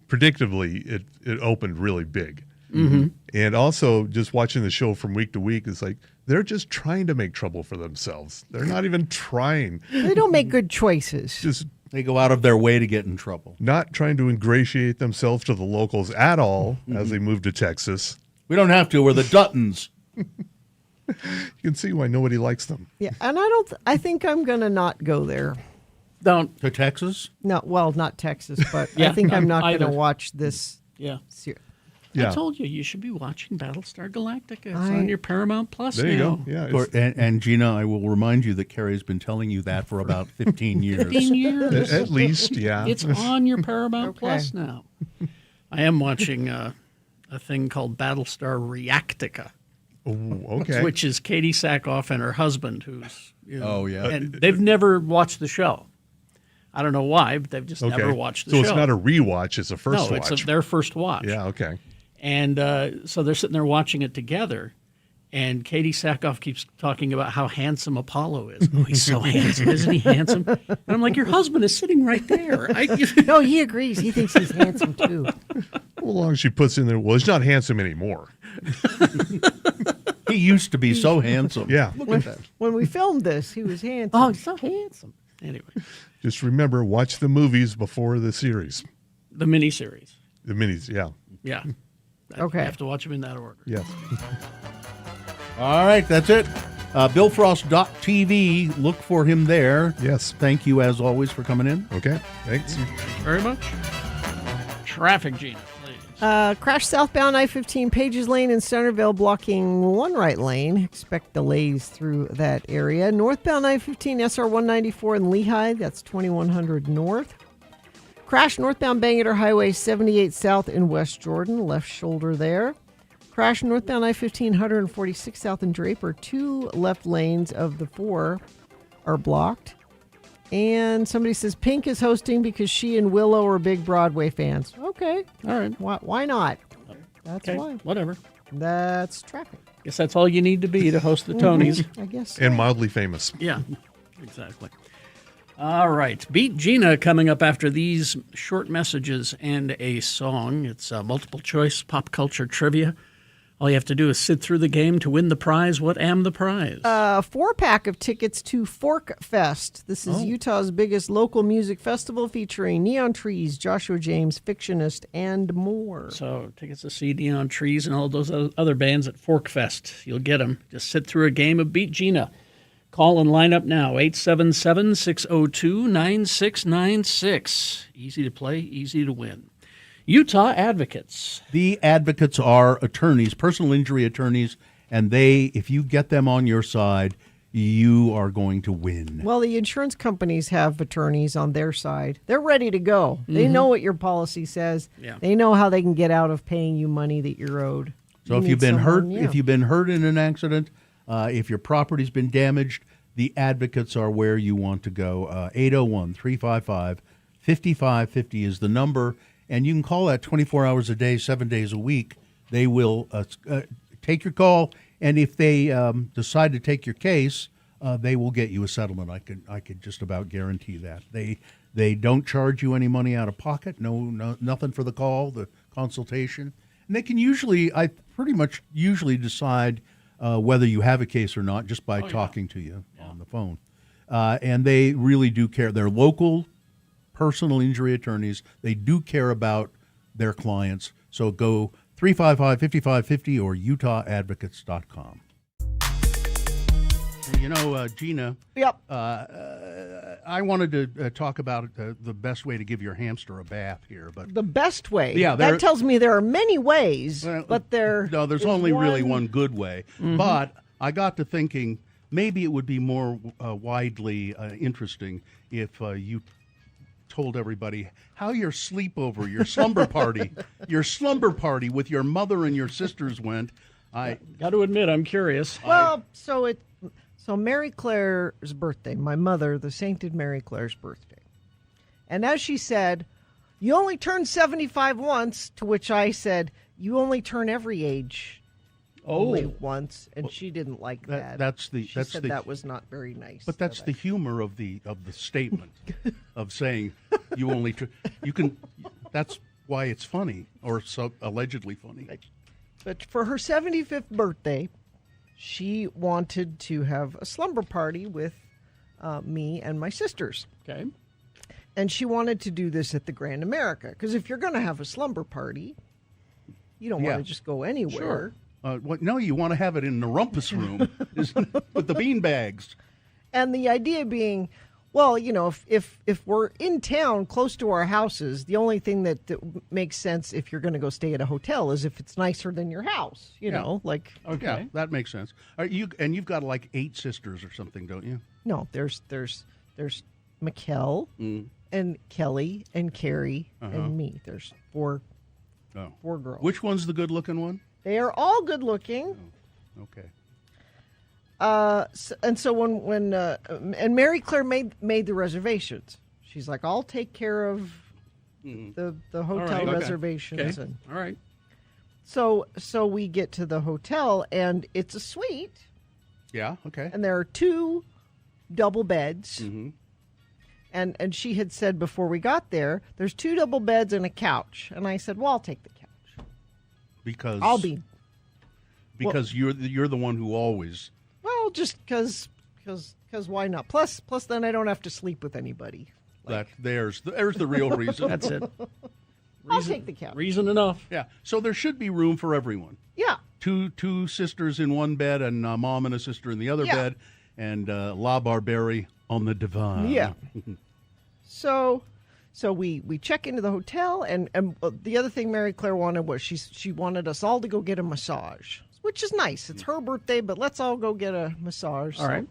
predictably, it opened really big. Mm-hmm. And also just watching the show from week to week is like, they're just trying to make trouble for themselves. They're not even trying. They don't make good choices. Just They go out of their way to get in trouble. not trying to ingratiate themselves to the locals at all as they move to Texas. We don't have to. We're the Duttons. You can see why nobody likes them. Yeah, and I think I'm gonna not go there. Don't to Texas? No, well, not Texas, but Yeah, I think I'm not either. gonna watch this. Yeah. Yeah. I told you should be watching Battlestar Galactica. It's on your Paramount Plus There you now. go. Yeah. Or- and Gina, I will remind you that Carrie's been telling you that for about 15 years. 15 years. At least, yeah. It's on your Paramount Okay. Plus now. I am watching a thing called Battlestar Reactica. Ooh, okay. Which is Katie Sackhoff and her husband, who's Oh, yeah. and they've never watched the show, I don't know why, but they've just never watched the show. So it's not a rewatch; it's a first watch. No, it's their first watch. Yeah, okay. And so they're sitting there watching it together, and Katie Sackhoff keeps talking about how handsome Apollo is. Oh, he's so handsome, isn't he handsome? And I'm like, your husband is sitting right there. No, he agrees. He thinks he's handsome too. Well, as long as she puts in there, well, he's not handsome anymore. He used to be so handsome. Yeah. Look at that. When we filmed this, he was handsome. Oh, he's so handsome. Anyway, Just remember, watch the movies before the series. the miniseries. The minis, yeah. Yeah. Okay. You have to watch them in that order. Yes. All right, that's it. BillFrost.tv. Look for him there. Yes. Thank you, as always, for coming in. Okay. Thanks. Thank you very much. Traffic, Gina, please. Crash southbound I-15 Pages Lane in Centerville, blocking one right lane. Expect delays through that area. Northbound I-15 SR-194 in Lehigh. That's 2100 north. Crash northbound Bangor Highway 78 south in West Jordan. Left shoulder there. Crash northbound I-15 146 south in Draper. 2 left lanes of the 4 are blocked. And somebody says Pink is hosting because she and Willow are big Broadway fans. Okay. All right. Why not? That's Okay, why. whatever. That's traffic. Guess that's all you need to be to host the Tonys. I guess so. And mildly famous. Yeah, exactly. All right. Beat Gina coming up after these short messages and a song. It's multiple choice pop culture trivia. All you have to do is sit through the game to win the prize. What am the prize? 4-pack of tickets to Fork Fest. This is Utah's biggest local music festival featuring Neon Trees, Joshua James, Fictionist, and more. So tickets to see Neon Trees and all those other bands at Fork Fest. You'll get them. Just sit through a game of Beat Gina. Call and line up now, 877-602-9696. Easy to play, easy to win. Utah Advocates. The advocates are attorneys, personal injury attorneys, and if you get them on your side, you are going to win. Well, the insurance companies have attorneys on their side. They're ready to go. They know what your policy says. Yeah. They know how they can get out of paying you money that you're owed. So You if you've need been hurt, someone, yeah. if you've been hurt in an accident, if your property's been damaged, the advocates are where you want to go. 801-355-5550 is the number, and you can call that 24 hours a day, 7 days a week. They will take your call, and if they decide to take your case, they will get you a settlement. I could just about guarantee that. They don't charge you any money out of pocket. No, nothing for the call, the consultation, and they can pretty much usually decide whether you have a case or not just by talking to you on the phone. And they really do care. They're local personal injury attorneys. They do care about their clients. So go 355-5550 or utahodvocates.com. You know, Gina. Yep. I wanted to talk about the best way to give your hamster a bath here, but The best way. Yeah, that tells me there are many ways, but there's only really one good way. But I got to thinking maybe it would be more widely interesting if you told everybody how your sleepover, your slumber party, with your mother and your sisters went. I got to admit, I'm curious. Well, so Mary Claire's birthday, my mother, the sainted Mary Claire's birthday. And as she said, you only turn 75 once, to which I said, you only turn every age only once, and she didn't like that. She said that was not very nice. But that's the humor of the statement of saying you only you can. That's why it's funny, or so allegedly funny. But for her 75th birthday, she wanted to have a slumber party with me and my sisters. Okay. And she wanted to do this at the Grand America, because if you're going to have a slumber party, you don't want to just go anywhere. Sure. No, you want to have it in the rumpus room with the bean bags. And the idea being, well, you know, if we're in town close to our houses, the only thing that makes sense if you're going to go stay at a hotel is if it's nicer than your house. You know, like yeah, that makes sense. You've got like 8 sisters or something, don't you? No, there's Mikkel and Kelly and Carrie and me. There's 4 girls. Which one's the good-looking one? They are all good looking. Okay. So when Mary Claire made the reservations, She's like, I'll take care of the hotel right, okay. reservations. Okay. And All right. so we get to the hotel, and it's a suite, Yeah, okay. and there are 2 double beds. And she had said before we got there, there's 2 double beds and a couch. And I said, well, I'll take the couch. Because you're the one who always. Well, just because why not? Plus then I don't have to sleep with anybody. There's the real reason. That's it. I'll take the couch. Reason enough. Yeah. So there should be room for everyone. Yeah. Two sisters in one bed, and mom and a sister in the other bed, and La Barberi on the divan. Yeah. So we check into the hotel, and the other thing Mary Claire wanted was she wanted us all to go get a massage, which is nice. It's her birthday, but let's all go get a massage. All right.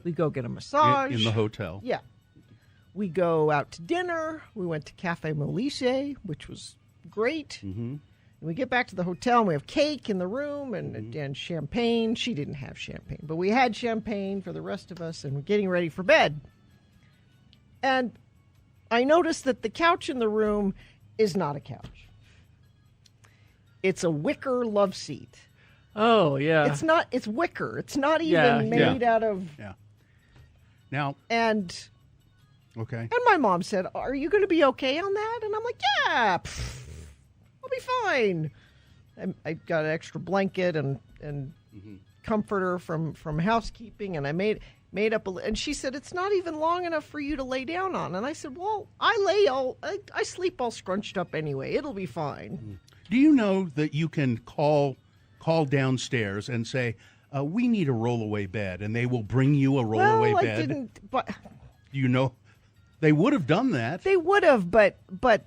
We go get a massage in the hotel. Yeah. We go out to dinner. We went to Cafe Molise, which was great. And we get back to the hotel, and we have cake in the room and champagne. She didn't have champagne, but we had champagne for the rest of us, and we're getting ready for bed. And I noticed that the couch in the room is not a couch. It's a wicker love seat. Oh, yeah. It's wicker. It's not even made out of... Yeah. Now... And... Okay. And my mom said, are you going to be okay on that? And I'm like, yeah, I'll be fine. I got an extra blanket and comforter from housekeeping, and I made up and she said, it's not even long enough for you to lay down on. And I said, well, I sleep all scrunched up anyway. It'll be fine. Do you know that you can call downstairs and say, we need a rollaway bed, and they will bring you a rollaway bed? I didn't, but... You know... They would have done that. They would have, but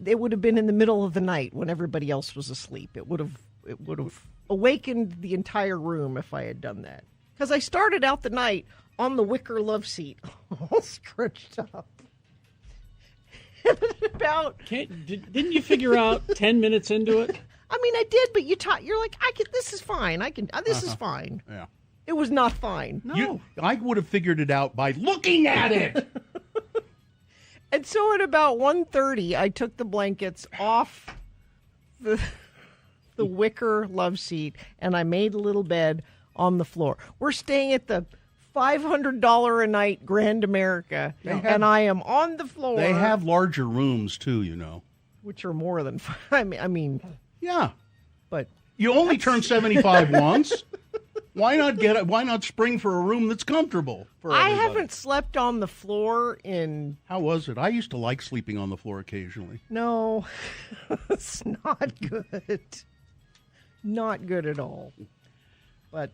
it would have been in the middle of the night when everybody else was asleep. It would have awakened the entire room if I had done that. Because I started out the night on the wicker love seat, all scrunched up. Didn't you figure out 10 minutes into it? I mean, I did, but you're like, this is fine. This is fine. Yeah. It was not fine. No. I would have figured it out by looking at it. And so at about 1:30, I took the blankets off the wicker love seat, and I made a little bed on the floor. We're staying at the $500 a night Grand America, and I am on the floor. They have larger rooms, too, you know. Which are more than five. I mean. Yeah. But. You only turn 75 once. Why not spring for a room that's comfortable for everybody? I haven't slept on the floor in... How was it? I used to like sleeping on the floor occasionally. No, it's not good. Not good at all. But...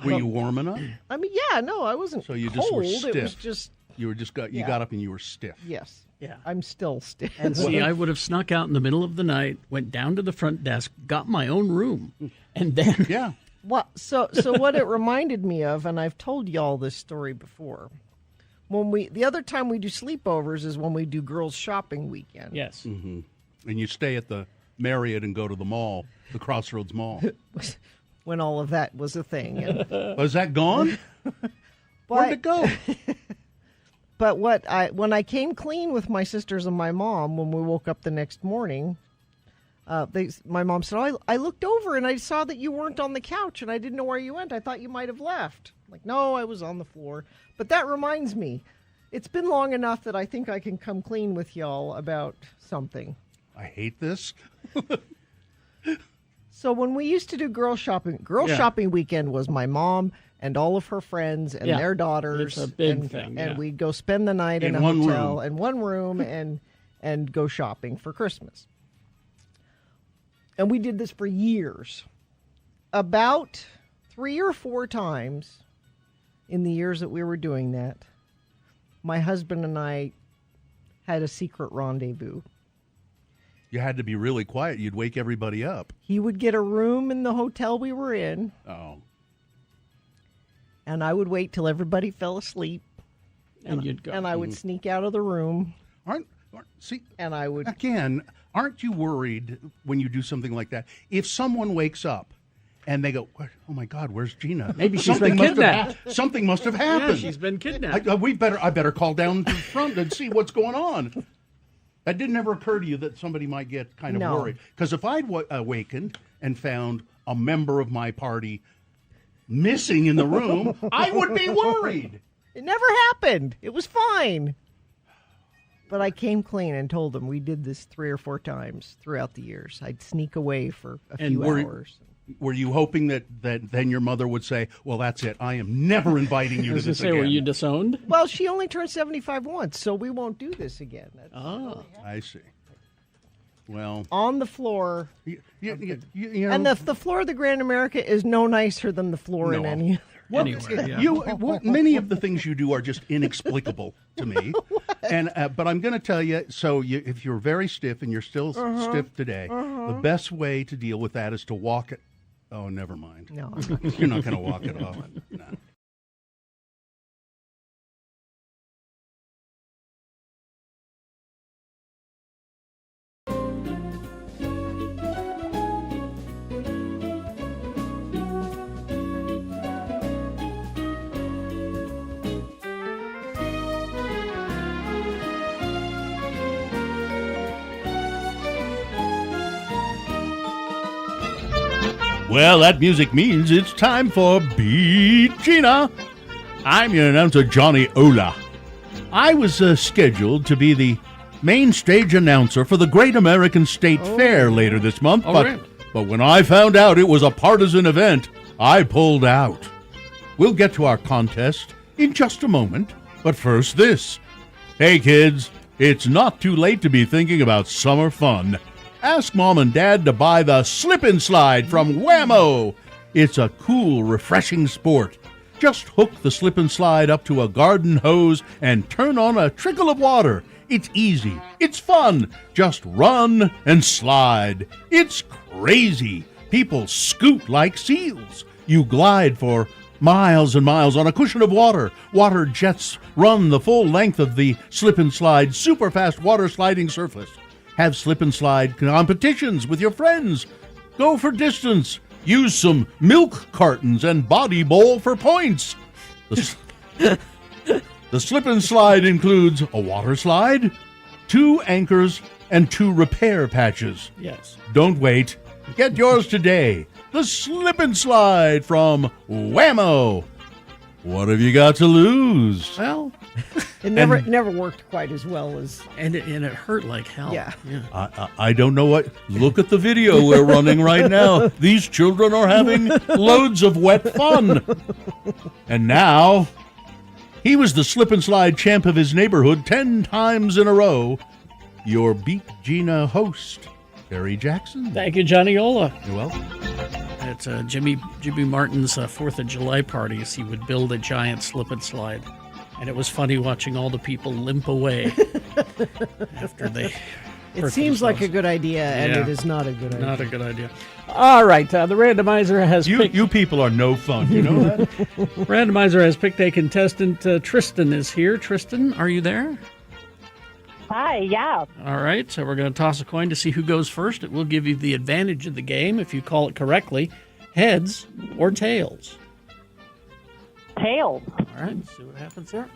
Were you warm enough? I mean, yeah, no, I wasn't So you cold. just were stiff. It was just... You got up and you were stiff. Yes. Yeah. I'm still stiff. And see, I would have snuck out in the middle of the night, went down to the front desk, got my own room, and then... Yeah. Well, so what it reminded me of, and I've told y'all this story before, the other time we do sleepovers is when we do girls' shopping weekend. Yes. Mm-hmm. And you stay at the Marriott and go to the mall, the Crossroads Mall. When all of that was a thing. And, was that gone? Where'd it go? But when I came clean with my sisters and my mom, when we woke up the next morning, my mom said, I looked over and I saw that you weren't on the couch and I didn't know where you went. I thought you might have left. I'm like, no, I was on the floor. But that reminds me, it's been long enough that I think I can come clean with y'all about something. I hate this. So when we used to do shopping weekend was my mom and all of her friends and their daughters. It's a big thing. And we'd go spend the night in a hotel in one room and go shopping for Christmas. And we did this for years. About 3 or 4 times in the years that we were doing that, my husband and I had a secret rendezvous. You had to be really quiet. You'd wake everybody up. He would get a room in the hotel we were in. Oh. And I would wait till everybody fell asleep. And you'd go. And I would sneak out of the room. And I would... Again, aren't you worried when you do something like that? If someone wakes up and they go, "Oh my God, where's Gina? Maybe she's been kidnapped. Something must have happened. Yeah, she's been kidnapped. I better call down to the front and see what's going on." That didn't ever occur to you that somebody might get kind of No. worried, because if I'd awakened and found a member of my party missing in the room, I would be worried. It never happened. It was fine. But I came clean and told them we did this 3 or 4 times throughout the years. I'd sneak away for a few hours. Were you hoping that then your mother would say, "Well, that's it. I am never inviting you to this again"? Were you disowned? Well, she only turned 75 once, so we won't do this again. I see. Well, on the floor. You know, And the floor of the Grand America is no nicer than the floor in No. any Well, anywhere. many of the things you do are just inexplicable to me. And but I'm going to tell you. So if you're very stiff and you're still stiff today, the best way to deal with that is to walk it. Oh, never mind. No, you're not going to walk it off. No. Well, that music means it's time for Beat Gina. I'm your announcer, Johnny Ola. I was scheduled to be the main stage announcer for the Great American State Fair later this month, but when I found out it was a partisan event, I pulled out. We'll get to our contest in just a moment, but first this. Hey kids, it's not too late to be thinking about summer fun. Ask Mom and Dad to buy the Slip and Slide from Whammo. It's a cool, refreshing sport. Just hook the Slip and Slide up to a garden hose and turn on a trickle of water. It's easy. It's fun. Just run and slide. It's crazy. People scoot like seals. You glide for miles and miles on a cushion of water. Water jets run the full length of the Slip and Slide super fast water sliding surface. Have slip and slide competitions with your friends. Go for distance. Use some milk cartons and body bowl for points. The slip and slide includes a water slide, 2 anchors, and 2 repair patches. Yes. Don't wait. Get yours today. The Slip and Slide from Whammo. What have you got to lose? Well, it never worked quite as well as. And it hurt like hell. Yeah. I don't know what. Look at the video we're running right now. These children are having loads of wet fun. And now, he was the Slip and Slide champ of his neighborhood 10 times in a row. Your Beat Gina host, Terry Jackson. Thank you, Johnny Ola. You're welcome. At Jimmy Martin's 4th of July parties, he would build a giant slip and slide. And it was funny watching all the people limp away after they. It seems like a good idea, and Yeah. it is not a good idea. Not a good idea. All right, the randomizer has picked. You people are no fun, you know that? Randomizer has picked a contestant. Tristan is here. Tristan, are you there? Hi, yeah. All right, so we're going to toss a coin to see who goes first. It will give you the advantage of the game if you call it correctly. Heads or tails? Tails. All right, let's see what happens there.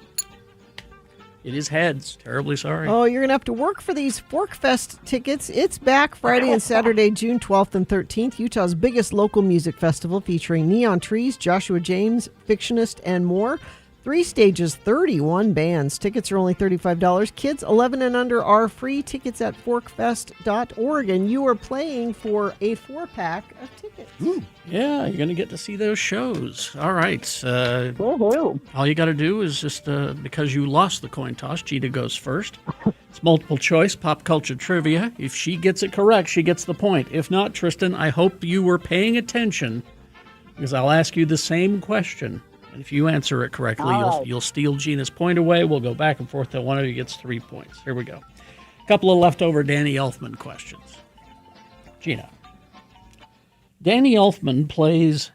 It is heads. Terribly sorry. Oh, you're going to have to work for these Forkfest tickets. It's back Friday and Saturday, June 12th and 13th. Utah's biggest local music festival featuring Neon Trees, Joshua James, Fictionist, and more. 3 stages, 31 bands. Tickets are only $35. Kids 11 and under are free. Tickets at forkfest.org. And you are playing for a 4-pack of tickets. Yeah, you're going to get to see those shows. All right. All you got to do is just, because you lost the coin toss, Gina goes first. It's multiple choice, pop culture trivia. If she gets it correct, she gets the point. If not, Tristan, I hope you were paying attention because I'll ask you the same question. And if you answer it correctly, you'll steal Gina's point away. We'll go back and forth till one of you gets 3 points. Here we go. A couple of leftover Danny Elfman questions. Gina. Danny Elfman plays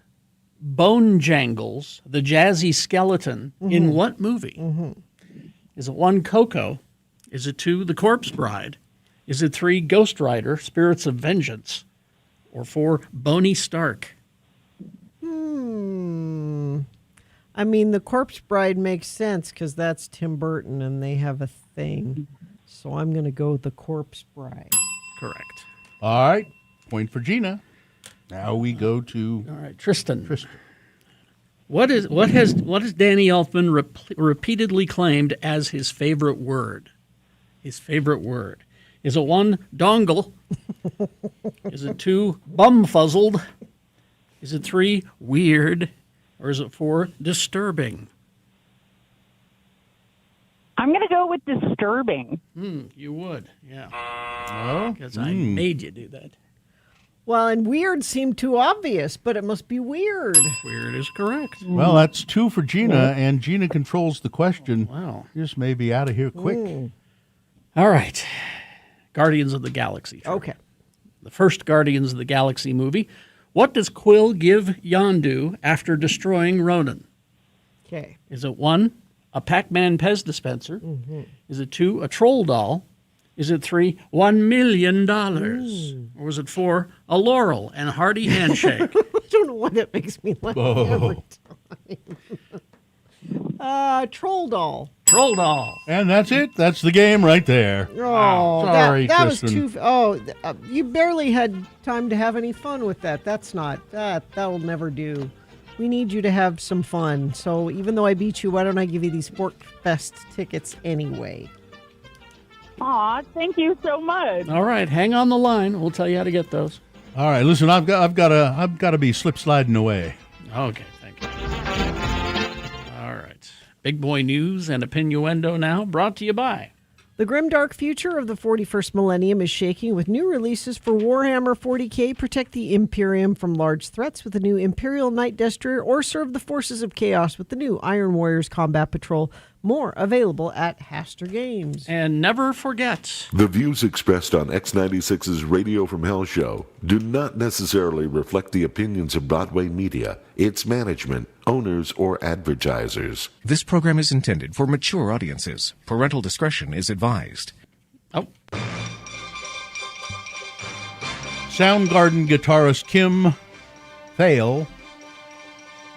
Bone Jangles, the jazzy skeleton, in what movie? Is it 1, Coco? Is it 2, The Corpse Bride? Is it 3, Ghost Rider, Spirits of Vengeance? Or 4, Boney Stark? I mean, The Corpse Bride makes sense because that's Tim Burton and they have a thing. So I'm going to go with The Corpse Bride. Correct. All right. Point for Gina. Now we go to All right, Tristan. What has Danny Elfman repeatedly claimed as his favorite word? His favorite word. Is it 1, dongle? Is it 2, bumfuzzled? Is it 3, weird? Or is it 4, disturbing? I'm going to go with disturbing. You would, yeah. Oh, Because I made you do that. Well, and weird seemed too obvious, but it must be weird. Weird is correct. Well, that's 2 for Gina, and Gina controls the question. Wow. Just may be out of here quick. All right. Guardians of the Galaxy. Okay. The first Guardians of the Galaxy movie. What does Quill give Yondu after destroying Ronan? Okay. Is it 1, a Pac-Man Pez dispenser? Is it 2, a troll doll? Is it 3, $1 million? Or was it 4, a Laurel and hearty handshake? I don't know why that makes me laugh every time. Troll doll. Troll doll. And that's it. That's the game right there. Oh, Sorry, that was Tristan. too. Oh, you barely had time to have any fun with that. That'll never do. We need you to have some fun. So even though I beat you, why don't I give you these Sport Fest tickets anyway? Aw, thank you so much. All right, hang on the line. We'll tell you how to get those. All right, listen, I've got to be slip sliding away. Okay, thank you. All right. Big boy news and opinioendo now, brought to you by. The grimdark future of the 41st millennium is shaking with new releases for Warhammer 40k. Protect the Imperium from large threats with the new Imperial Night Destroyer, or serve the forces of chaos with the new Iron Warriors Combat Patrol. More available at Haster Games. And never forget, The views expressed on X96's Radio from Hell show do not necessarily reflect the opinions of Broadway Media, its management, owners, or advertisers. This program is intended for mature audiences. Parental discretion is advised. Oh. Soundgarden guitarist Kim Thale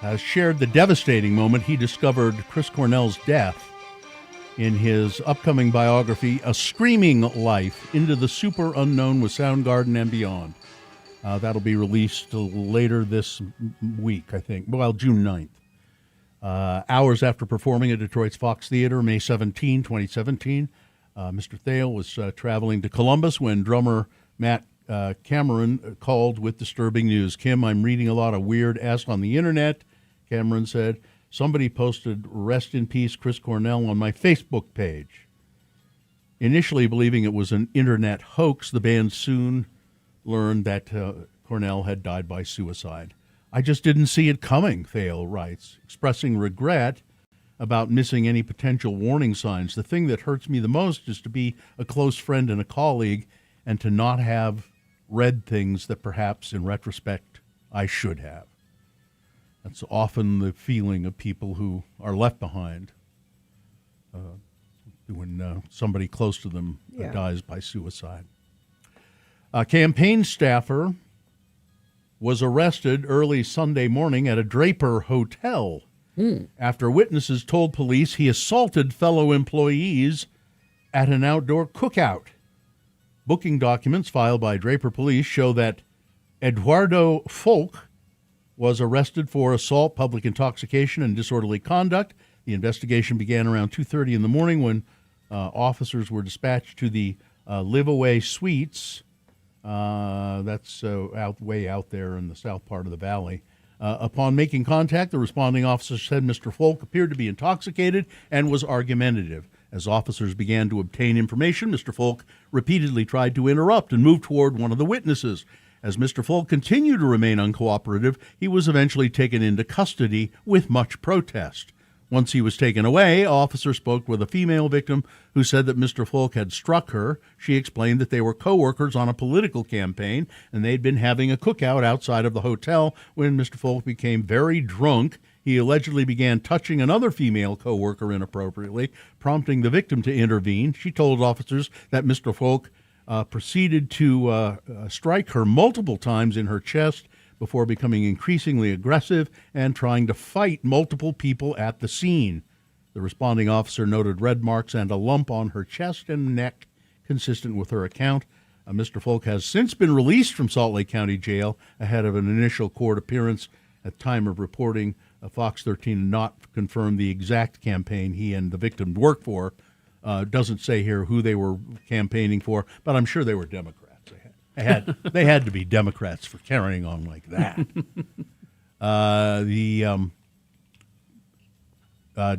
has shared the devastating moment he discovered Chris Cornell's death in his upcoming biography, A Screaming Life, Into the Super Unknown with Soundgarden and Beyond. That'll be released later this week, I think. Well, June 9th. Hours after performing at Detroit's Fox Theater, May 17, 2017, Mr. Thale was traveling to Columbus when drummer Matt Cameron called with disturbing news. Kim, I'm reading a lot of weird ass on the internet, Cameron said. Somebody posted rest in peace Chris Cornell on my Facebook page. Initially believing it was an internet hoax, the band soon learned that Cornell had died by suicide. I just didn't see it coming, Thale writes, expressing regret about missing any potential warning signs. The thing that hurts me the most is to be a close friend and a colleague and to not have read things that perhaps in retrospect I should have. That's often the feeling of people who are left behind when somebody close to them dies by suicide. A campaign staffer was arrested early Sunday morning at a Draper hotel after witnesses told police he assaulted fellow employees at an outdoor cookout. Booking documents filed by Draper police show that Eduardo Folk was arrested for assault, public intoxication, and disorderly conduct. The investigation began around 2:30 in the morning when officers were dispatched to the Live Away Suites. That's way out there in the south part of the valley. Upon making contact, the responding officer said Mr. Folk appeared to be intoxicated and was argumentative. As officers began to obtain information, Mr. Folk repeatedly tried to interrupt and move toward one of the witnesses. As Mr. Folk continued to remain uncooperative, he was eventually taken into custody with much protest. Once he was taken away, officers spoke with a female victim who said that Mr. Folk had struck her. She explained that they were co-workers on a political campaign, and they'd been having a cookout outside of the hotel when Mr. Folk became very drunk. He allegedly began touching another female co-worker inappropriately, prompting the victim to intervene. She told officers that Mr. Folk proceeded to strike her multiple times in her chest, before becoming increasingly aggressive and trying to fight multiple people at the scene. The responding officer noted red marks and a lump on her chest and neck, consistent with her account. Mr. Folk has since been released from Salt Lake County Jail ahead of an initial court appearance. At time of reporting, Fox 13 did not confirm the exact campaign he and the victim worked for. Doesn't say here who they were campaigning for, but I'm sure they were Democrats. They had to be Democrats for carrying on like that.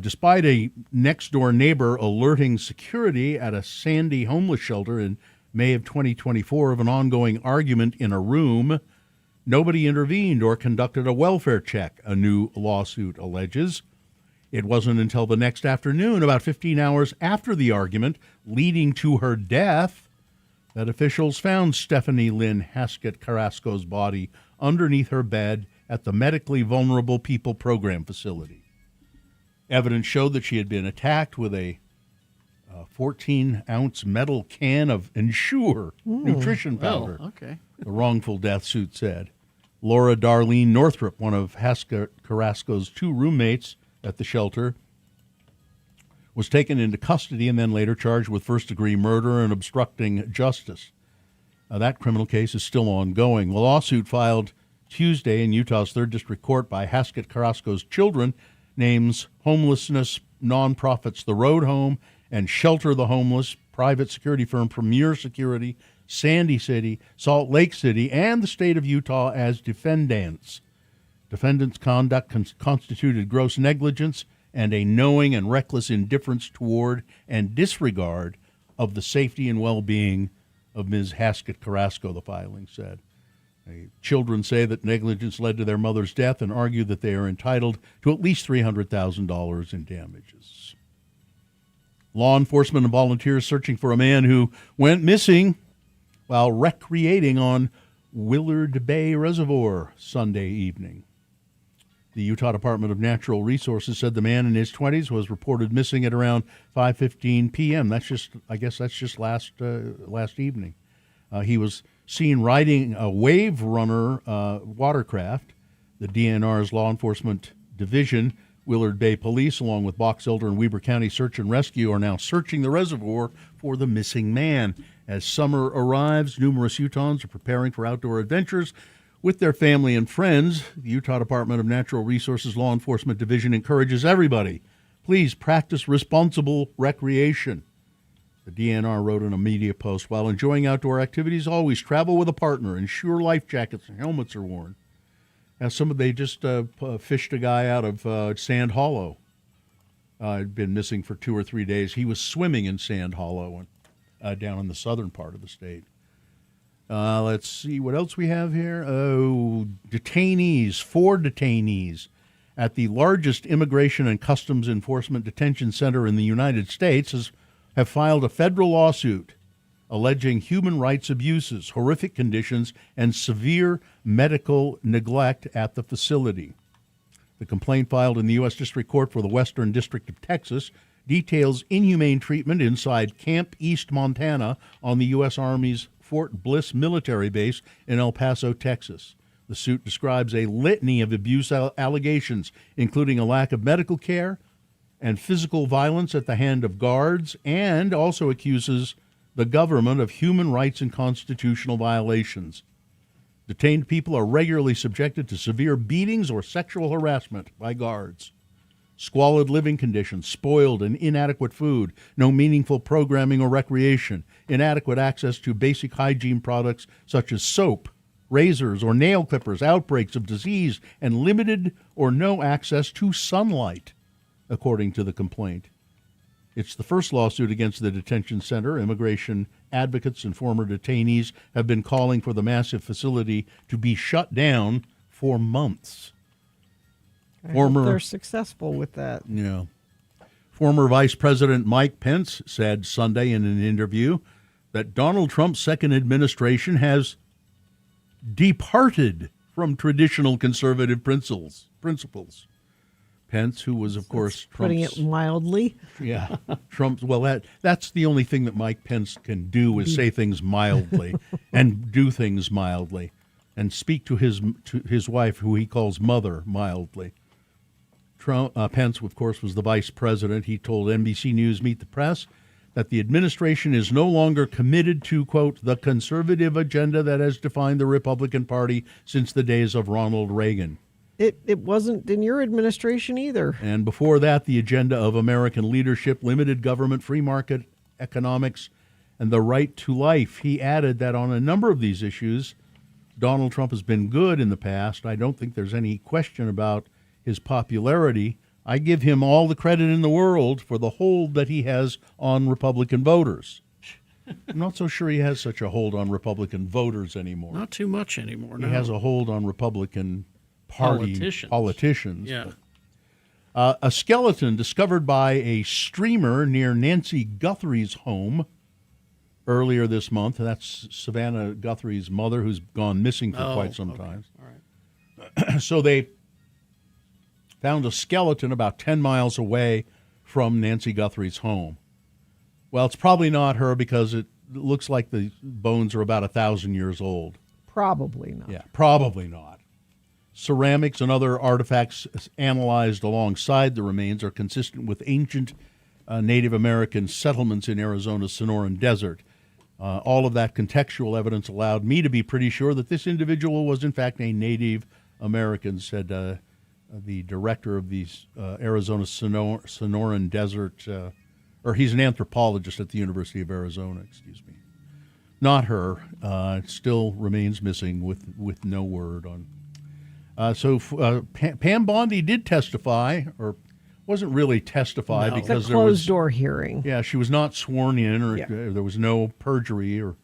Despite a next-door neighbor alerting security at a Sandy homeless shelter in May of 2024 of an ongoing argument in a room, nobody intervened or conducted a welfare check, a new lawsuit alleges. It wasn't until the next afternoon, about 15 hours after the argument leading to her death, that officials found Stephanie Lynn Haskett Carrasco's body underneath her bed at the Medically Vulnerable People Program facility. Evidence showed that she had been attacked with a 14-ounce metal can of Ensure nutrition powder. Oh, okay. The wrongful death suit said. Laura Darlene Northrup, one of Haskett Carrasco's 2 roommates at the shelter, was taken into custody and then later charged with first-degree murder and obstructing justice. That criminal case is still ongoing. The lawsuit filed Tuesday in Utah's 3rd District Court by Haskett Carrasco's children names homelessness nonprofits The Road Home and Shelter the Homeless, private security firm Premier Security, Sandy City, Salt Lake City, and the state of Utah as defendants. Defendants' conduct constituted gross negligence and a knowing and reckless indifference toward and disregard of the safety and well-being of Ms. Haskett Carrasco, the filing said. Children say that negligence led to their mother's death and argue that they are entitled to at least $300,000 in damages. Law enforcement and volunteers searching for a man who went missing while recreating on Willard Bay Reservoir Sunday evening. The Utah Department of Natural Resources said the man in his 20s was reported missing at around 5:15 p.m. That's just last evening. He was seen riding a Wave Runner watercraft. The DNR's Law Enforcement Division, Willard Bay Police, along with Box Elder and Weber County Search and Rescue, are now searching the reservoir for the missing man. As summer arrives, numerous Utahns are preparing for outdoor adventures with their family and friends. The Utah Department of Natural Resources Law Enforcement Division encourages everybody, please practice responsible recreation. The DNR wrote in a media post, while enjoying outdoor activities, always travel with a partner. Ensure life jackets and helmets are worn. Now, they just fished a guy out of Sand Hollow. Had been missing for 2 or 3 days. He was swimming in Sand Hollow down in the southern part of the state. Let's see what else we have here. Detainees, 4 detainees at the largest Immigration and Customs Enforcement detention center in the United States have filed a federal lawsuit alleging human rights abuses, horrific conditions, and severe medical neglect at the facility. The complaint filed in the U.S. District Court for the Western District of Texas details inhumane treatment inside Camp East, Montana, on the U.S. Army's Fort Bliss military base in El Paso, Texas. The suit describes a litany of abuse allegations, including a lack of medical care and physical violence at the hand of guards, and also accuses the government of human rights and constitutional violations. Detained people are regularly subjected to severe beatings or sexual harassment by guards. Squalid living conditions, spoiled and inadequate food, no meaningful programming or recreation, inadequate access to basic hygiene products such as soap, razors, or nail clippers, outbreaks of disease, and limited or no access to sunlight, according to the complaint. It's the first lawsuit against the detention center. Immigration advocates and former detainees have been calling for the massive facility to be shut down for months. I hope they're successful with that. Yeah. Former Vice President Mike Pence said Sunday in an interview that Donald Trump's second administration has departed from traditional conservative principles. Pence, who was, of course, Trump's... Putting it mildly. Yeah. Trump's... Well, that's the only thing that Mike Pence can do is say things mildly and do things mildly. and speak to his wife, who he calls mother, mildly. Pence, of course, was the vice president. He told NBC News Meet the Press that the administration is no longer committed to, quote, the conservative agenda that has defined the Republican Party since the days of Ronald Reagan. It wasn't in your administration either. And before that, the agenda of American leadership, limited government, free market economics, and the right to life. He added that on a number of these issues, Donald Trump has been good in the past. I don't think there's any question about his popularity. I give him all the credit in the world for the hold that he has on Republican voters. I'm not so sure he has such a hold on Republican voters anymore. Not too much anymore. He has a hold on Republican Party politicians. Yeah. A skeleton discovered by a streamer near Nancy Guthrie's home earlier this month. That's Savannah Guthrie's mother, who's gone missing for quite some time. All right. So they found a skeleton about 10 miles away from Nancy Guthrie's home. Well, it's probably not her because it looks like the bones are about 1,000 years old. Probably not. Yeah, probably not. Ceramics and other artifacts analyzed alongside the remains are consistent with ancient Native American settlements in Arizona's Sonoran Desert. All of that contextual evidence allowed me to be pretty sure that this individual was, in fact, a Native American, said the director of the Arizona Sonoran Desert, or he's an anthropologist at the University of Arizona, excuse me. Not her. Still remains missing with no word on. Pam Bondi did testify, or wasn't really testify because there was a closed door hearing. Yeah, she was not sworn in, or there was no perjury or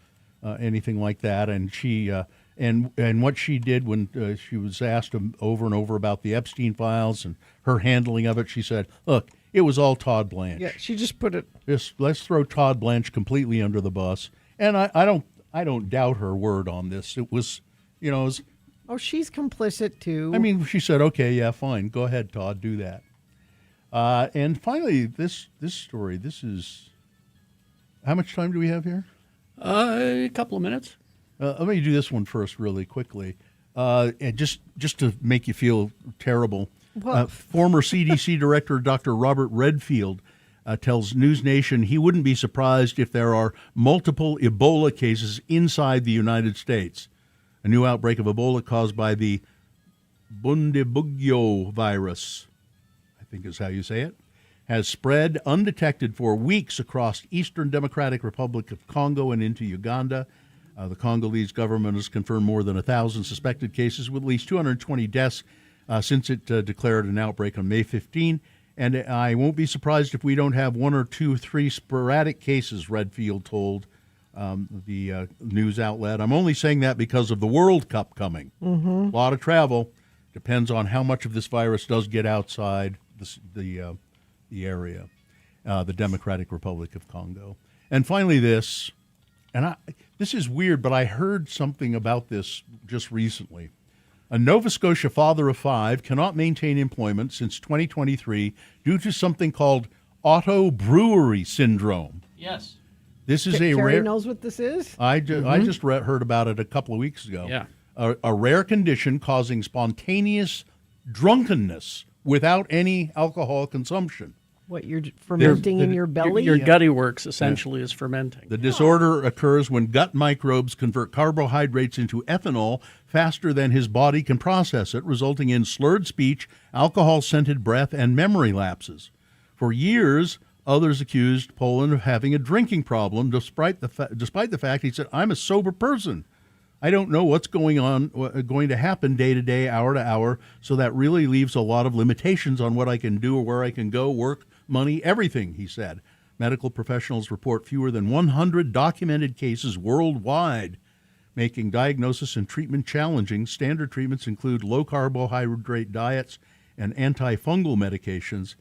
anything like that. And she and what she did when she was asked over and over about the Epstein files and her handling of it, she said, "Look, it was all Todd Blanche." Yeah, she just put it. Let's throw Todd Blanche completely under the bus. And I don't doubt her word on this. It was, it was. Oh, she's complicit too. I mean, she said, "Okay, yeah, fine, go ahead, Todd, do that." And finally, this story. This is how much time do we have here? A couple of minutes. Let me do this one first, really quickly, and just to make you feel terrible. Former CDC Director Dr. Robert Redfield tells News Nation he wouldn't be surprised if there are multiple Ebola cases inside the United States. A new outbreak of Ebola caused by the Bundibugyo virus, I think is how you say it, has spread undetected for weeks across Eastern Democratic Republic of Congo and into Uganda. The Congolese government has confirmed more than 1,000 suspected cases with at least 220 deaths since it declared an outbreak on May 15. And I won't be surprised if we don't have 1 or 2, 3 sporadic cases, Redfield told the news outlet. I'm only saying that because of the World Cup coming. Mm-hmm. A lot of travel. Depends on how much of this virus does get outside the area, the Democratic Republic of Congo. And finally this is weird, but I heard something about this just recently. A Nova Scotia father of 5 cannot maintain employment since 2023 due to something called auto-brewery syndrome. Yes. This is Carrie a rare. knows what this is? I just heard about it a couple of weeks ago. Yeah. A rare condition causing spontaneous drunkenness without any alcohol consumption. What, you're fermenting in your belly? Your gutty works essentially is fermenting. The disorder occurs when gut microbes convert carbohydrates into ethanol faster than his body can process it, resulting in slurred speech, alcohol-scented breath, and memory lapses. For years, others accused Poland of having a drinking problem, despite the fact he said, "I'm a sober person. I don't know what's going to happen day to day, hour to hour, so that really leaves a lot of limitations on what I can do or where I can go, work, money, everything," he said. Medical professionals report fewer than 100 documented cases worldwide, making diagnosis and treatment challenging. Standard treatments include low-carbohydrate diets and antifungal medications,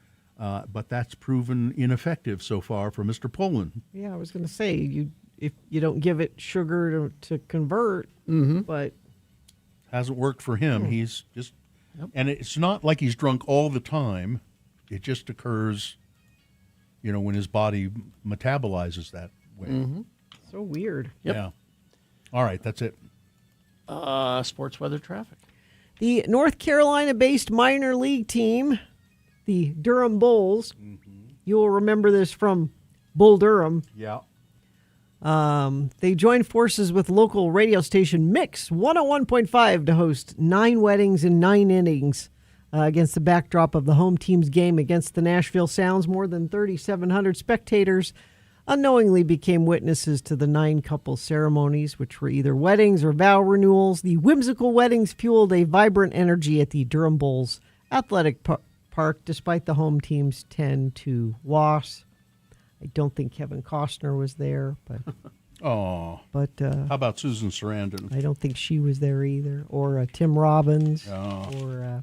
but that's proven ineffective so far for Mr. Poland. Yeah, I was going to say, if you don't give it sugar to convert, but hasn't worked for him. He's just, and it's not like he's drunk all the time. It just occurs, when his body metabolizes that way. So weird. Yep. Yeah. All right, that's it. Sports weather traffic. The North Carolina-based minor league team, the Durham Bulls, you'll remember this from Bull Durham. Yeah. They joined forces with local radio station Mix 101.5 to host 9 weddings in 9 innings against the backdrop of the home team's game against the Nashville Sounds. More than 3,700 spectators unknowingly became witnesses to the 9 couple ceremonies, which were either weddings or vow renewals. The whimsical weddings fueled a vibrant energy at the Durham Bulls Athletic Park, despite the home team's 10-2 loss. I don't think Kevin Costner was there, but Oh. But how about Susan Sarandon? I don't think she was there either, or Tim Robbins, Oh. or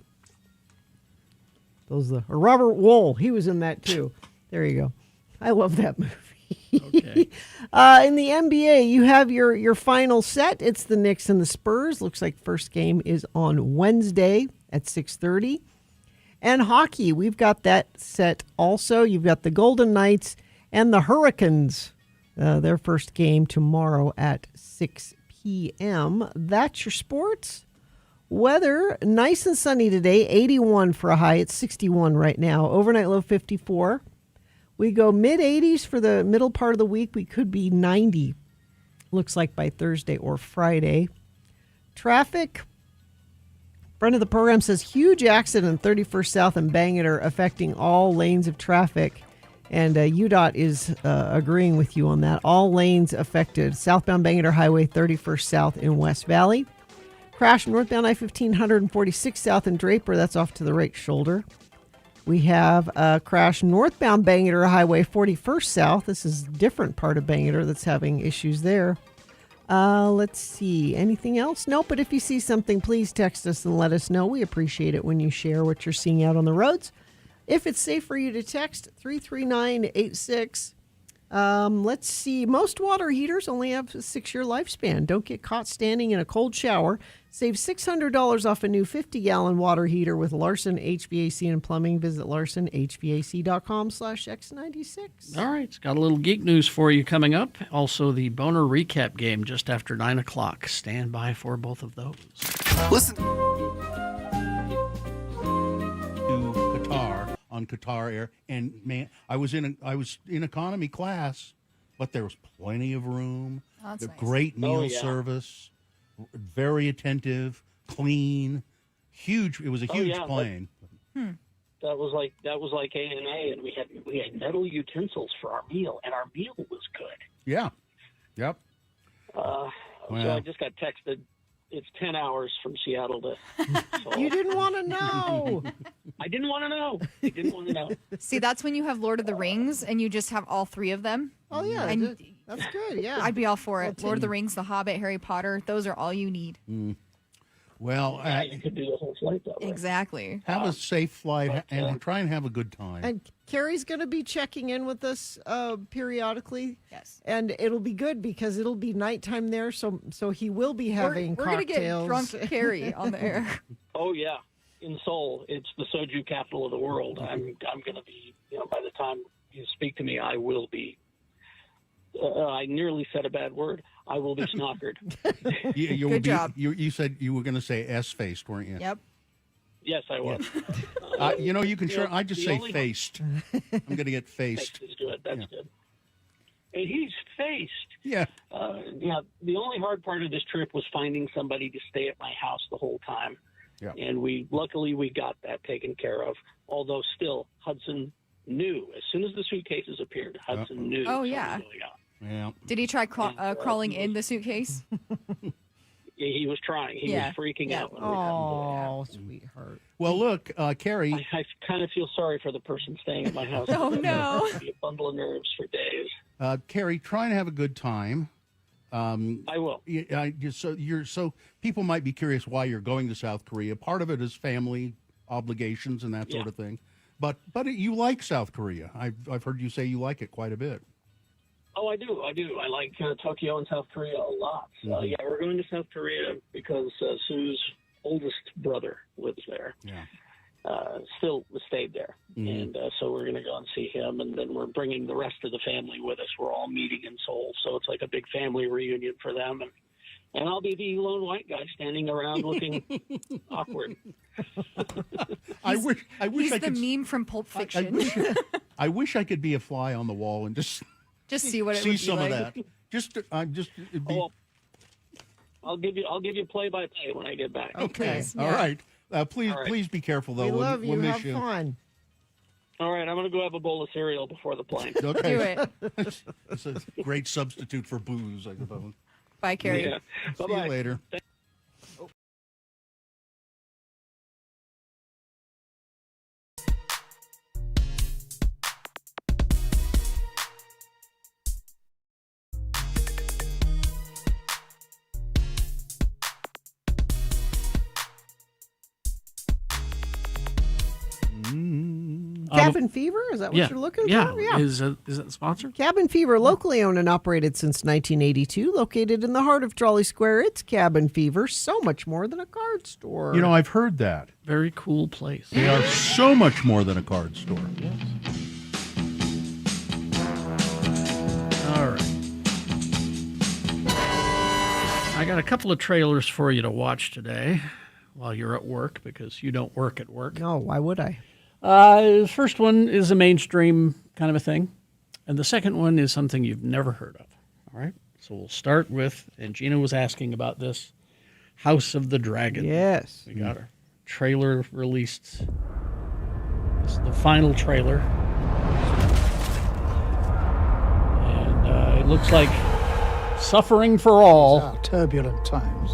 or Robert Wool. He was in that too. There you go. I love that movie. Okay. In the NBA, you have your final set. It's the Knicks and the Spurs. Looks like first game is on Wednesday at 6:30. And hockey, we've got that set also. You've got the Golden Knights and the Hurricanes. Their first game tomorrow at 6 p.m. That's your sports. Weather, nice and sunny today, 81 for a high. It's 61 right now. Overnight low 54. We go mid-80s for the middle part of the week. We could be 90, looks like, by Thursday or Friday. Traffic, friend of the program says, huge accident 31st South and Bangor affecting all lanes of traffic. And UDOT is agreeing with you on that. All lanes affected. Southbound Bangor Highway 31st South in West Valley. Crash northbound I-15 146 South in Draper. That's off to the right shoulder. We have a crash northbound Bangor Highway 41st South. This is a different part of Bangor that's having issues there. Let's see. Anything else? No, but if you see something, please text us and let us know. We appreciate it when you share what you're seeing out on the roads. If it's safe for you to text, 33986. Let's see. Most water heaters only have a 6-year lifespan. Don't get caught standing in a cold shower. Save $600 off a new 50-gallon water heater with Larson HVAC and Plumbing. Visit larsonhvac.com/X96. All right. It's got a little geek news for you coming up. Also, the Boner recap game just after 9 o'clock. Stand by for both of those. Listen. On Qatar Air, and man, I was in economy class, but there was plenty of room. Oh, that's nice. Great meal service, very attentive, clean, huge. It was a huge plane. That was like ANA, and we had metal utensils for our meal, and our meal was good. Yeah, yep. So I just got texted. It's 10 hours from Seattle to Seoul. You didn't want to know. I didn't want to know. See, that's when you have Lord of the Rings and you just have all 3 of them. Oh, yeah. And that's good, yeah. I'd be all for it. Lord of the Rings, The Hobbit, Harry Potter, those are all you need. Well, you could do the whole flight that way. Exactly. Have a safe flight and try and have a good time. And Carrie's going to be checking in with us periodically. Yes. And it'll be good because it'll be nighttime there, so he will be having we're cocktails. We're going to get drunk Carrie on the air. Oh, yeah. In Seoul, it's the soju capital of the world. I'm going to be, by the time you speak to me, I will be. I nearly said a bad word. I will be snockered. Good job. You said you were going to say S-faced, weren't you? Yep. Yes, I was. You can sure. I just say faced. I'm going to get faced. Faced is good. That's good. And he's faced. Yeah. The only hard part of this trip was finding somebody to stay at my house the whole time. Yeah. And luckily we got that taken care of. Although still, Hudson knew as soon as the suitcases appeared. Hudson knew. Oh yeah. Yeah. Did he try crawling in the suitcase? Yeah, he was trying. He was freaking out. Oh, sweetheart. Well, look, Carrie. I kind of feel sorry for the person staying at my house. Oh, no. It'll be a bundle of nerves for days. Carrie, try and have a good time. I will. So people might be curious why you're going to South Korea. Part of it is family obligations and that sort of thing. But you like South Korea. I've heard you say you like it quite a bit. Oh, I do. I like Tokyo and South Korea a lot. Yeah, we're going to South Korea because Sue's oldest brother lives there. Yeah. Still stayed there. And so we're going to go and see him, and then we're bringing the rest of the family with us. We're all meeting in Seoul, so it's like a big family reunion for them. And And I'll be the lone white guy standing around looking awkward. I wish He's I the could. meme from Pulp Fiction. I wish I could be a fly on the wall and just Just see what it see would be some like. of that. It'd be, I'll give you play-by-play when I get back. okay. All right. Please be careful though. We We'll- love you. We'll miss Have you. fun. All right, I'm going to go have a bowl of cereal before the plane. Okay. Do it. It's a great substitute for booze, I suppose. Bye, Carrie. Yeah. See you Bye-bye. later. Cabin Fever? Is that what you're looking for? Is that sponsored? Cabin Fever, locally owned and operated since 1982, located in the heart of Trolley Square. It's Cabin Fever, so much more than a card store. You know, I've heard that. Very cool place. They are so much more than a card store. All right. I got a couple of trailers for you to watch today while you're at work because you don't work at work. No, why would I? The first one is a mainstream kind of a thing, and the second one is something you've never heard of. All right? So we'll start with, and Gina was asking about this, House of the Dragon. Yes. We got our trailer released. This is the final trailer. And it looks like suffering for all. Turbulent times.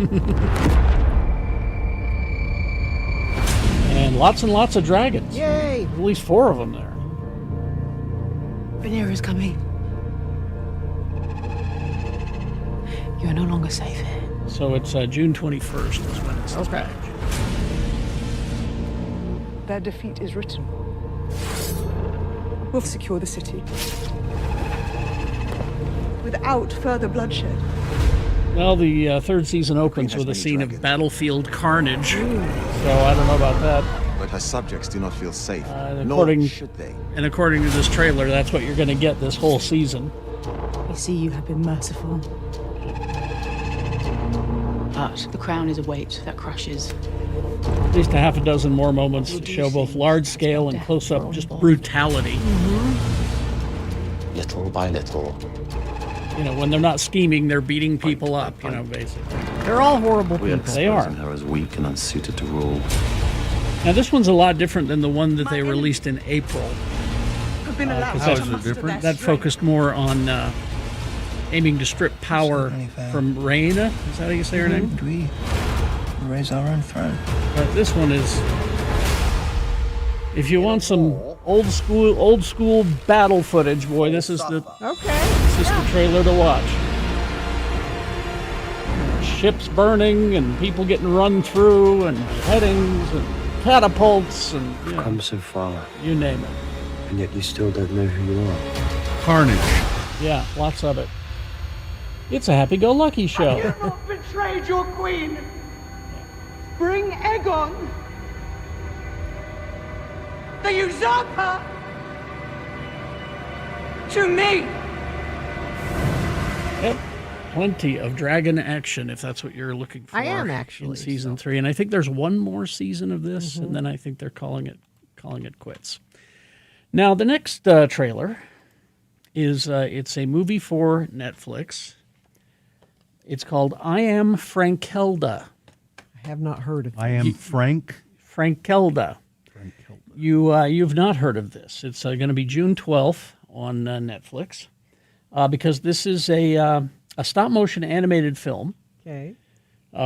And lots of dragons. Yay! At least 4 of them there. Rhaenyra is coming. You are no longer safe here. So it's June 21st is when it's okay. Their defeat is written. We'll secure the city. Without further bloodshed. Well, the third season opens with a scene of battlefield carnage. So I don't know about that. But her subjects do not feel safe. And Nor according, should they. and according to this trailer, that's what you're going to get this whole season. I see you have been merciful. But the crown is a weight that crushes. At least a half a dozen more moments that show both large scale and close up just brutality. Little by little. You know, when they're not scheming, they're beating people up, you know, basically. They're all horrible We are people. They are. exposing her as weak and unsuited to rule. Now, this one's a lot different than the one that they released in April. Have been allowed Because to that, muster their that strength. focused more on aiming to strip power from Rhaena. Is that how you say her name? We raise our own throne. But this one is, if you want some old school battle footage, boy, this is the trailer to watch. Ships burning and people getting run through and beheadings and catapults and We've come so far, you name it. and yet you still don't know who you are. Carnage. Yeah, lots of it. It's a happy-go-lucky show. You have not betrayed your queen. Bring Aegon, the usurper, to me. Yep. Plenty of dragon action, if that's what you're looking for. I am, actually, in season 3, and I think there's one more season of this, and then I think they're calling it quits. Now, the next trailer is it's a movie for Netflix. It's called I Am Frankelda. I have not heard of it. I am Frankelda. You've not heard of this. It's going to be June 12th on Netflix because this is a stop-motion animated film Okay.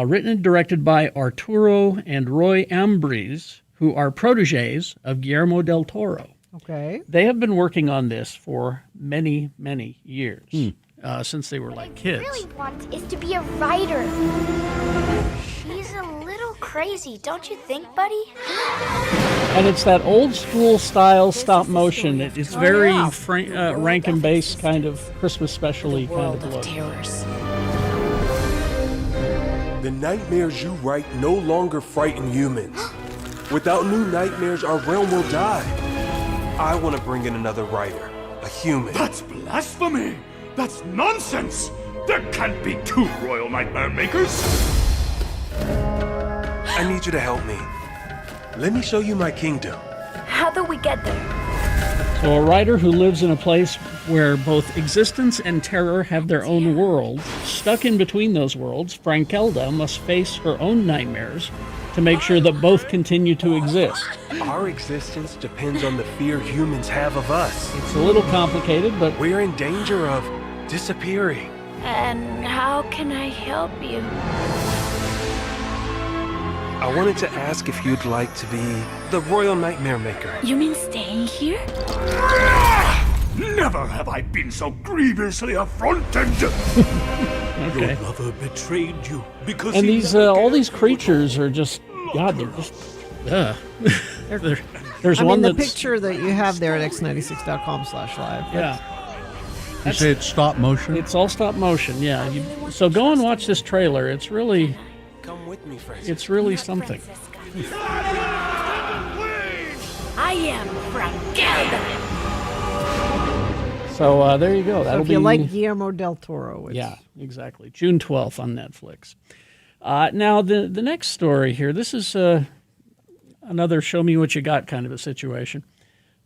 written and directed by Arturo and Roy Ambrose, who are protégés of Guillermo del Toro. Okay. They have been working on this for many, many years, since they were like kids. What I really want is to be a writer. She's a little crazy, don't you think, buddy? And it's that old school style stop motion. It's very Rankin Bass kind of Christmas special-y kind of look. The nightmares you write no longer frighten humans. Without new nightmares, our realm will die. I want to bring in another writer, a human. That's blasphemy! That's nonsense! There can't be two Royal Nightmare Makers! I need you to help me. Let me show you my kingdom. How do we get there? So a writer who lives in a place where both existence and terror have their own world, stuck in between those worlds, Frankelda must face her own nightmares to make sure that both continue to exist. Our existence depends on the fear humans have of us. It's a little complicated, but we're in danger of disappearing. And how can I help you? I wanted to ask if you'd like to be the Royal Nightmare Maker. You mean staying here? Never have I been so grievously affronted! Okay. Your lover betrayed you because and he these all these creatures are just God. They're just there's I one mean, the that's picture that you have there at x96.com/live. yeah. You say it's stop motion? It's all stop motion. Yeah. So go and watch this trailer. It's really Come with me, Francis. it's really something. I am Frankelda. So there you go. So That'll if you be like Guillermo del Toro, it's... yeah, exactly. June 12th on Netflix. Now the next story here. This is another show me what you got kind of a situation.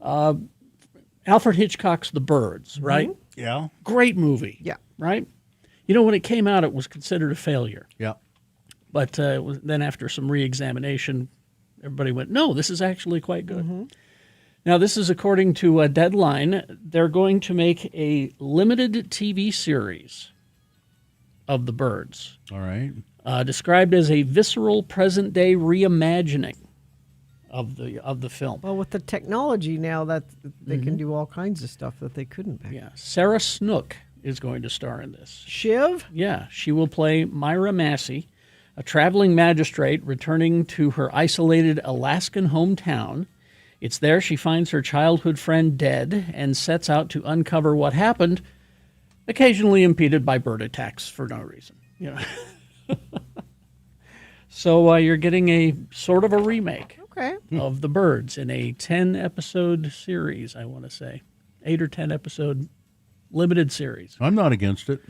Alfred Hitchcock's The Birds, right? Yeah. Great movie. Yeah. Right? You know, when it came out, it was considered a failure. Yeah. But then after some re-examination, everybody went, no, this is actually quite good. Now, this is according to Deadline. They're going to make a limited TV series of The Birds. All right. Described as a visceral present-day reimagining of the film. Well, with the technology now, that they can do all kinds of stuff that they couldn't back then. Yeah. Sarah Snook is going to star in this. Shiv? Yeah, she will play Myra Massey, a traveling magistrate returning to her isolated Alaskan hometown. It's there she finds her childhood friend dead and sets out to uncover what happened, occasionally impeded by bird attacks for no reason. You know. So you're getting a sort of a remake of The Birds in a 10-episode series, I want to say. 8 or 10 episode limited series. I'm not against it.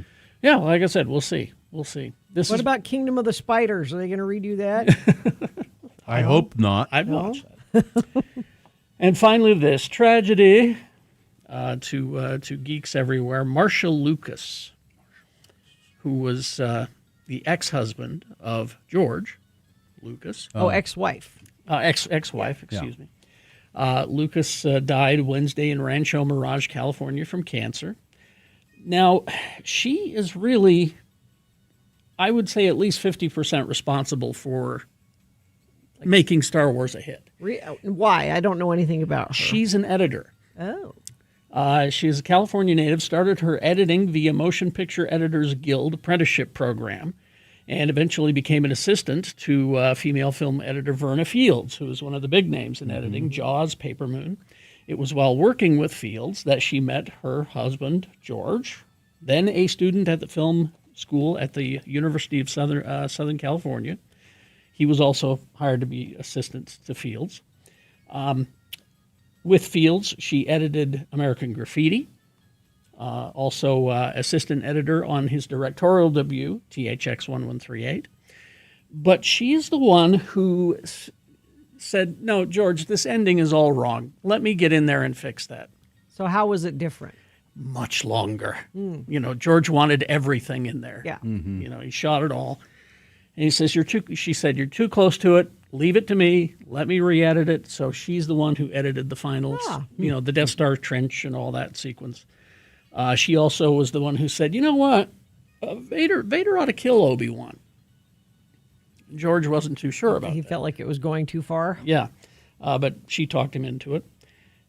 Yeah, like I said, we'll see. We'll see. What about Kingdom of the Spiders? Are they going to redo that? I hope not. I'd watch that. And finally, this tragedy to geeks everywhere. Marsha Lucas, who was the ex-husband of George Lucas. Ex-wife. Ex-wife, excuse me. Lucas died Wednesday in Rancho Mirage, California, from cancer. Now, she is really, I would say, at least 50% responsible for making Star Wars a hit. Why? I don't know anything about her. She's an editor. Oh. She's a California native, started her editing via Motion Picture Editors Guild apprenticeship program, and eventually became an assistant to female film editor Verna Fields, who is one of the big names in editing, Jaws, Paper Moon. It was while working with Fields that she met her husband, George, then a student at the film school at the University of Southern California. He was also hired to be assistant to Fields. With Fields, she edited American Graffiti, also assistant editor on his directorial debut, THX 1138. But she's the one who said, no, George, this ending is all wrong. Let me get in there and fix that. So how was it different? Much longer. You know, George wanted everything in there. Yeah. You know, he shot it all. And he says, she said, you're too close to it. Leave it to me. Let me re-edit it. So she's the one who edited the finals, you know, the Death Star trench and all that sequence. She also was the one who said, you know what? Vader ought to kill Obi-Wan. George wasn't too sure about He that. felt like it was going too far? Yeah. But she talked him into it.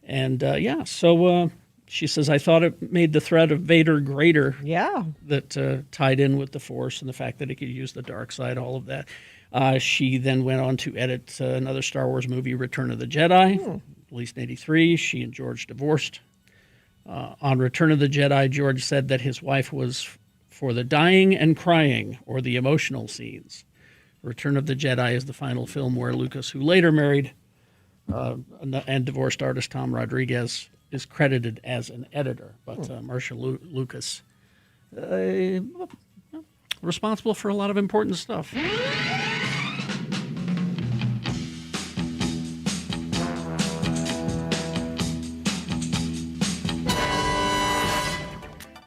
And, so she says, I thought it made the threat of Vader greater. Yeah. That tied in with the Force and the fact that he could use the dark side, all of that. She then went on to edit another Star Wars movie, Return of the Jedi, released in 1983. She and George divorced. On Return of the Jedi, George said that his wife was for the dying and crying or the emotional scenes. Return of the Jedi is the final film where Lucas, who later married and divorced artist Tom Rodriguez, is credited as an editor. But Marsha Lucas responsible for a lot of important stuff.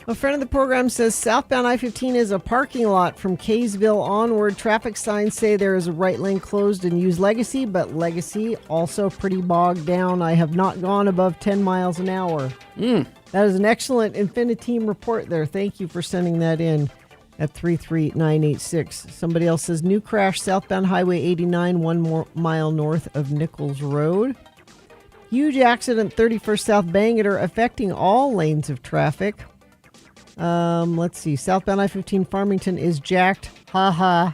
A friend of the program says southbound I-15 is a parking lot from Kaysville onward. Traffic signs say there is a right lane closed and use Legacy, but Legacy also pretty bogged down. I have not gone above 10 miles an hour. That is an excellent Infiniteam report there. Thank you for sending that in at 33986. Somebody else says new crash southbound Highway 89, 1 mile north of Nichols Road. Huge accident 31st South Bangor affecting all lanes of traffic. Let's see. Southbound I-15 Farmington is jacked. Ha ha.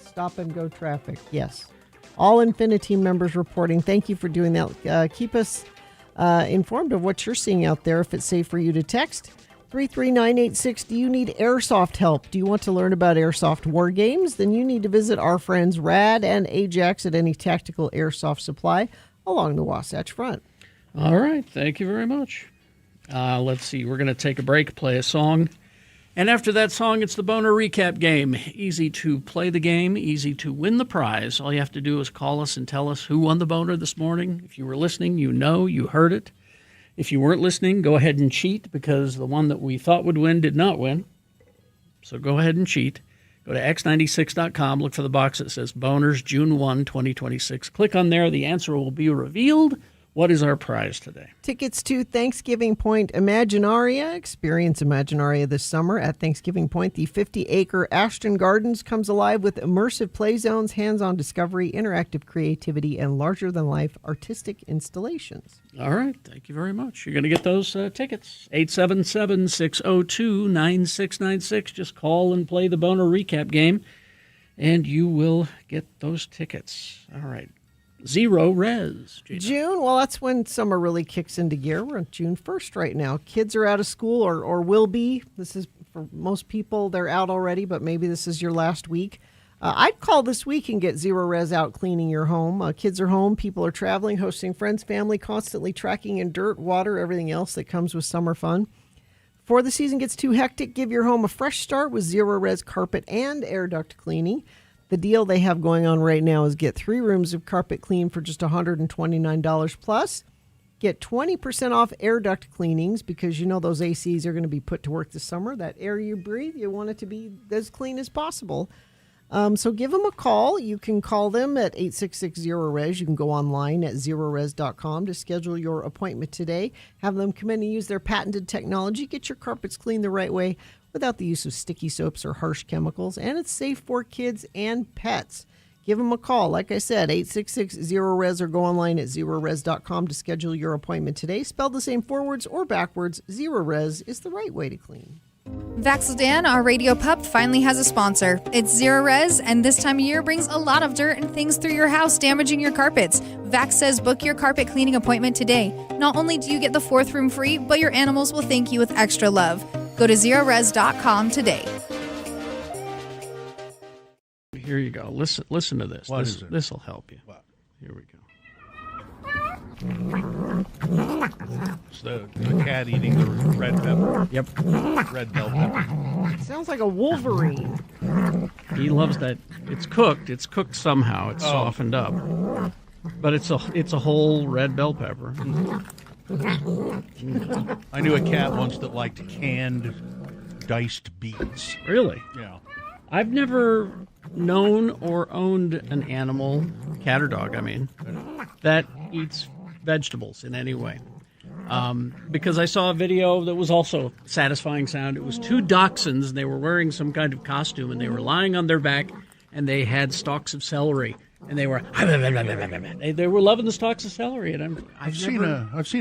Stop and go traffic. Yes. All Infiniteam members reporting. Thank you for doing that. Keep us informed of what you're seeing out there if it's safe for you to text. 33986. Do you need airsoft help? Do you want to learn about airsoft war games? Then you need to visit our friends Rad and Ajax at any tactical airsoft supply along the Wasatch Front. All right. Thank you very much. Let's see. We're going to take a break, play a song. And after that song, it's the Boner Recap Game. Easy to play the game, easy to win the prize. All you have to do is call us and tell us who won the Boner this morning. If you were listening, you heard it. If you weren't listening, go ahead and cheat because the one that we thought would win did not win. So go ahead and cheat. Go to x96.com, look for the box that says Boners June 1, 2026. Click on there. The answer will be revealed. What is our prize today? Tickets to Thanksgiving Point Imaginaria. Experience Imaginaria this summer at Thanksgiving Point. The 50-acre Ashton Gardens comes alive with immersive play zones, hands-on discovery, interactive creativity, and larger-than-life artistic installations. All right. Thank you very much. You're going to get those tickets. 877-602-9696. Just call and play the Boner Recap Game, and you will get those tickets. All right. Zero res. June, well, that's when summer really kicks into gear. We're on June 1st right now. Kids are out of school or will be. This is, for most people, they're out already, but maybe this is your last week. I'd call this week and get zero res out cleaning your home. Kids are home. People are traveling, hosting friends, family, constantly tracking in dirt, water, everything else that comes with summer fun. Before the season gets too hectic, give your home a fresh start with zero res carpet and air duct cleaning. The deal they have going on right now is get 3 rooms of carpet clean for just $129 plus. Get 20% off air duct cleanings because you know those ACs are going to be put to work this summer. That air you breathe, you want it to be as clean as possible. So give them a call. You can call them at 866-0RES. You can go online at zerores.com to schedule your appointment today. Have them come in and use their patented technology. Get your carpets cleaned the right way without the use of sticky soaps or harsh chemicals. And it's safe for kids and pets. Give them a call. Like I said, 866-0RES or go online at zerores.com to schedule your appointment today. Spelled the same forwards or backwards, Zero Res is the right way to clean. Vaxildan, our radio pup, finally has a sponsor. It's Zero Res, and this time of year brings a lot of dirt and things through your house, damaging your carpets. Vax says book your carpet cleaning appointment today. Not only do you get the 4th room free, but your animals will thank you with extra love. Go to zerores.com today. Here you go. Listen to this. What is it? This will help you. What? Here we go. It's the cat eating the red pepper. Yep. Red bell pepper. Sounds like a Wolverine. He loves that. It's cooked. It's cooked somehow. It's softened up. But it's a whole red bell pepper. I knew a cat once that liked canned diced beets. Really? Yeah. I've never known or owned an animal, cat or dog, I mean, that eats vegetables in any way. Because I saw a video that was also satisfying sound. It was 2 dachshunds, and they were wearing some kind of costume, and they were lying on their back, and they had stalks of celery. And they were they were loving the stalks of celery, and I've seen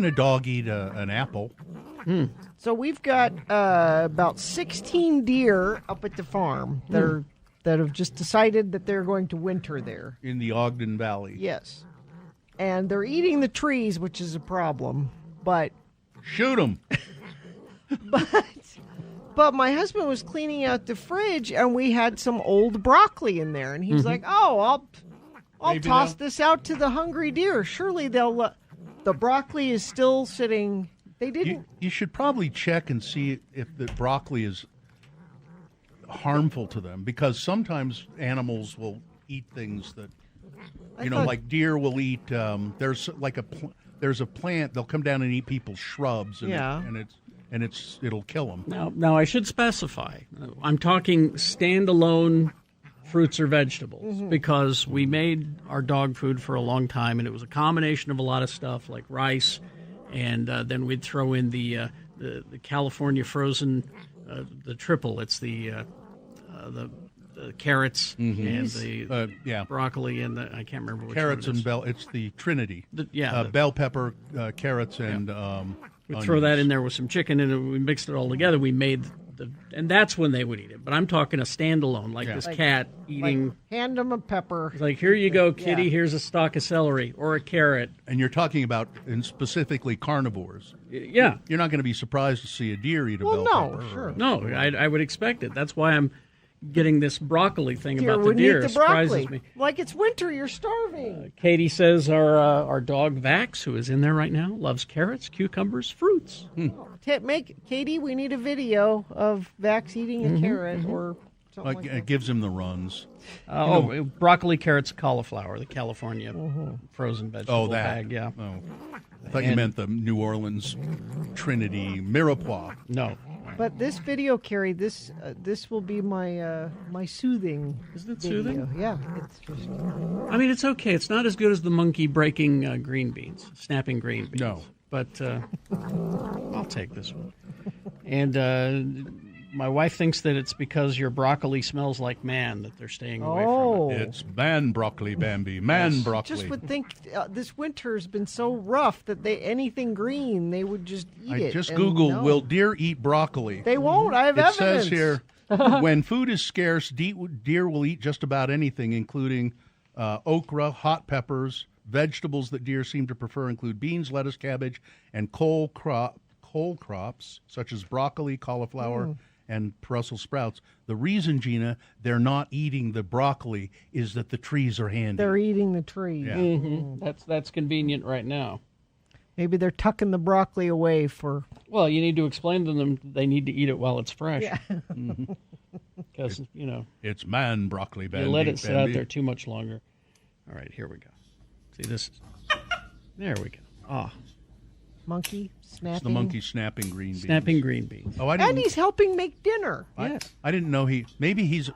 a dog eat an apple. So we've got about 16 deer up at the farm that have just decided that they're going to winter there In the Ogden Valley. Yes, and they're eating the trees, which is a problem. But shoot them. But my husband was cleaning out the fridge, and we had some old broccoli in there, and he was like, "Oh, I'll Maybe toss this out to the hungry deer. Surely they'll." The broccoli is still sitting. They didn't. You should probably check and see if the broccoli is harmful to them, because sometimes animals will eat things that, thought- like deer will eat. There's a plant. They'll come down and eat people's shrubs, and it'll kill them. Now I should specify. I'm talking standalone fruits or vegetables, because we made our dog food for a long time, and it was a combination of a lot of stuff like rice, and then we'd throw in the California frozen, the triple. It's the carrots and the broccoli and I can't remember which carrots one it is. and bell. It's the Trinity. The bell pepper, carrots, and we throw that in there with some chicken, and we mixed it all together. We made and that's when they would eat it. But I'm talking a standalone, like this cat eating. Hand them a pepper. It's like, here you go, kitty. Here's a stalk of celery or a carrot. And you're talking about specifically carnivores. Yeah. You're not going to be surprised to see a deer eat a bell pepper. Sure. No, I would expect it. That's why I'm getting this broccoli thing Deer about the wouldn't deer. eat the It surprises broccoli. me. Like it's winter, you're starving. Katie says our dog Vax, who is in there right now, loves carrots, cucumbers, fruits. Katie, we need a video of Vax eating a carrot or something like It that. gives him the runs. Broccoli, carrots, cauliflower, the California frozen vegetable bag. Yeah. Oh. I thought you meant the New Orleans Trinity Mirepoix. No. But this video, Carrie, this will be my my soothing. Isn't it video. soothing? Yeah, it's just. I mean, it's okay. It's not as good as the monkey breaking green beans, snapping green beans. No. But I'll take this one. And my wife thinks that it's because your broccoli smells like man that they're staying away from it. It's man broccoli, Bambi. Man broccoli. Just would think this winter has been so rough that anything green they would just eat I it. just and Googled, no. will deer eat broccoli? They won't. I have it evidence. says here, when food is scarce, deer will eat just about anything, including okra, hot peppers. Vegetables that deer seem to prefer include beans, lettuce, cabbage, and coal crops such as broccoli, cauliflower, and Brussels sprouts. The reason, Gina, they're not eating the broccoli is that the trees are handy. They're eating the trees. Yeah. Mm-hmm. That's convenient right now. Maybe they're tucking the broccoli away for. Well, you need to explain to them they need to eat it while it's fresh. Yeah. Because, it's man broccoli, Bambi. you let it sit out Bambi. there too much longer. All right, here we go. See this? There we go. Ah, Monkey snapping. It's the monkey snapping green beans. snapping green beans. Oh, I And didn't. he's helping make dinner. Yes. I didn't know maybe he's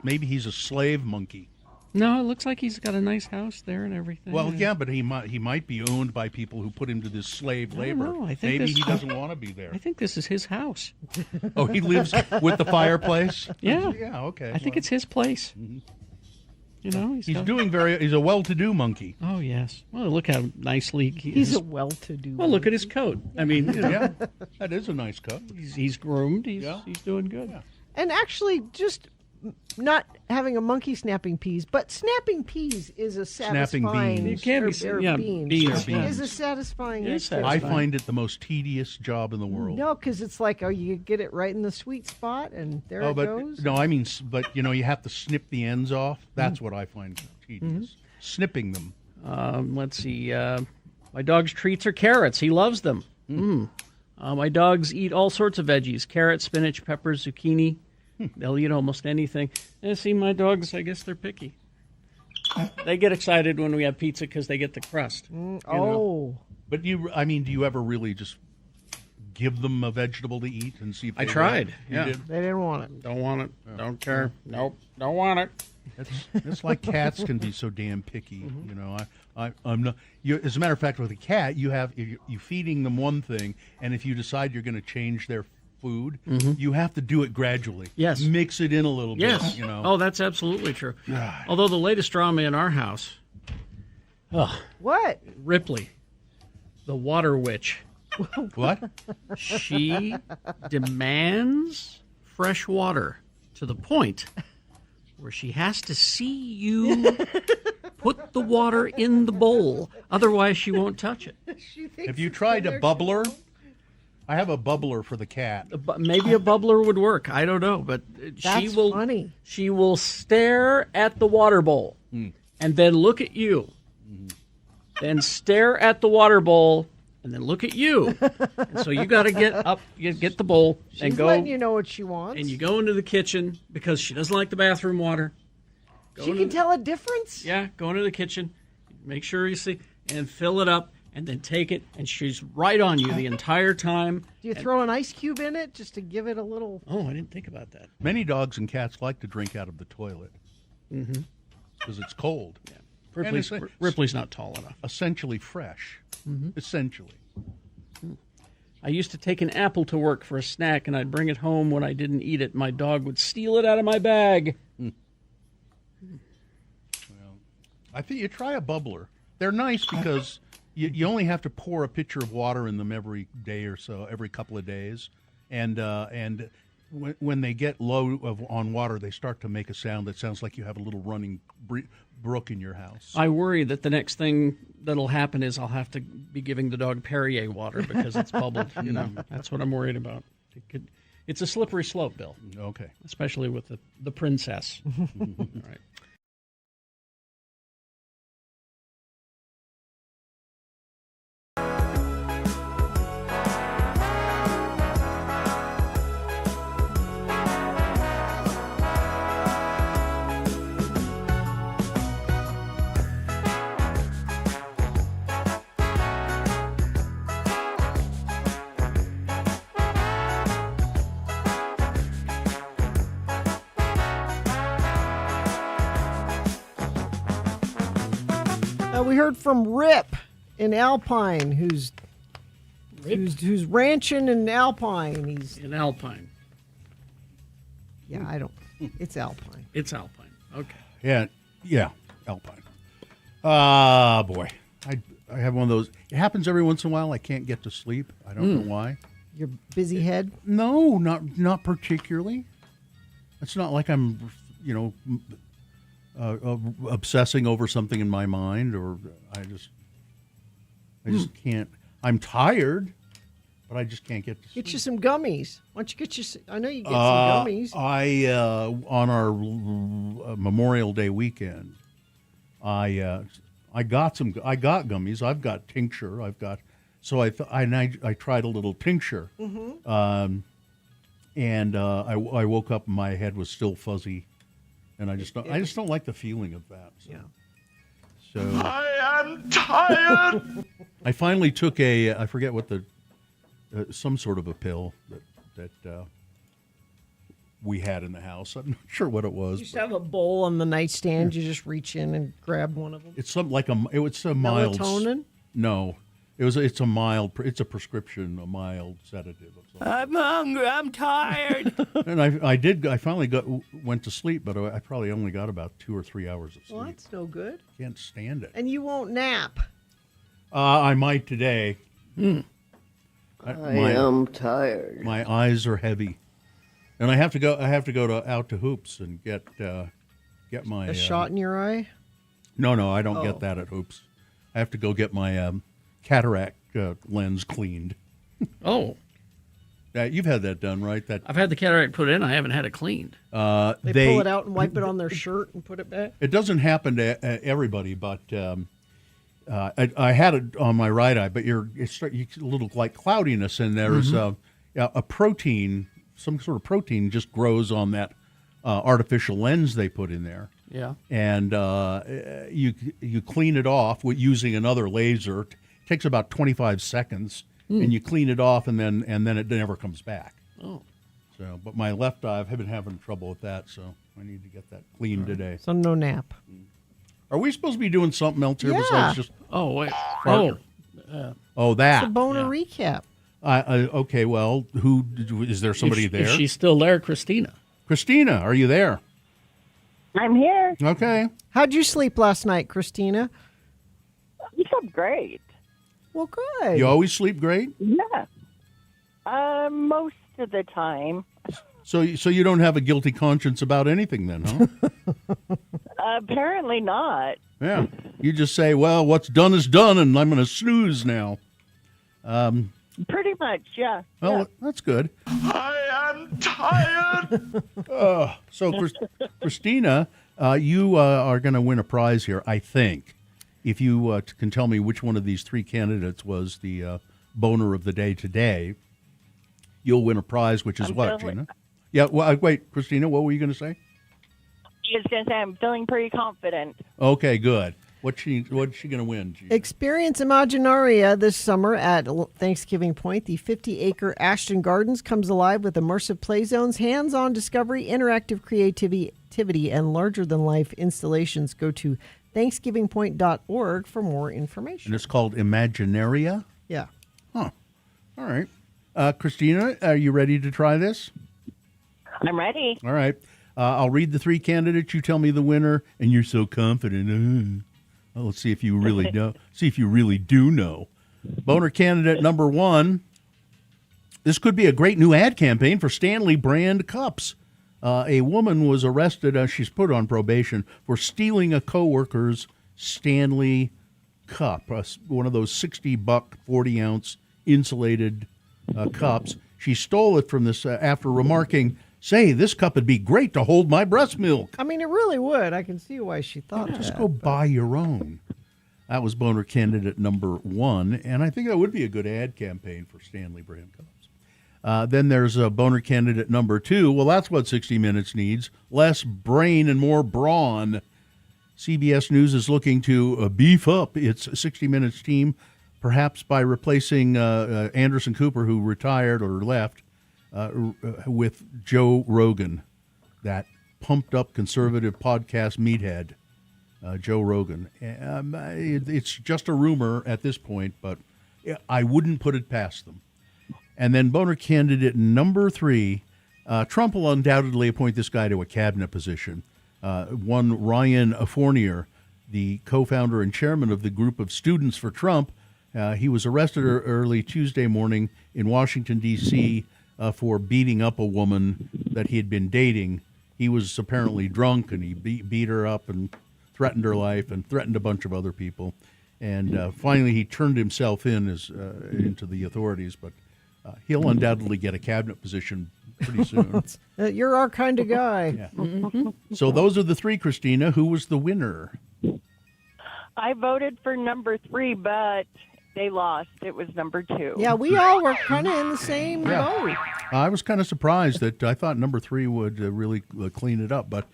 a slave monkey. No, it looks like he's got a nice house there and everything. Well, yeah, but he might be owned by people who put him to this slave labor. know. I think Maybe this- he doesn't want to be there. I think this is his house. Oh, he lives with the fireplace? Yeah. Yeah, okay. I think it's his place. He's He's a well-to-do monkey. Oh, yes. Well, look how nicely He's a well-to-do. Well, look at his coat. I mean, Yeah, that is a nice cup. he's groomed. He's doing good. And actually, just not having a monkey snapping peas, but snapping peas is a Snapping satisfying. beans. It can be, or yeah, beans. beans. Is a satisfying. It is experience. I find it the most tedious job in the world. No, because it's like, you get it right in the sweet spot, and there it but goes. no, I mean, but you have to snip the ends off. That's what I find tedious. Snipping them. Let's see. My dog's treats are carrots. He loves them. My dogs eat all sorts of veggies: carrots, spinach, peppers, zucchini. They'll eat almost anything. And see, my dogs, I guess they're picky. They get excited when we have pizza because they get the crust. But do you ever really just give them a vegetable to eat and see if I they tried. like it? You Yeah. did? They didn't want it. Don't want it. Don't care. Nope. Don't want it. It's like cats can be so damn picky. I'm not. As a matter of fact, with a cat, you feeding them one thing, and if you decide you're going to change their food, you have to do it gradually. Yes. Mix it in a little Yes. bit. Oh, that's absolutely true. Although the latest drama in our house, What? Ripley, the water witch. What? She demands fresh water to the point where she has to see you put the water in the bowl. Otherwise, she won't touch it. Have you tried a bubbler? I have a bubbler for the cat. Maybe a bubbler would work. I don't know, but That's funny. She will stare at the water bowl and then look at you, then stare at the water bowl and then look at you. And so you got to get up, get the bowl, She's and go. letting you know what she wants. And you go into the kitchen because she doesn't like the bathroom water. She can tell a difference? Yeah, go into the kitchen, make sure you see, and fill it up, and then take it, and she's right on you the entire time. Do you throw an ice cube in it just to give it a little... Oh, I didn't think about that. Many dogs and cats like to drink out of the toilet. Mm-hmm. Because it's cold. Yeah. Ripley's not tall enough. Essentially fresh. Mm-hmm. Essentially. I used to take an apple to work for a snack, and I'd bring it home. When I didn't eat it, my dog would steal it out of my bag. I think you try a bubbler. They're nice because you only have to pour a pitcher of water in them every day or so, every couple of days, and when they get low on water, they start to make a sound that sounds like you have a little running brook in your house. I worry that the next thing that'll happen is I'll have to be giving the dog Perrier water because it's bubbled. That's what I'm worried about. It's a slippery slope, Bill. Okay, especially with the princess. All right. We heard from Rip in Alpine, who's ranching in Alpine. He's in Alpine. Yeah, I don't. It's Alpine. It's Alpine. Okay. Yeah, Alpine. Ah, boy, I have one of those. It happens every once in a while. I can't get to sleep. I don't know why. Your busy head? No, not particularly. It's not like I'm, obsessing over something in my mind, or I just can't. I'm tired, but I just can't get to sleep. Get you some gummies. Why don't you get you? I know you get some gummies. On our Memorial Day weekend, I got gummies. I've got tincture. I tried a little tincture, and I woke up and my head was still fuzzy. And I just don't like the feeling of that. So. Yeah. So I am tired. I finally took I forget what some sort of a pill that we had in the house. I'm not sure what it was. You used to have a bowl on the nightstand. You just reach in and grab one of them. It's something like it's a mild melatonin. No, it's a mild. It's a prescription, a mild sedative. I'm hungry. I'm tired. And I finally went to sleep, but I probably only got about 2 or 3 hours of sleep. Well, that's no good. Can't stand it. And you won't nap. I might today. I am tired. My eyes are heavy, and I have to go out to Hoops and get my a shot in your eye. No, I don't get that at Hoops. I have to go get my cataract lens cleaned. Oh. You've had that done, right? I've had the cataract put in. I haven't had it cleaned. They pull it out and wipe it on their shirt and put it back. It doesn't happen to everybody, but I had it on my right eye. But you get a little like cloudiness, and there's a protein, some sort of protein, just grows on that artificial lens they put in there. Yeah, and you clean it off with using another laser. It takes about 25 seconds. And you clean it off, and then it never comes back. Oh, so but my left eye, I've been having trouble with that, so I need to get that cleaned today. So no nap. Are we supposed to be doing something else here besides just? Oh wait. That. It's a boner recap. Okay. Well, is there somebody there? Is she still there, Christina? Christina, are you there? I'm here. Okay. How'd you sleep last night, Christina? You slept great. Well, good. You always sleep great? Yeah. Most of the time. So you don't have a guilty conscience about anything then, huh? Apparently not. Yeah. You just say, well, what's done is done, and I'm going to snooze now. Pretty much, yeah. Well, that's good. I am tired. So, Christina, you are going to win a prize here, I think. If you can tell me which one of these three candidates was the boner of the day today, you'll win a prize, which is I'm what, feeling- Gina? Yeah, well, wait, Christina, what were you going to say? I was going to say I'm feeling pretty confident. Okay, good. What's she going to win, Gina? Experience Imaginaria this summer at Thanksgiving Point. The 50-acre Ashton Gardens comes alive with immersive play zones, hands-on discovery, interactive creativity, and larger-than-life installations. Go to thanksgivingpoint.org for more information. And it's called Imaginaria? Yeah. Huh. All right. Christina, are you ready to try this? I'm ready. All right. I'll read the three candidates. You tell me the winner, and you're so confident. Well, let's see if you really know. See if you really do know. Boner candidate number one. This could be a great new ad campaign for Stanley brand cups. A woman was arrested. She's put on probation for stealing a coworker's Stanley cup, one of those $60 40-ounce insulated cups. She stole it from this after remarking, "Say, this cup would be great to hold my breast milk." I mean, it really would. I can see why she thought that. Just go buy your own. That was boner candidate number one, and I think that would be a good ad campaign for Stanley brand cups. Then there's a boner candidate number two. Well, that's what 60 Minutes needs. Less brain and more brawn. CBS News is looking to beef up its 60 Minutes team, perhaps by replacing Anderson Cooper, who retired or left, with Joe Rogan, that pumped-up conservative podcast meathead, Joe Rogan. It's just a rumor at this point, but I wouldn't put it past them. And then boner candidate number three, Trump will undoubtedly appoint this guy to a cabinet position. One Ryan Fournier, the co-founder and chairman of the group of Students for Trump, he was arrested early Tuesday morning in Washington, D.C., for beating up a woman that he had been dating. He was apparently drunk, and he beat her up and threatened her life and threatened a bunch of other people. And finally, he turned himself into the authorities, but he'll undoubtedly get a cabinet position pretty soon. You're our kind of guy. Yeah. So those are the three, Christina. Who was the winner? I voted for number 3, but they lost. It was number 2. Yeah, we all were kind of in the same boat. I was kind of surprised that I thought number 3 would really clean it up, but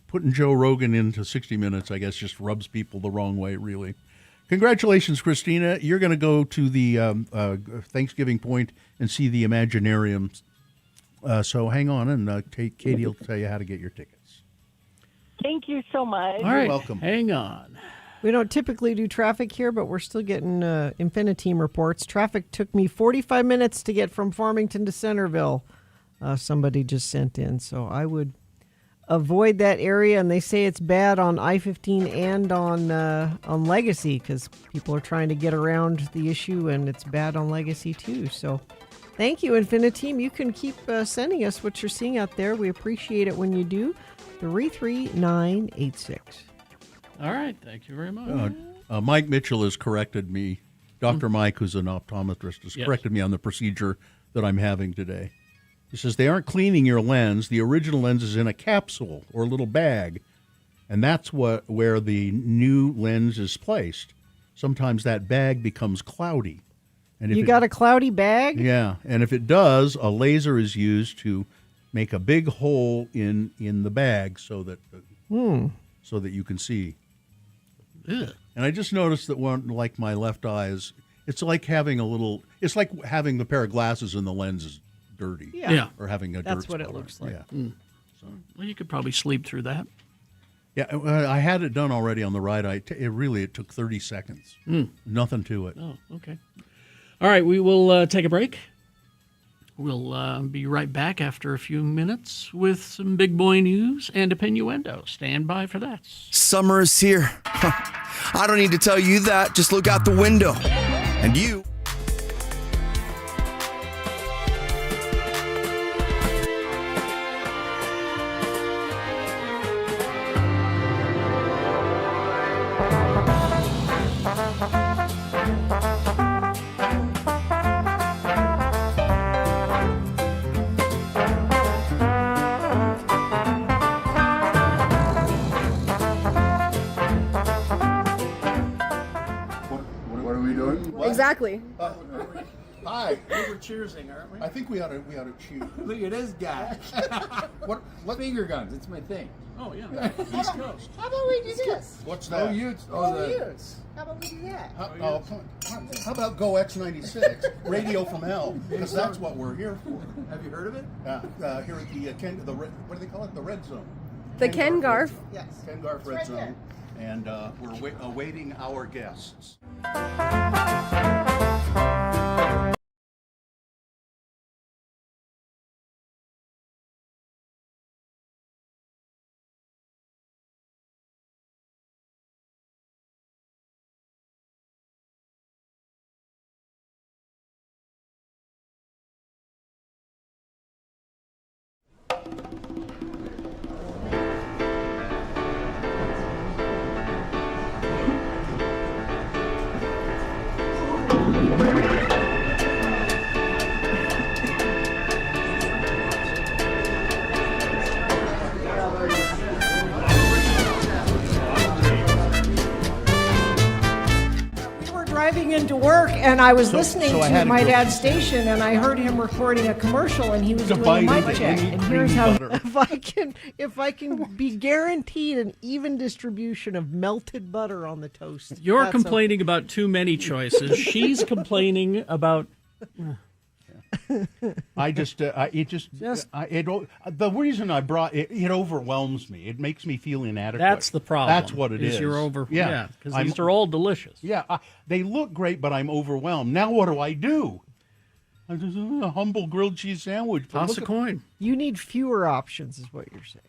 putting Joe Rogan into 60 Minutes, I guess, just rubs people the wrong way, really. Congratulations, Christina. You're going to go to the Thanksgiving Point and see the Imaginarium. So hang on, and Katie will tell you how to get your tickets. Thank you so much. All right, You're welcome. Hang on. We don't typically do traffic here, but we're still getting Infiniteam reports. Traffic took me 45 minutes to get from Farmington to Centerville. Somebody just sent in, so I would avoid that area. And they say it's bad on I-15 and on Legacy because people are trying to get around the issue, and it's bad on Legacy too. So thank you, Infiniteam. You can keep sending us what you're seeing out there. We appreciate it when you do. 33986. All right, thank you very much. Mike Mitchell has corrected me. Dr. Mike, who's an optometrist, has corrected me on the procedure that I'm having today. He says they aren't cleaning your lens. The original lens is in a capsule or a little bag, and that's where the new lens is placed. Sometimes that bag becomes cloudy. And if You got a cloudy bag? Yeah, and if it does, a laser is used to make a big hole in the bag so that you can see. Ugh. And I just noticed that one, like my left eye, it's like having the pair of glasses and the lens is dirty. Yeah. Or having a That's dirt what it spot looks on it. like. Yeah. Well, you could probably sleep through that. Yeah, I had it done already on the right eye. It took 30 seconds. Nothing to it. Oh, okay. All right, we will take a break. We'll be right back after a few minutes with some big boy news and Opinioendo. Stand by for that. Summer is here. I don't need to tell you that. Just look out the window. And you. exactly. Hi. We were cheersing, aren't we? I think we ought to cheer. Look at this guy. What finger guns? It's my thing. Oh, yeah. East Coast. How about we do this? What's Oh, that? Utes. Utes. How about we do that? How about Go X96, Radio from Hell? Because that's what we're here for. Have you heard of it? Here at the what do they call it? The Red Zone. The Ken Garf. Yes. Ken Garf Red right Zone. there. And we're awaiting our guests. Driving into work, and I was listening I to had my to go- dad's station, and I heard him recording a commercial, and he was To doing a bite mic into check. any And here's creamy how butter. If I can be guaranteed an even distribution of melted butter on the toast. You're that's complaining about too many choices. She's complaining about. I just, the reason I brought it overwhelms me. It makes me feel inadequate. That's the problem. That's what it is. You're over. Yeah, because these are all delicious. Yeah, they look great, but I'm overwhelmed. Now what do? I'm just a humble grilled cheese sandwich. but Toss a look at- coin. You need fewer options, is what you're saying.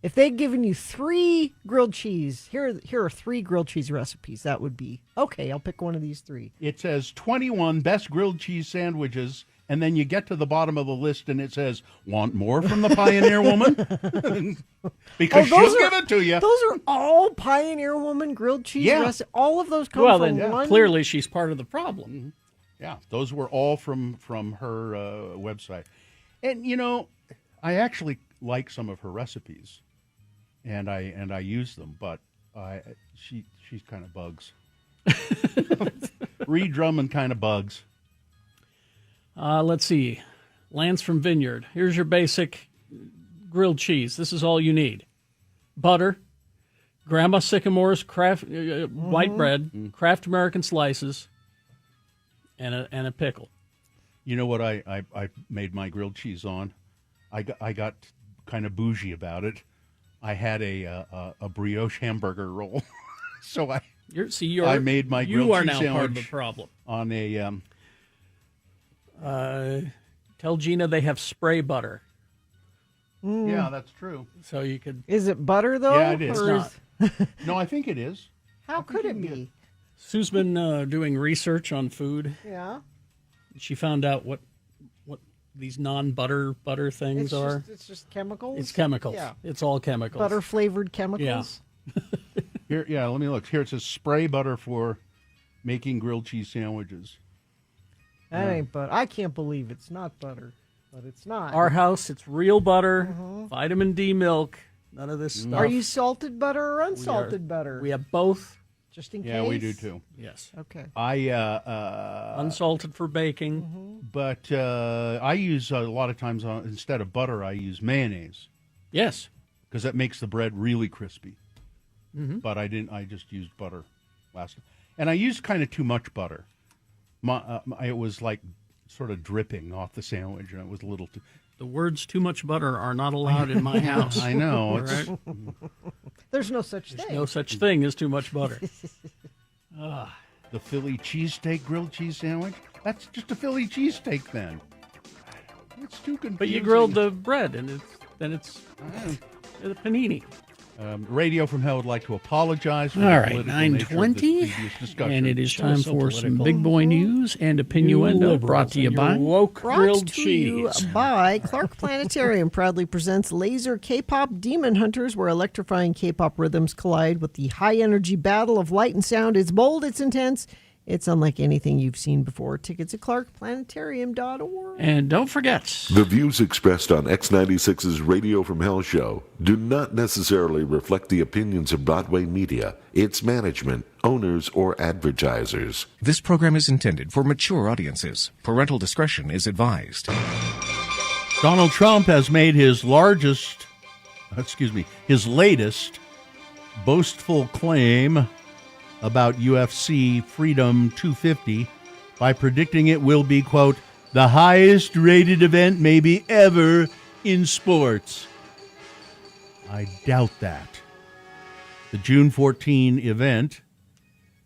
If they'd given you 3 grilled cheese, here are 3 grilled cheese recipes. That would be okay. I'll pick one of these 3. It says 21 best grilled cheese sandwiches, and then you get to the bottom of the list, and it says, "Want more from the Pioneer Woman?" Because she'll give it to you. Those are all Pioneer Woman grilled cheese Yeah. recipes. All of those come Well, from then one. clearly she's part of the problem. Yeah, those were all from her website, and I actually like some of her recipes, and I use them, but she's kind of bugs. Reed Drummond kind of bugs. Let's see. Lance from Vineyard. Here's your basic grilled cheese. This is all you need: butter, Grandma Sycamore's white bread, Kraft American slices, and a pickle. You know what I made my grilled cheese on? I got kind of bougie about it. I had a brioche hamburger roll, so I made my grilled you are cheese now sandwich part of the problem. on a. Tell Gina they have spray butter, Yeah, that's true. so you could. Is it butter though? Yeah, it is. Or Not. No, I think it is. How could it be? Sue's been doing research on food. Yeah. She found out what these non-butter things are. It's just chemicals. It's chemicals. Yeah. It's all chemicals. Butter flavored chemicals. Here, yeah. Let me look. Here it says spray butter for making grilled cheese sandwiches. That ain't butter. I can't believe it's not butter, but it's not. Our house, it's real butter, vitamin D milk, none of this stuff. Are you salted butter or unsalted butter? We have both. Just in case. Yeah, we do too. Yes. Okay. Unsalted for baking. But I use a lot of times instead of butter, I use mayonnaise. Yes. Because that makes the bread really crispy. Mhm. But I didn't. I just used butter last time, and I used kind of too much butter. It was like sort of dripping off the sandwich, and it was a little too. The words "too much butter" are not allowed in my house. I know. All It's- right? There's no such There's thing. no such thing as too much butter. The Philly cheesesteak grilled cheese sandwich? That's just a Philly cheesesteak then. It's too confusing. But you grilled the bread, and it's a panini. Radio from Hell would like to apologize for All the right, political nature of this 9:20, previous discussion. and it is So time for some political. big boy news and innuendo. Brought to you by woke Brought grilled to you cheese. by Clark Planetarium proudly presents Laser K-pop Demon Hunters, where electrifying K-pop rhythms collide with the high-energy battle of light and sound. It's bold, it's intense, It's unlike anything you've seen before. Tickets at clarkplanetarium.org. And don't forget, The views expressed on X96's Radio from Hell show do not necessarily reflect the opinions of Broadway Media, its management, owners, or advertisers. This program is intended for mature audiences. Parental discretion is advised. Donald Trump has made his latest boastful claim about UFC Freedom 250 by predicting it will be, quote, the highest rated event maybe ever in sports. I doubt that. The June 14 event,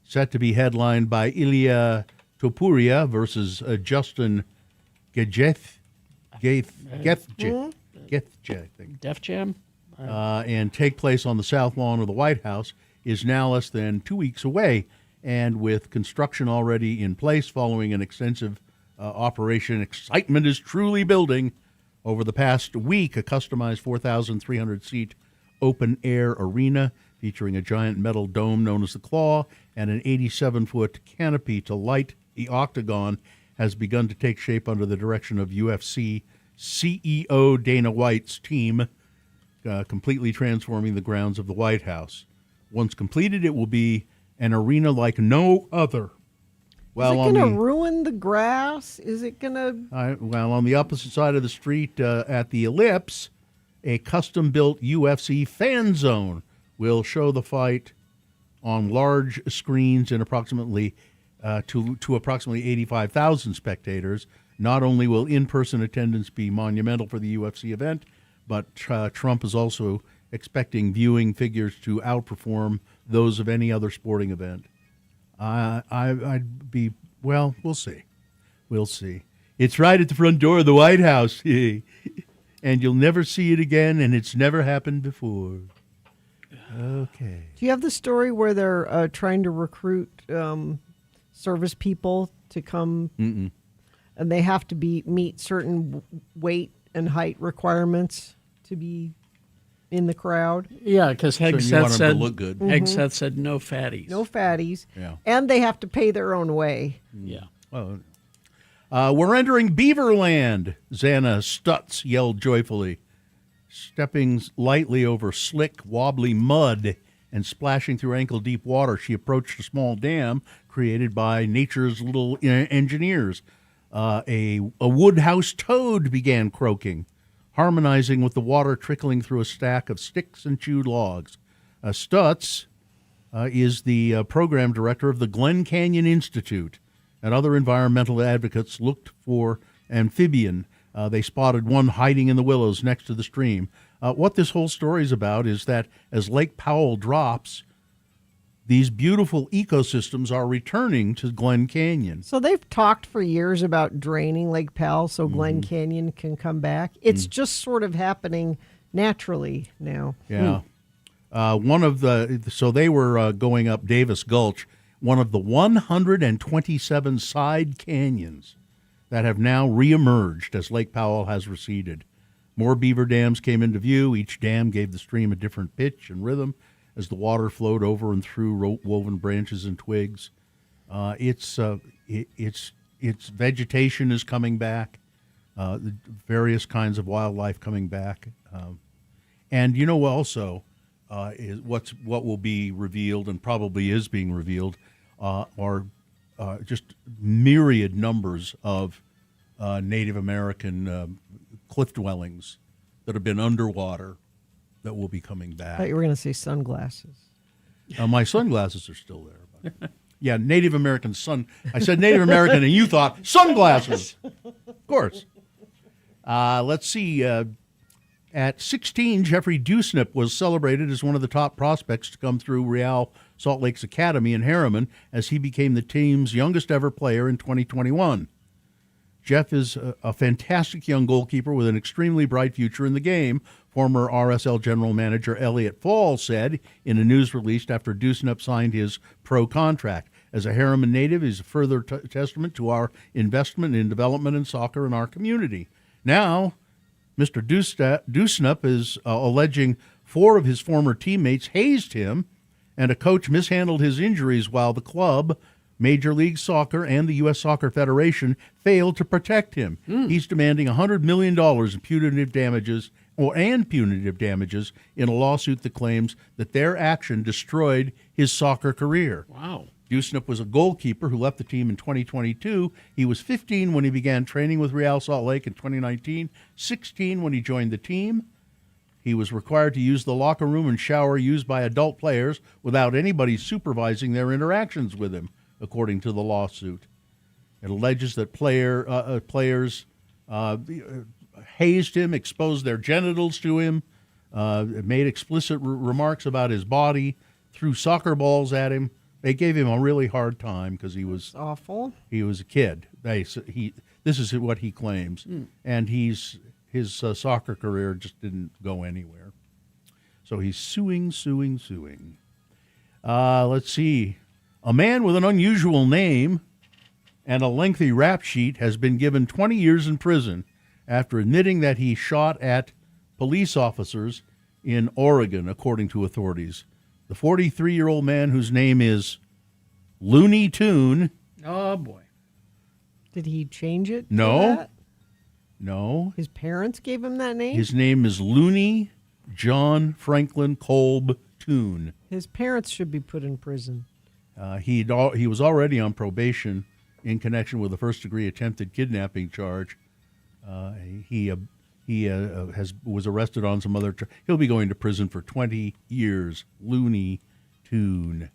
set to be headlined by Ilya Topuria versus Justin Gaethje, I think. Def Jam? And take place on the South Lawn of the White House, is now less than 2 weeks away. And with construction already in place following an extensive operation, excitement is truly building. Over the past week, a customized 4,300-seat open-air arena featuring a giant metal dome known as the Claw and an 87-foot canopy to light the octagon has begun to take shape under the direction of UFC CEO Dana White's team, completely transforming the grounds of the White House. Once completed, it will be an arena like no other. Is it going to ruin the grass? Is it going to... Well, on the opposite side of the street at the Ellipse, a custom-built UFC fan zone will show the fight on large screens in approximately to approximately 85,000 spectators. Not only will in-person attendance be monumental for the UFC event, but Trump is also expecting viewing figures to outperform those of any other sporting event. I'd be, well, we'll see. We'll see. It's right at the front door of the White House, and you'll never see it again, and it's never happened before. Okay. Do you have the story where they're trying to recruit service people to come, and they have to meet certain weight and height requirements to be in the crowd? Yeah, because Hegseth said look good. Hegseth said no fatties. No fatties. Yeah. And they have to pay their own way. Yeah. Well, we're entering Beaverland, Xana Stutz yelled joyfully, stepping lightly over slick, wobbly mud and splashing through ankle-deep water. She approached a small dam created by nature's little engineers. A woodhouse toad began croaking, harmonizing with the water trickling through a stack of sticks and chewed logs. Stutz is the program director of the Glen Canyon Institute, and other environmental advocates looked for amphibian. They spotted one hiding in the willows next to the stream. What this whole story is about is that as Lake Powell drops, these beautiful ecosystems are returning to Glen Canyon. So they've talked for years about draining Lake Powell so Glen Canyon can come back. It's just sort of happening naturally now. Yeah. So they were going up Davis Gulch, one of the 127 side canyons that have now reemerged as Lake Powell has receded. More beaver dams came into view. Each dam gave the stream a different pitch and rhythm as the water flowed over and through rope-woven branches and twigs. Its vegetation is coming back, the various kinds of wildlife coming back. And you know also is what will be revealed and probably is being revealed are just myriad numbers of Native American cliff dwellings that have been underwater that will be coming back. I thought you were going to say sunglasses. My sunglasses are still there. But yeah, Native American I said Native American, and you thought sunglasses. Of course. Let's see. At 16, Jeffrey Dusnip was celebrated as one of the top prospects to come through Real Salt Lake's Academy in Harriman as he became the team's youngest ever player in 2021. Jeff is a fantastic young goalkeeper with an extremely bright future in the game, former RSL general manager Elliot Fall said in a news release after Dusnip signed his pro contract. As a Harriman native, he's a further testament to our investment in development in soccer in our community. Now, Mr. Dusnip is alleging 4 of his former teammates hazed him, and a coach mishandled his injuries while the club Major League Soccer and the U.S. Soccer Federation failed to protect him. He's demanding $100 million in punitive damages in a lawsuit that claims that their action destroyed his soccer career. Wow. Dusnip was a goalkeeper who left the team in 2022. He was 15 when he began training with Real Salt Lake in 2019, 16 when he joined the team. He was required to use the locker room and shower used by adult players without anybody supervising their interactions with him, according to the lawsuit. It alleges that players hazed him, exposed their genitals to him, made explicit remarks about his body, threw soccer balls at him. They gave him a really hard time because he was awful. He was a kid. This is what he claims, and his soccer career just didn't go anywhere. So he's suing. Let's see. A man with an unusual name and a lengthy rap sheet has been given 20 years in prison after admitting that he shot at police officers in Oregon, according to authorities. The 43-year-old man, whose name is Looney Tune. Oh, boy. Did he change it? to No. that? No. His parents gave him that name? His name is Looney John Franklin Kolb Tune. His parents should be put in prison. He was already on probation in connection with a first-degree attempted kidnapping charge. He was arrested on some other. He'll be going to prison for 20 years. Looney Tune.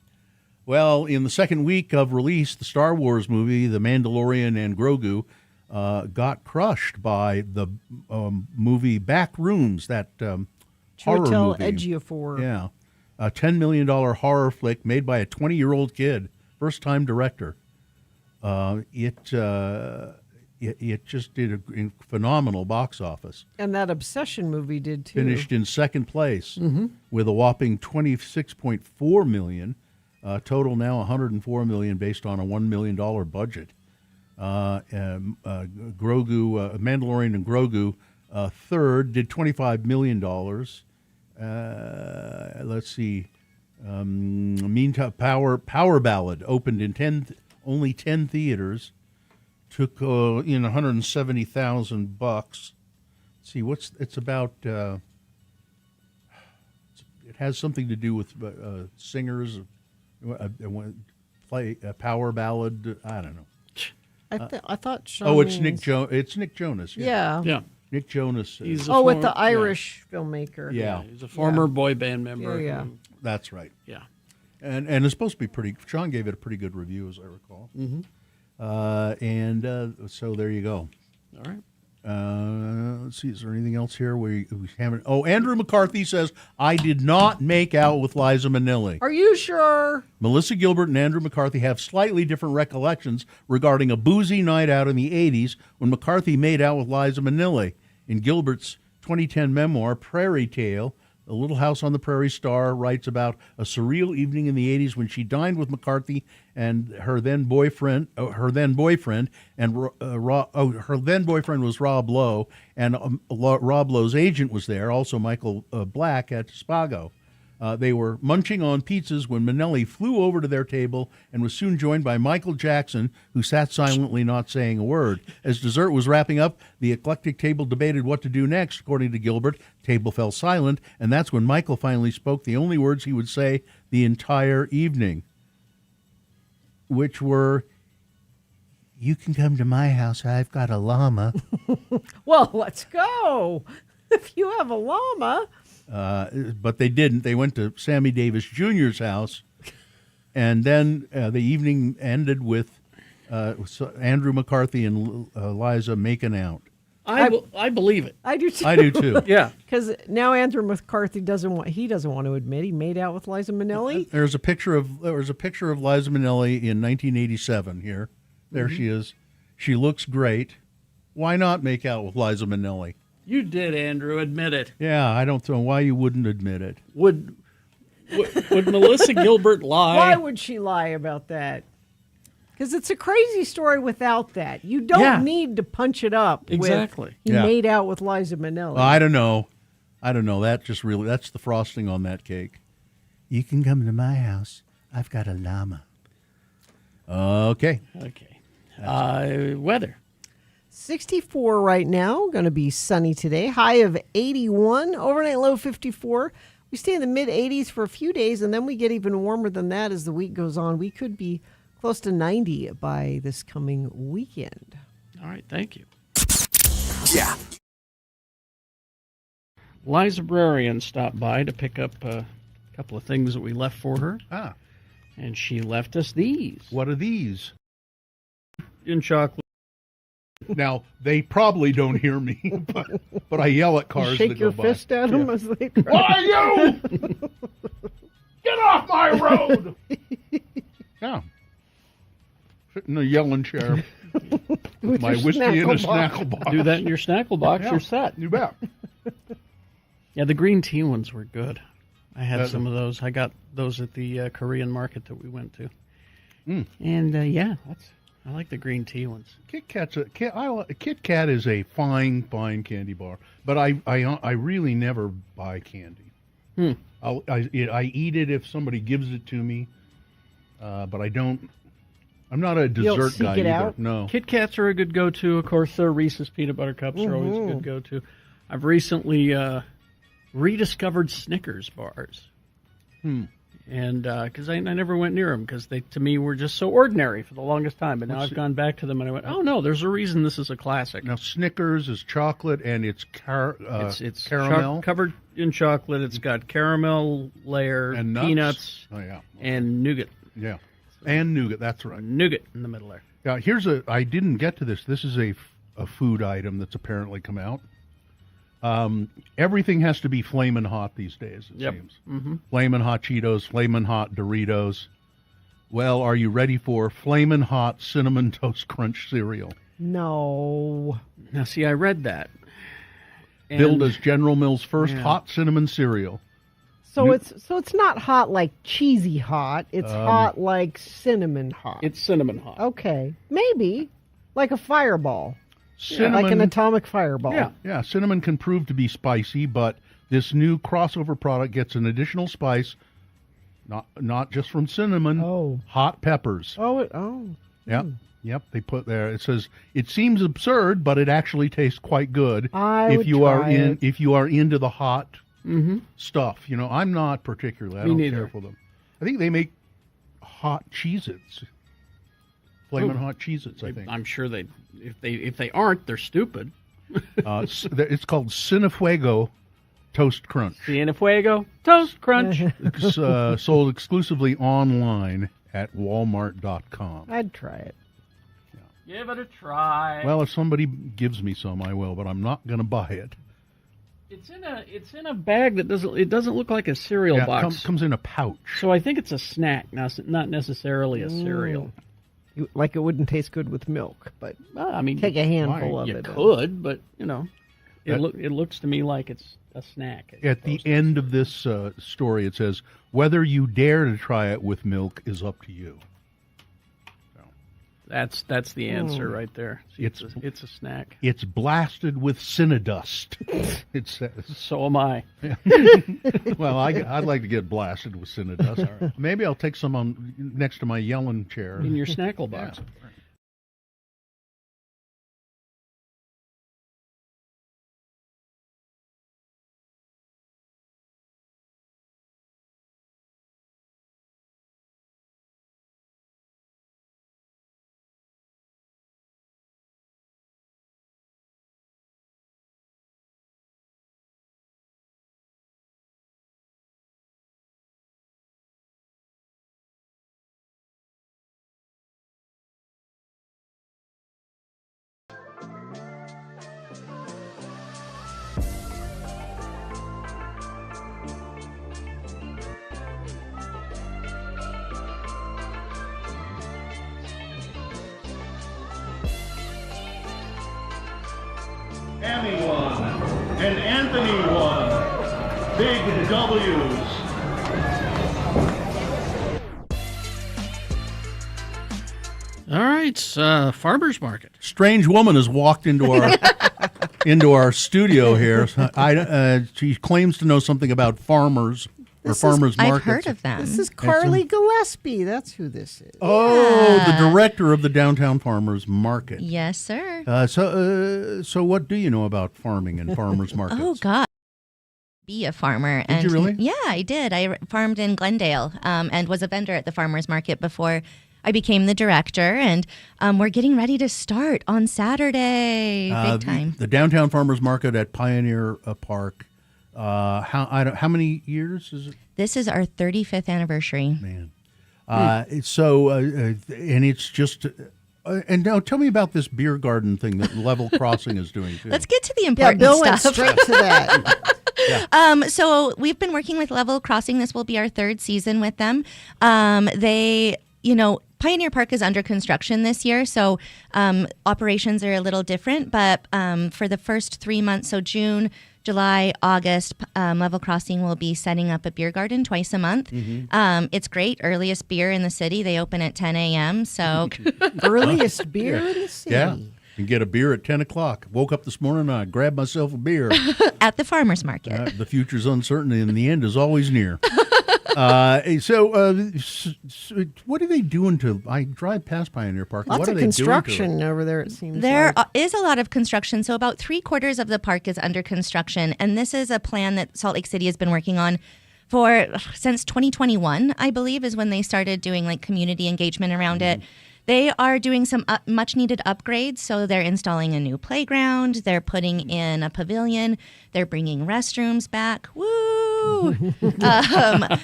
Well, in the second week of release, the Star Wars movie, The Mandalorian and Grogu, got crushed by the movie Backrooms, that horror Chiwetel movie. Ejiofor. Yeah. A $10 million horror flick made by a 20-year-old kid, first-time director. It just did a phenomenal box office. And that Obsession movie did too. Finished in second place with a whopping $26.4 million. Total now $104 million based on a $1 million budget. Grogu, Mandalorian and Grogu, third, did $25 million. Let's see. Meantime, Power Ballad opened in only 10 theaters. Took in $170,000. Let's see, it's about. It has something to do with singers. Play a power ballad. I don't know. I thought. It's Nick Jonas. It's Nick Jonas. Yeah. Nick Jonas. He's with the Irish filmmaker. Yeah. He's a former boy band member. Yeah. That's right. Yeah. And it's supposed to be pretty. Sean gave it a pretty good review, as I recall. So there you go. All right. Let's see. Is there anything else here we haven't? Oh, Andrew McCarthy says, I did not make out with Liza Minnelli. Are you sure? Melissa Gilbert and Andrew McCarthy have slightly different recollections regarding a boozy night out in the 80s when McCarthy made out with Liza Minnelli. In Gilbert's 2010 memoir, Prairie Tale, The Little House on the Prairie Star writes about a surreal evening in the 80s when she dined with McCarthy and her then boyfriend was Rob Lowe, and Rob Lowe's agent was there, also Michael Black at Spago. They were munching on pizzas when Minnelli flew over to their table and was soon joined by Michael Jackson, who sat silently, not saying a word. As dessert was wrapping up, the eclectic table debated what to do next. According to Gilbert, table fell silent, and that's when Michael finally spoke the only words he would say the entire evening, which were, "You can come to my house. I've got a llama." Well, let's go. If you have a llama. But they didn't. They went to Sammy Davis Jr.'s house, and then the evening ended with Andrew McCarthy and Liza making out. I believe it. I do too. I do too. Yeah. Because now Andrew McCarthy doesn't want to admit he made out with Liza Minnelli. There was a picture of Liza Minnelli in 1987 here. There she is. She looks great. Why not make out with Liza Minnelli? You did, Andrew. Admit it. Yeah, I don't know why you wouldn't admit it. Would Melissa Gilbert lie? Why would she lie about that? Because it's a crazy story without that. You don't need to punch it up. Exactly. He made out with Liza Minnelli. I don't know. That's the frosting on that cake. You can come to my house. I've got a llama. Okay. Weather. 64 right now. Going to be sunny today. High of 81. Overnight low 54. We stay in the mid 80s for a few days, and then we get even warmer than that as the week goes on. We could be close to 90 by this coming weekend. All right, thank you. Yeah. Liza Brarian stopped by to pick up a couple of things that we left for her. And she left us these. What are these? In chocolate. Now, they probably don't hear me, but I yell at cars Shake that your go by. fist at them as they cry. Why you? Get off my road! Yeah. Sit in a yelling chair with my your whiskey in a snackle box. snackle box. Do that in your snackle box, Yeah, you're set. You bet. Yeah, the green tea ones were good. I had That- some of those. I got those at the Korean market that we went to. Mm. And yeah, I like the green tea ones. Kit Kat is a fine candy bar, but I really never buy candy. I eat it if somebody gives it to me, but I don't. I'm not a You don't dessert seek guy it either. out? No. Kit Kats are a good go-to. Of course, their Reese's peanut butter cups are always a good go-to. I've recently rediscovered Snickers bars. And because I never went near them because they, to me, were just so ordinary for the longest time. But now I've gone back to them and I went, oh, no, there's a reason this is a classic. Now, Snickers is chocolate and it's It's caramel. covered in chocolate. It's got caramel layer, And nuts? peanuts, Oh, yeah. and nougat. Yeah. And nougat, that's right. Nougat in the middle there. Now, I didn't get to this. This is a food item that's apparently come out. Everything has to be flamin' hot these days, it seems. Mm-hmm. Flamin' hot Cheetos, flamin' hot Doritos. Well, are you ready for flamin' hot Cinnamon Toast Crunch cereal? No. Now, see, I read that. Billed as General Mills' first Yeah. hot cinnamon cereal. So it's not hot like cheesy hot. It's hot like cinnamon hot. It's cinnamon hot. Okay, maybe like a fireball, Cinnamon, like an atomic fireball. Yeah, cinnamon can prove to be spicy, but this new crossover product gets an additional spice, not just from cinnamon, hot peppers. Yep. Yep, they put there. It says it seems absurd, but it actually tastes quite good if you are into the hot stuff. You know, I'm not particularly. I Me don't neither. care for them. I think they make hot Cheez-Its. Flamin' hot Cheez-Its, I think. I'm sure if they aren't, they're stupid. It's called Cinefuego Toast Crunch. Cinefuego Toast Crunch. It's sold exclusively online at Walmart.com. I'd try it. Give it a try. Well, if somebody gives me some, I will, but I'm not going to buy it. It's in a bag that doesn't look like a cereal Yeah, box. comes in a pouch. So I think it's a snack, not necessarily a cereal. Like it wouldn't taste good with milk, but I mean, take a handful of you it. could, but you know, it looks to me like it's a snack. At the end of this story, it says, whether you dare to try it with milk is up to you. That's the answer right there. See, it's a snack. It's blasted with Cinedust, it says. So am I. Well, I'd like to get blasted with Cinedust. All right. Maybe I'll take some on next to my yelling chair. In your snackle box. Yeah. Tammy won, and Anthony won. Big W's. All right, farmers market. Strange woman has walked into our studio here. She claims to know something about farmers. or farmers markets. I've heard of them. This is Carly Gillespie. That's who this is. Oh, the director of the Downtown Farmers Market. Yes, sir. So what do you know about farming and farmers markets? Oh, God. Be a farmer. Did you really? Yeah, I did. I farmed in Glendale and was a vendor at the farmers market before I became the director. And we're getting ready to start on Saturday. Big time. The Downtown Farmers Market at Pioneer Park. How many years is it? This is our 35th anniversary. Man. And it's just... and now tell me about this beer garden thing that Level Crossing is doing, too. Let's get to the important Bill stuff. went straight to that. So we've been working with Level Crossing. This will be our third season with them. Pioneer Park is under construction this year, so operations are a little different. But for the first 3 months, so June, July, August, Level Crossing will be setting up a beer garden twice a month. Mm-hmm. It's great. Earliest beer in the city. They open at 10 a.m. So Earliest beer in the city. Yeah. You can get a beer at 10 o'clock. Woke up this morning and I grabbed myself a beer. At the farmer's market. The future's uncertain and the end is always near. So what are they doing to... I drive past Pioneer Park. Lots what are of they construction doing to it? over there, it seems There like. is a lot of construction. So about 3/4 of the park is under construction. And this is a plan that Salt Lake City has been working on since 2021, I believe, is when they started doing like community engagement around it. They are doing some much needed upgrades. So they're installing a new playground. They're putting in a pavilion. They're bringing restrooms back. Woo!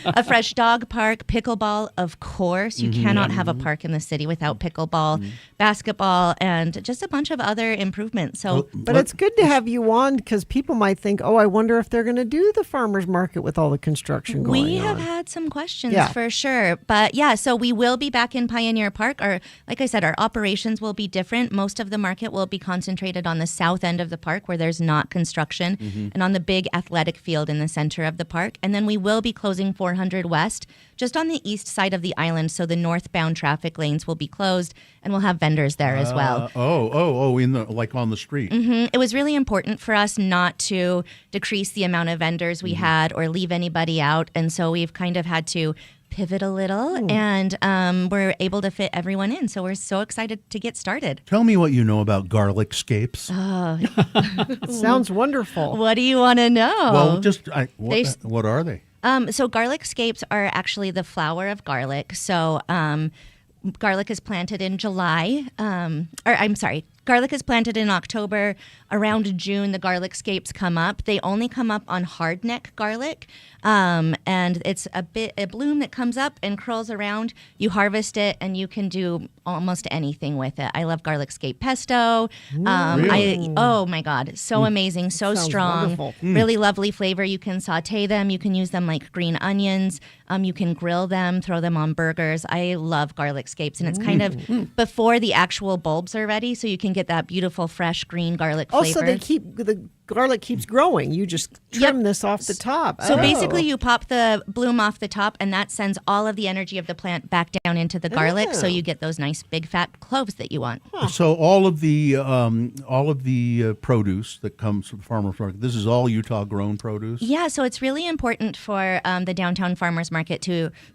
A fresh dog park, pickleball, of course. You cannot have a park in the city without pickleball, basketball, and just a bunch of other improvements. So, But it's good to have you on because people might think, I wonder if they're going to do the farmer's market with all the construction going on. we have had some questions Yeah. for sure. But yeah, so we will be back in Pioneer Park. Like I said, our operations will be different. Most of the market will be concentrated on the south end of the park where there's not construction and on the big athletic field in the center of the park. And then we will be closing 400 West just on the east side of the island. So the northbound traffic lanes will be closed and we'll have vendors there as well. On the street. It was really important for us not to decrease the amount of vendors we had or leave anybody out. And so we've kind of had to pivot a little and we're able to fit everyone in. So we're so excited to get started. Tell me what you know about garlic scapes. It sounds wonderful. What do you want to know? Well, what are they? So garlic scapes are actually the flower of garlic. So garlic is planted in July. Garlic is planted in October. Around June, the garlic scapes come up. They only come up on hardneck garlic. And it's a bloom that comes up and curls around. You harvest it and you can do almost anything with it. I love garlic scape pesto. Really? Oh my God, so amazing, so Sounds strong, wonderful. really lovely flavor. You can saute them. You can use them like green onions. You can grill them, throw them on burgers. I love garlic scapes, and it's kind of before the actual bulbs are ready, so you can get that beautiful fresh green garlic flavor. Also, the garlic keeps growing. You just trim this off the top. So basically, you pop the bloom off the top, and that sends all of the energy of the plant back down into the garlic. So you get those nice big fat cloves that you want. So all of the produce that comes from the farmers market, this is all Utah grown produce. Yeah, so it's really important for the downtown farmers market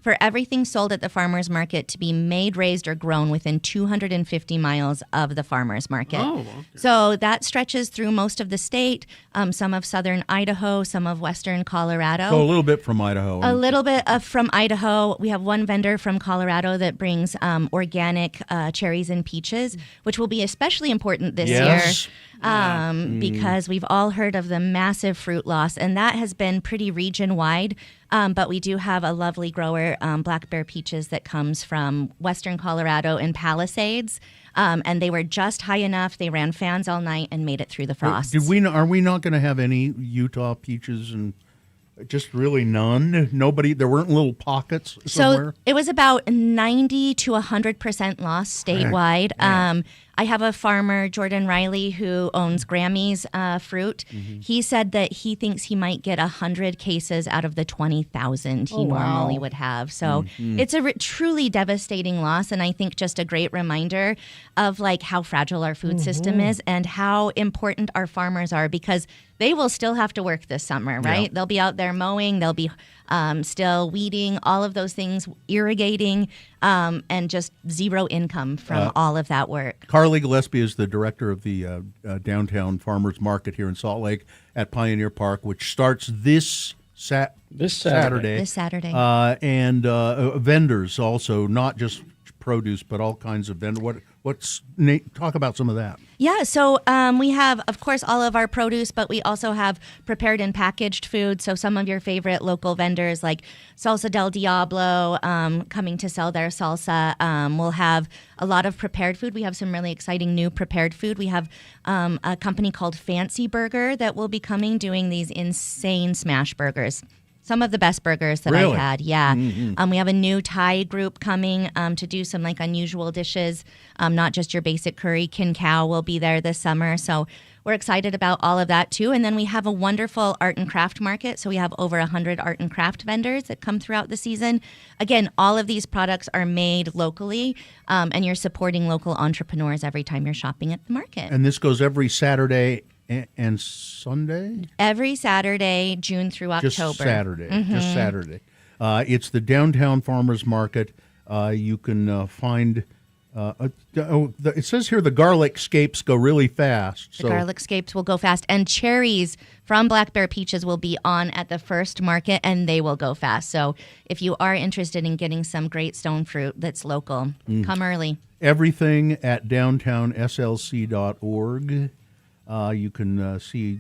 for everything sold at the farmers market to be made, raised, or grown within 250 miles of the farmers market. Oh, okay. So that stretches through most of the state, some of southern Idaho, some of western Colorado. So a little bit from Idaho. A little bit from Idaho. We have one vendor from Colorado that brings organic cherries and peaches, which will be especially important this year because we've all heard of the massive fruit loss, and that has been pretty region-wide. But we do have a lovely grower, Black Bear Peaches, that comes from western Colorado in Palisades. And they were just high enough. They ran fans all night and made it through the frost. Are we not going to have any Utah peaches and just really none? Nobody. There weren't little pockets somewhere. So it was about 90 to 100% loss statewide. I have a farmer, Jordan Riley, who owns Grammy's fruit. He said that he thinks he might get 100 cases out of the 20,000 he normally would have. So it's a truly devastating loss, and I think just a great reminder of like how fragile our food system is and how important our farmers are, because they will still have to work this summer, right? Yeah. They'll be out there mowing, they'll be still weeding, all of those things, irrigating, and just zero income from all of that work. Carly Gillespie is the director of the Downtown Farmers Market here in Salt Lake at Pioneer Park, which starts this Saturday. This Saturday. And vendors also, not just produce, but all kinds of vendors. Talk about some of that. Yeah, so we have, of course, all of our produce, but we also have prepared and packaged food. So some of your favorite local vendors like Salsa del Diablo coming to sell their salsa. We'll have a lot of prepared food. We have some really exciting new prepared food. We have a company called Fancy Burger that will be coming doing these insane smash burgers. Some of the best burgers that Really? I've had, yeah. Mm-hmm. We have a new Thai group coming to do some like unusual dishes, not just your basic curry. Kin Cow will be there this summer, so we're excited about all of that too. And then we have a wonderful art and craft market, so we have over 100 art and craft vendors that come throughout the season. Again, all of these products are made locally, and you're supporting local entrepreneurs every time you're shopping at the market. And this goes every Saturday and Sunday? Every Saturday, June through October. Just Saturday. Mhm. Just Saturday. It's the Downtown Farmers Market. You can find... it says here the garlic scapes go really fast. The garlic scapes will go fast. And cherries from Black Bear Peaches will be on at the first market, and they will go fast. So if you are interested in getting some great stone fruit that's local, come early. Everything at downtownslc.org. You can see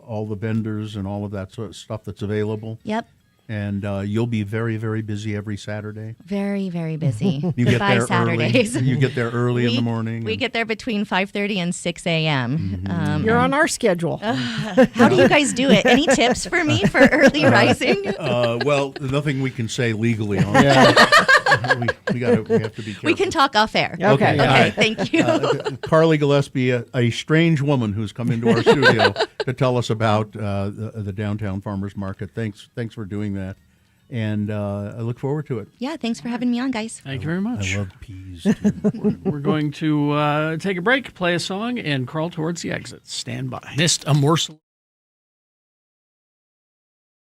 all the vendors and all of that sort of stuff that's available. Yep. And you'll be very, very busy every Saturday. Very, very busy. You get Goodbye, there Saturdays. early. You get there early in the morning. We get there between 5:30 and 6 a.m. You're on our schedule. How do you guys do it? Any tips for me for early rising? Well, nothing we can say legally on that. we have to be careful. We can talk off air. Okay, Okay, all right. thank you. Carly Gillespie, a strange woman who's come into our studio to tell us about the Downtown Farmers Market. Thanks for doing that. And I look forward to it. Yeah, thanks for having me on, guys. Thank you very much. I love peas, too. We're going to take a break, play a song, and crawl towards the exit. Stand by. Missed a morsel.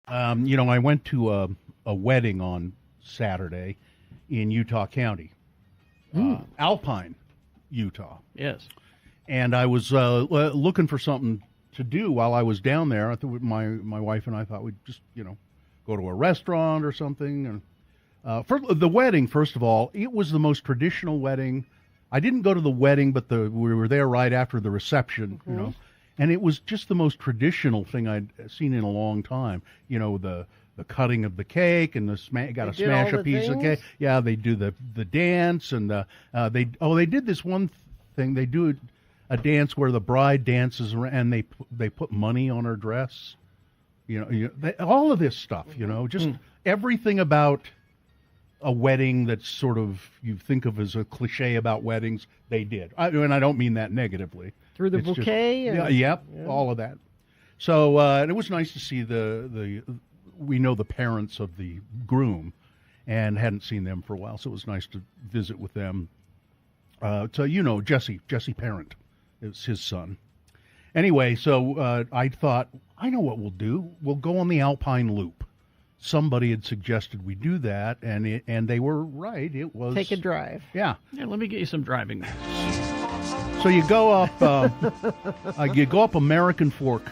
I went to a wedding on Saturday in Utah County, Alpine, Utah. Yes. And I was looking for something to do while I was down there. I thought my wife and I thought we'd just, go to a restaurant or something. And for the wedding, first of all, it was the most traditional wedding. I didn't go to the wedding, but we were there right after the reception, and it was just the most traditional thing I'd seen in a long time. The cutting of the cake and got to smash a piece of cake. Yeah, they do the dance and they did this one thing. They do a dance where the bride dances around and they put money on her dress. All of this stuff. Just everything about a wedding that's sort of you think of as a cliche about weddings. They did, and I don't mean that negatively. Through the It's just- bouquet? Yep, all of that. So and it was nice to see we know the parents of the groom and hadn't seen them for a while, so it was nice to visit with them. So Jesse Parent is his son. Anyway, so I thought, I know what we'll do. We'll go on the Alpine Loop. Somebody had suggested we do that, and they were right. It was Take a drive. Yeah. Yeah, let me get you some driving. So you go up, American Fork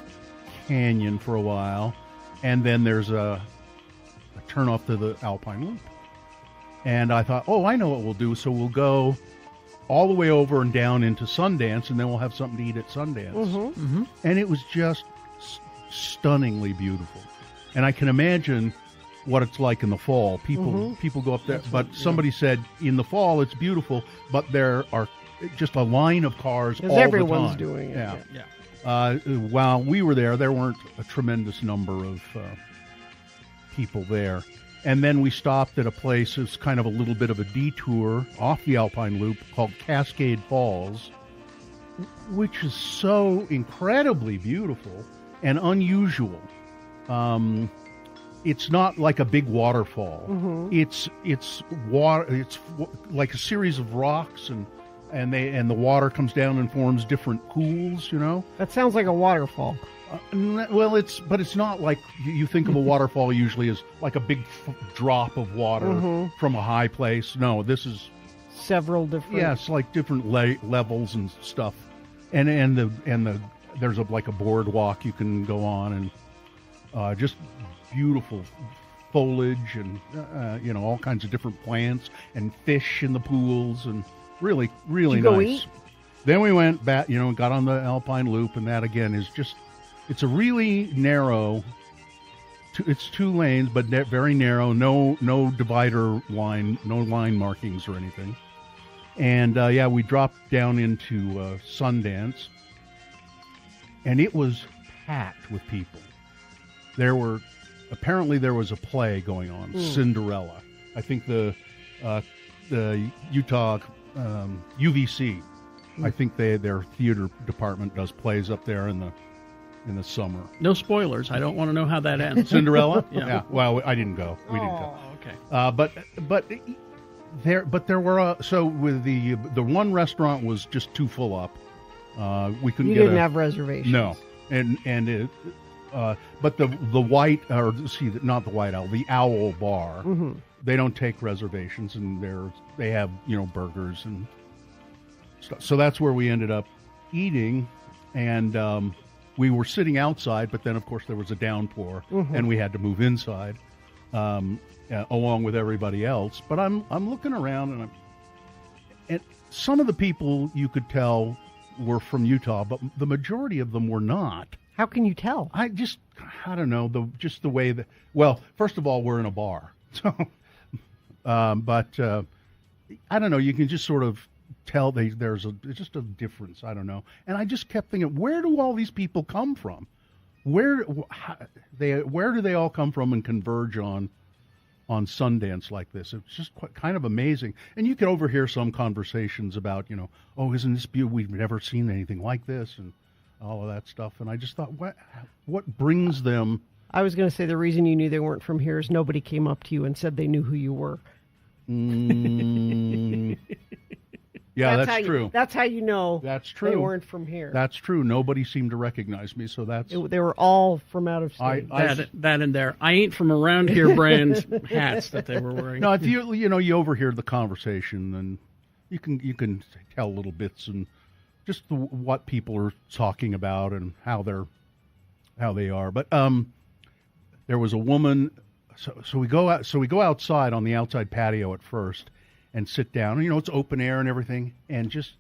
Canyon for a while, and then there's a turn off to the Alpine Loop. And I thought, I know what we'll do. So we'll go all the way over and down into Sundance, and then we'll have something to eat at Sundance. Mm-hmm. And it was just stunningly beautiful. And I can imagine what it's like in the fall. People go up there, but somebody said in the fall it's beautiful, but there are just a line of cars all everyone's the time. doing it. Yeah. While we were there weren't a tremendous number of people there. And then we stopped at a place, it's kind of a little bit of a detour off the Alpine Loop called Cascade Falls, which is so incredibly beautiful and unusual. It's not like a big waterfall. Mm-hmm. It's water. It's like a series of rocks, and the water comes down and forms different pools. That sounds like a waterfall. Well, it's not like you think of a waterfall usually as like a big drop of water from a high place. No, this is several different. Yes, like different levels and stuff, and there's like a boardwalk you can go on, and just beautiful foliage and all kinds of different plants and fish in the pools, and really Did you nice. go eat? Then we went back, got on the Alpine Loop, and that again is just. It's a really narrow. It's 2 lanes, but very narrow. No divider line, no line markings or anything. And we dropped down into Sundance, and it was packed with people. There was a play going on, Cinderella. I think the Utah UVC. I think their theater department does plays up there in the summer. No spoilers. I don't want to know how that ends. Cinderella? Yeah. Well, I didn't go. We didn't go. Okay. But there were so with the one restaurant was just too full up. We couldn't. You didn't have reservations. No, but the white not the White Owl, the Owl Bar. Mm-hmm. They don't take reservations, and they have burgers and stuff. So that's where we ended up eating, and. We were sitting outside, but then, of course, there was a downpour, and we had to move inside, along with everybody else. But I'm looking around, and some of the people you could tell were from Utah, but the majority of them were not. How can you tell? I don't know, the way that. Well, first of all, we're in a bar, so, but I don't know. You can just sort of. Tell there's just a difference. I don't know, and I just kept thinking, where do all these people come from? Where do they all come from and converge on Sundance like this? It's just kind of amazing. And you can overhear some conversations about, oh, isn't this beautiful? We've never seen anything like this, and all of that stuff. And I just thought, what brings them? I was going to say the reason you knew they weren't from here is nobody came up to you and said they knew who you were. Yeah, that's true. That's how you know. That's true. They weren't from here. That's true. Nobody seemed to recognize me, so they were all from out of state. That and their "I ain't from around here" brand hats that they were wearing. No, if you overhear the conversation, then you can tell little bits and just what people are talking about and how they are. But there was a woman. So we go out. So we go outside on the outside patio at first. And sit down. It's open air and everything. And just,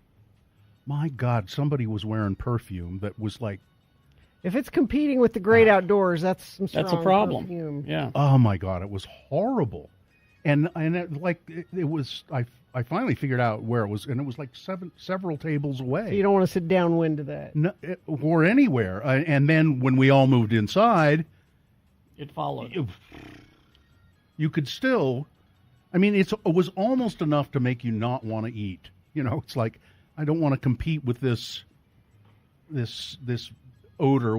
my God, somebody was wearing perfume that was like... If it's competing with the great outdoors, that's some strong That's a problem. Perfume. Yeah. Oh, my God, it was horrible. And it was... I finally figured out where it was, and it was like several tables away. So you don't want to sit downwind to that. No, or anywhere. And then when we all moved inside... It followed. You could still... I mean, it was almost enough to make you not want to eat. It's like, I don't want to compete with this odor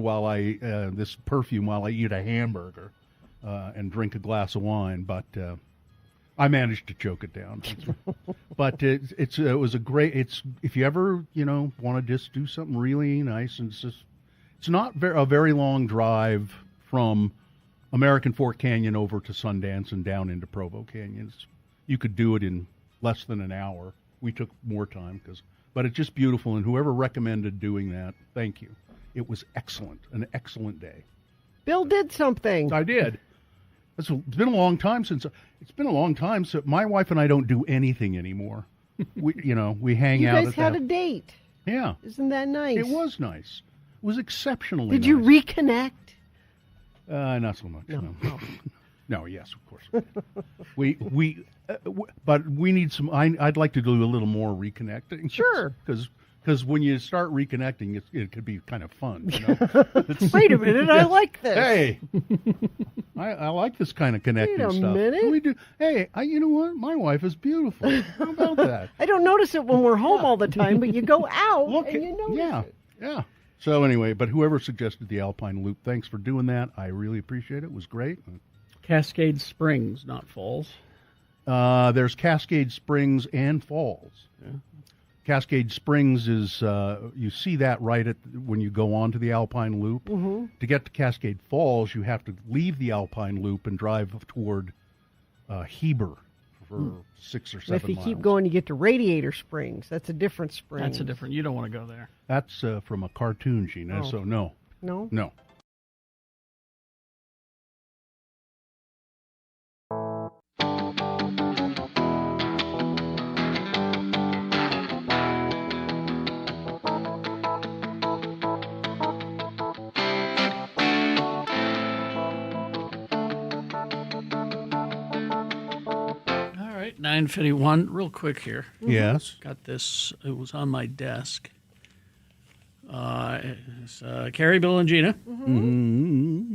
this perfume while I eat a hamburger and drink a glass of wine. But I managed to choke it down. But it was a great. If you ever want to just do something really nice, and it's not a very long drive from American Fork Canyon over to Sundance and down into Provo Canyon. You could do it in less than an hour. We took more time but it's just beautiful. And whoever recommended doing that, thank you. It was excellent, an excellent day. Bill did something. I did. It's been a long time since my wife and I don't do anything anymore. We hang out. You guys had a date. Yeah. Isn't that nice? It was nice. It was exceptionally Did nice. you reconnect? Not so much. No. No, yes, of course. But we need some. I'd like to do a little more reconnecting. Sure. Because when you start reconnecting, it could be kind of fun. Wait a minute, I like this. Hey, I like this kind of connecting Wait a stuff. minute. We do. Hey, you know what? My wife is beautiful. How about that? I don't notice it when we're home all the time, but you go out and you notice it. Yeah. So anyway, but whoever suggested the Alpine Loop, thanks for doing that. I really appreciate it. It was great. Cascade Springs, not Falls. There's Cascade Springs and Falls. Yeah. Cascade Springs is, you see that right when you go on to the Alpine Loop. Mhm. To get to Cascade Falls, you have to leave the Alpine Loop and drive toward Heber for 6 or And 7 if you miles. keep going, you get to Radiator Springs. That's a different spring. That's a different. You don't want to go there. That's from a cartoon, Gina, Oh. so no. No? No. All right, 9:51. Real quick here. Yes. Got this. It was on my desk. It's, Carrie, Bill, and Gina.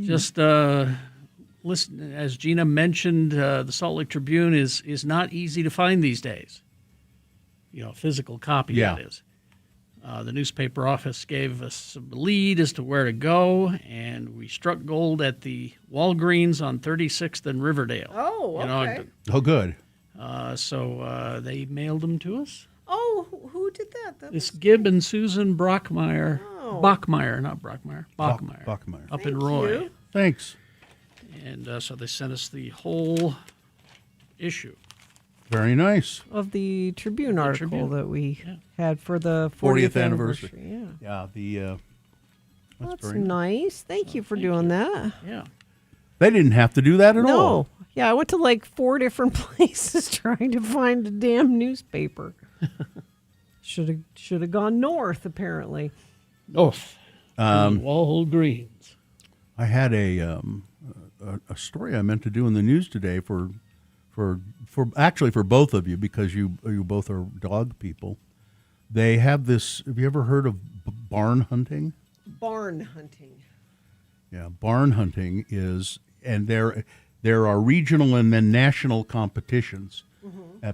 Just listen. As Gina mentioned, the Salt Lake Tribune is not easy to find these days. A physical copy. Yeah. That is. The newspaper office gave us a lead as to where to go, and we struck gold at the Walgreens on 36th and Riverdale. Oh, in okay. Ogden. Oh, good. So they mailed them to us. Oh, who did that? It's Gibb and Susan Brockmeyer. Oh. Bachmeyer, not Brockmeyer. Bachmeyer. Bachmeyer. Up in Thank Roy. you. Thanks. And so they sent us the whole issue. Very nice. Of the Tribune article Tribune. that we had for the 40th anniversary. Yeah. Yeah, the That's very nice. Thank you for doing that. Yeah. They didn't have to do that at No. all. Yeah, I went to like 4 different places trying to find a damn newspaper. Should have gone north, apparently. North. Walgreens. I had a story I meant to do in the news today for both of you, because you both are dog people. They have this. Have you ever heard of barn hunting? Barn hunting. Yeah, barn hunting is, and there are regional and then national competitions.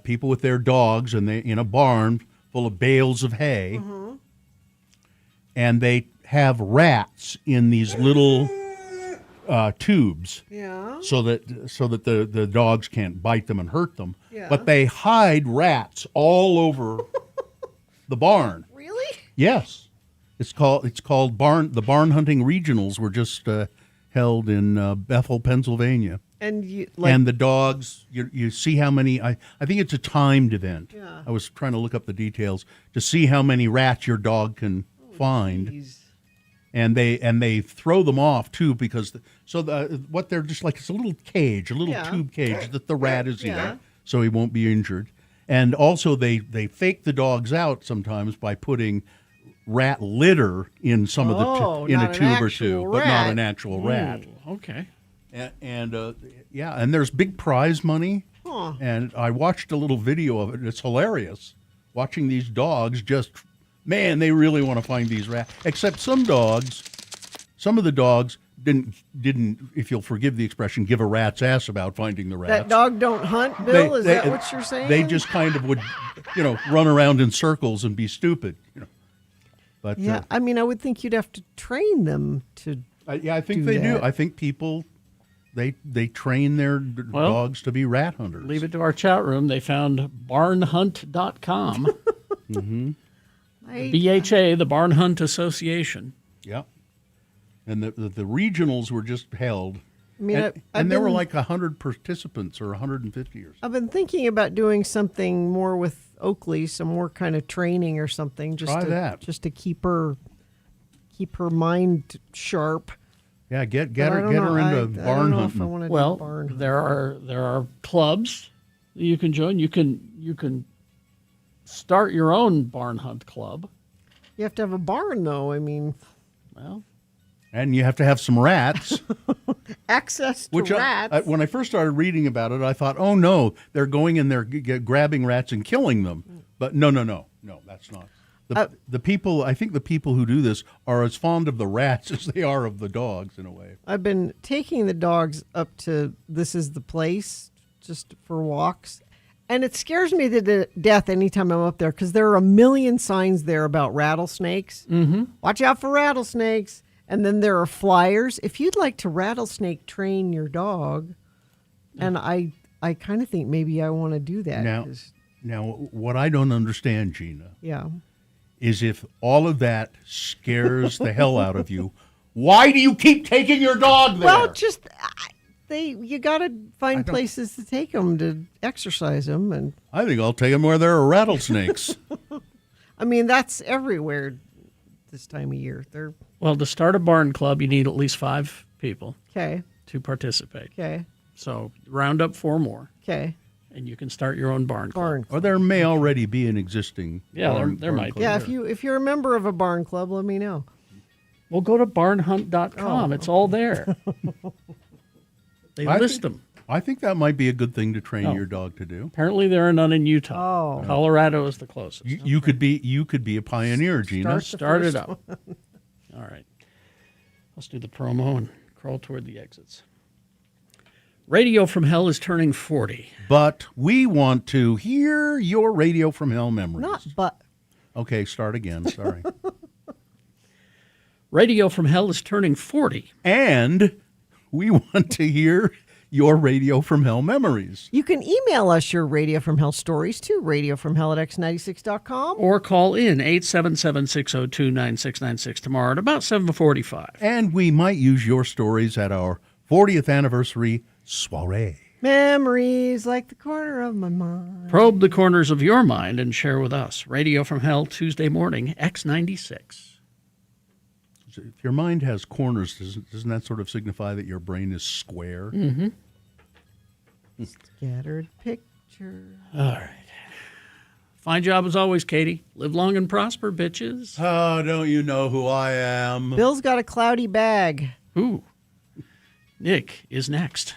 People with their dogs, and they in a barn full of bales of hay, and they have rats in these little tubes. Yeah. So that the dogs can't bite them and hurt them. Yeah. But they hide rats all over the barn. Really? Yes. It's called the barn hunting regionals were just held in Bethel, Pennsylvania. And and the dogs, you see how many. I think it's a timed event. Yeah. I was trying to look up the details to see how many rats your dog can find. geez. And they throw them off too, because what they're just like, it's a little cage, a little Yeah. tube cage that the rat is Yeah. in, so he won't be injured. And also they fake the dogs out sometimes by putting rat litter in some of the in a not an tube or two, actual but not rat. an actual rat. Okay. And there's big prize money. Huh. And I watched a little video of it, and it's hilarious. Watching these dogs man, they really want to find these rats. Except some of the dogs didn't, if you'll forgive the expression, give a rat's ass about finding the rats. That dog don't hunt, Bill? Is that what you're saying? They just kind of would, run around in circles and be stupid. But Yeah, I mean, I would think you'd have to train them to. I think they do. I think people, they train their dogs to be rat hunters. Leave it to our chat room. They found barnhunt.com. Mm-hmm. BHA, the Barn Hunt Association. Yeah. And the regionals were just held. I mean, and I've there were been- like 100 participants or 150 or something. I've been thinking about doing something more with Oakley, some more kind of training or something, just Try to, that. just to keep her mind sharp. Yeah, get But I her don't know. into I don't barn know if hunting. I want to do Well, barn hunting. there are clubs that you can join. You can start your own barn hunt club. You have to have a barn, though. I mean, well, And you have to have some rats. access to Which rats. when I first started reading about it, I thought, oh no, they're going in there grabbing rats and killing them. But no, that's not. The people, I think the people who do this are as fond of the rats as they are of the dogs in a way. I've been taking the dogs up to This Is the Place just for walks. And it scares me to death anytime I'm up there because there are a million signs there about rattlesnakes. Mm-hmm. Watch out for rattlesnakes. And then there are flyers. If you'd like to rattlesnake train your dog, and I kind of think maybe I want to do that. Now, 'cause Now, what I don't understand, Gina, Yeah. is if all of that scares the hell out of you, why do you keep taking your dog there? Well, just you got to find places to take them to exercise them, and I think I'll take them where there are rattlesnakes. I mean that's everywhere this time of year. They're Well, to start a barn club, you need at least 5 people okay. to participate. Okay. So round up 4 more. Okay. And you can start your own barn club. Or there may already be an existing. Yeah, barn might be. club. Yeah, if you're a member of a barn club, let me know. Well, go to barnhunt.com. Oh. It's all there. They list them. I think that might be a good thing to train Oh. your dog to do. Apparently, there are none in Utah. Oh. Colorado is the closest. You could be a pioneer, Gina. Start it up. All right. Let's do the promo and crawl toward the exits. Radio from Hell is turning 40. But we want to hear your Radio from Hell memories. Not but. Okay, start again. Sorry. Radio from Hell is turning 40. And we want to hear your Radio from Hell memories. You can email us your Radio from Hell stories to radiofromhell@x96.com. Or call in 877-602-9696 tomorrow at about 7:45. And we might use your stories at our 40th anniversary soiree. Memories like the corner of my mind. Probe the corners of your mind and share with us. Radio from Hell, Tuesday morning, X96. If your mind has corners, doesn't that sort of signify that your brain is square? Mm-hmm. Scattered pictures. All right. Fine job as always, Katie. Live long and prosper, bitches. Oh, don't you know who I am? Bill's got a cloudy bag. Ooh. Nick is next.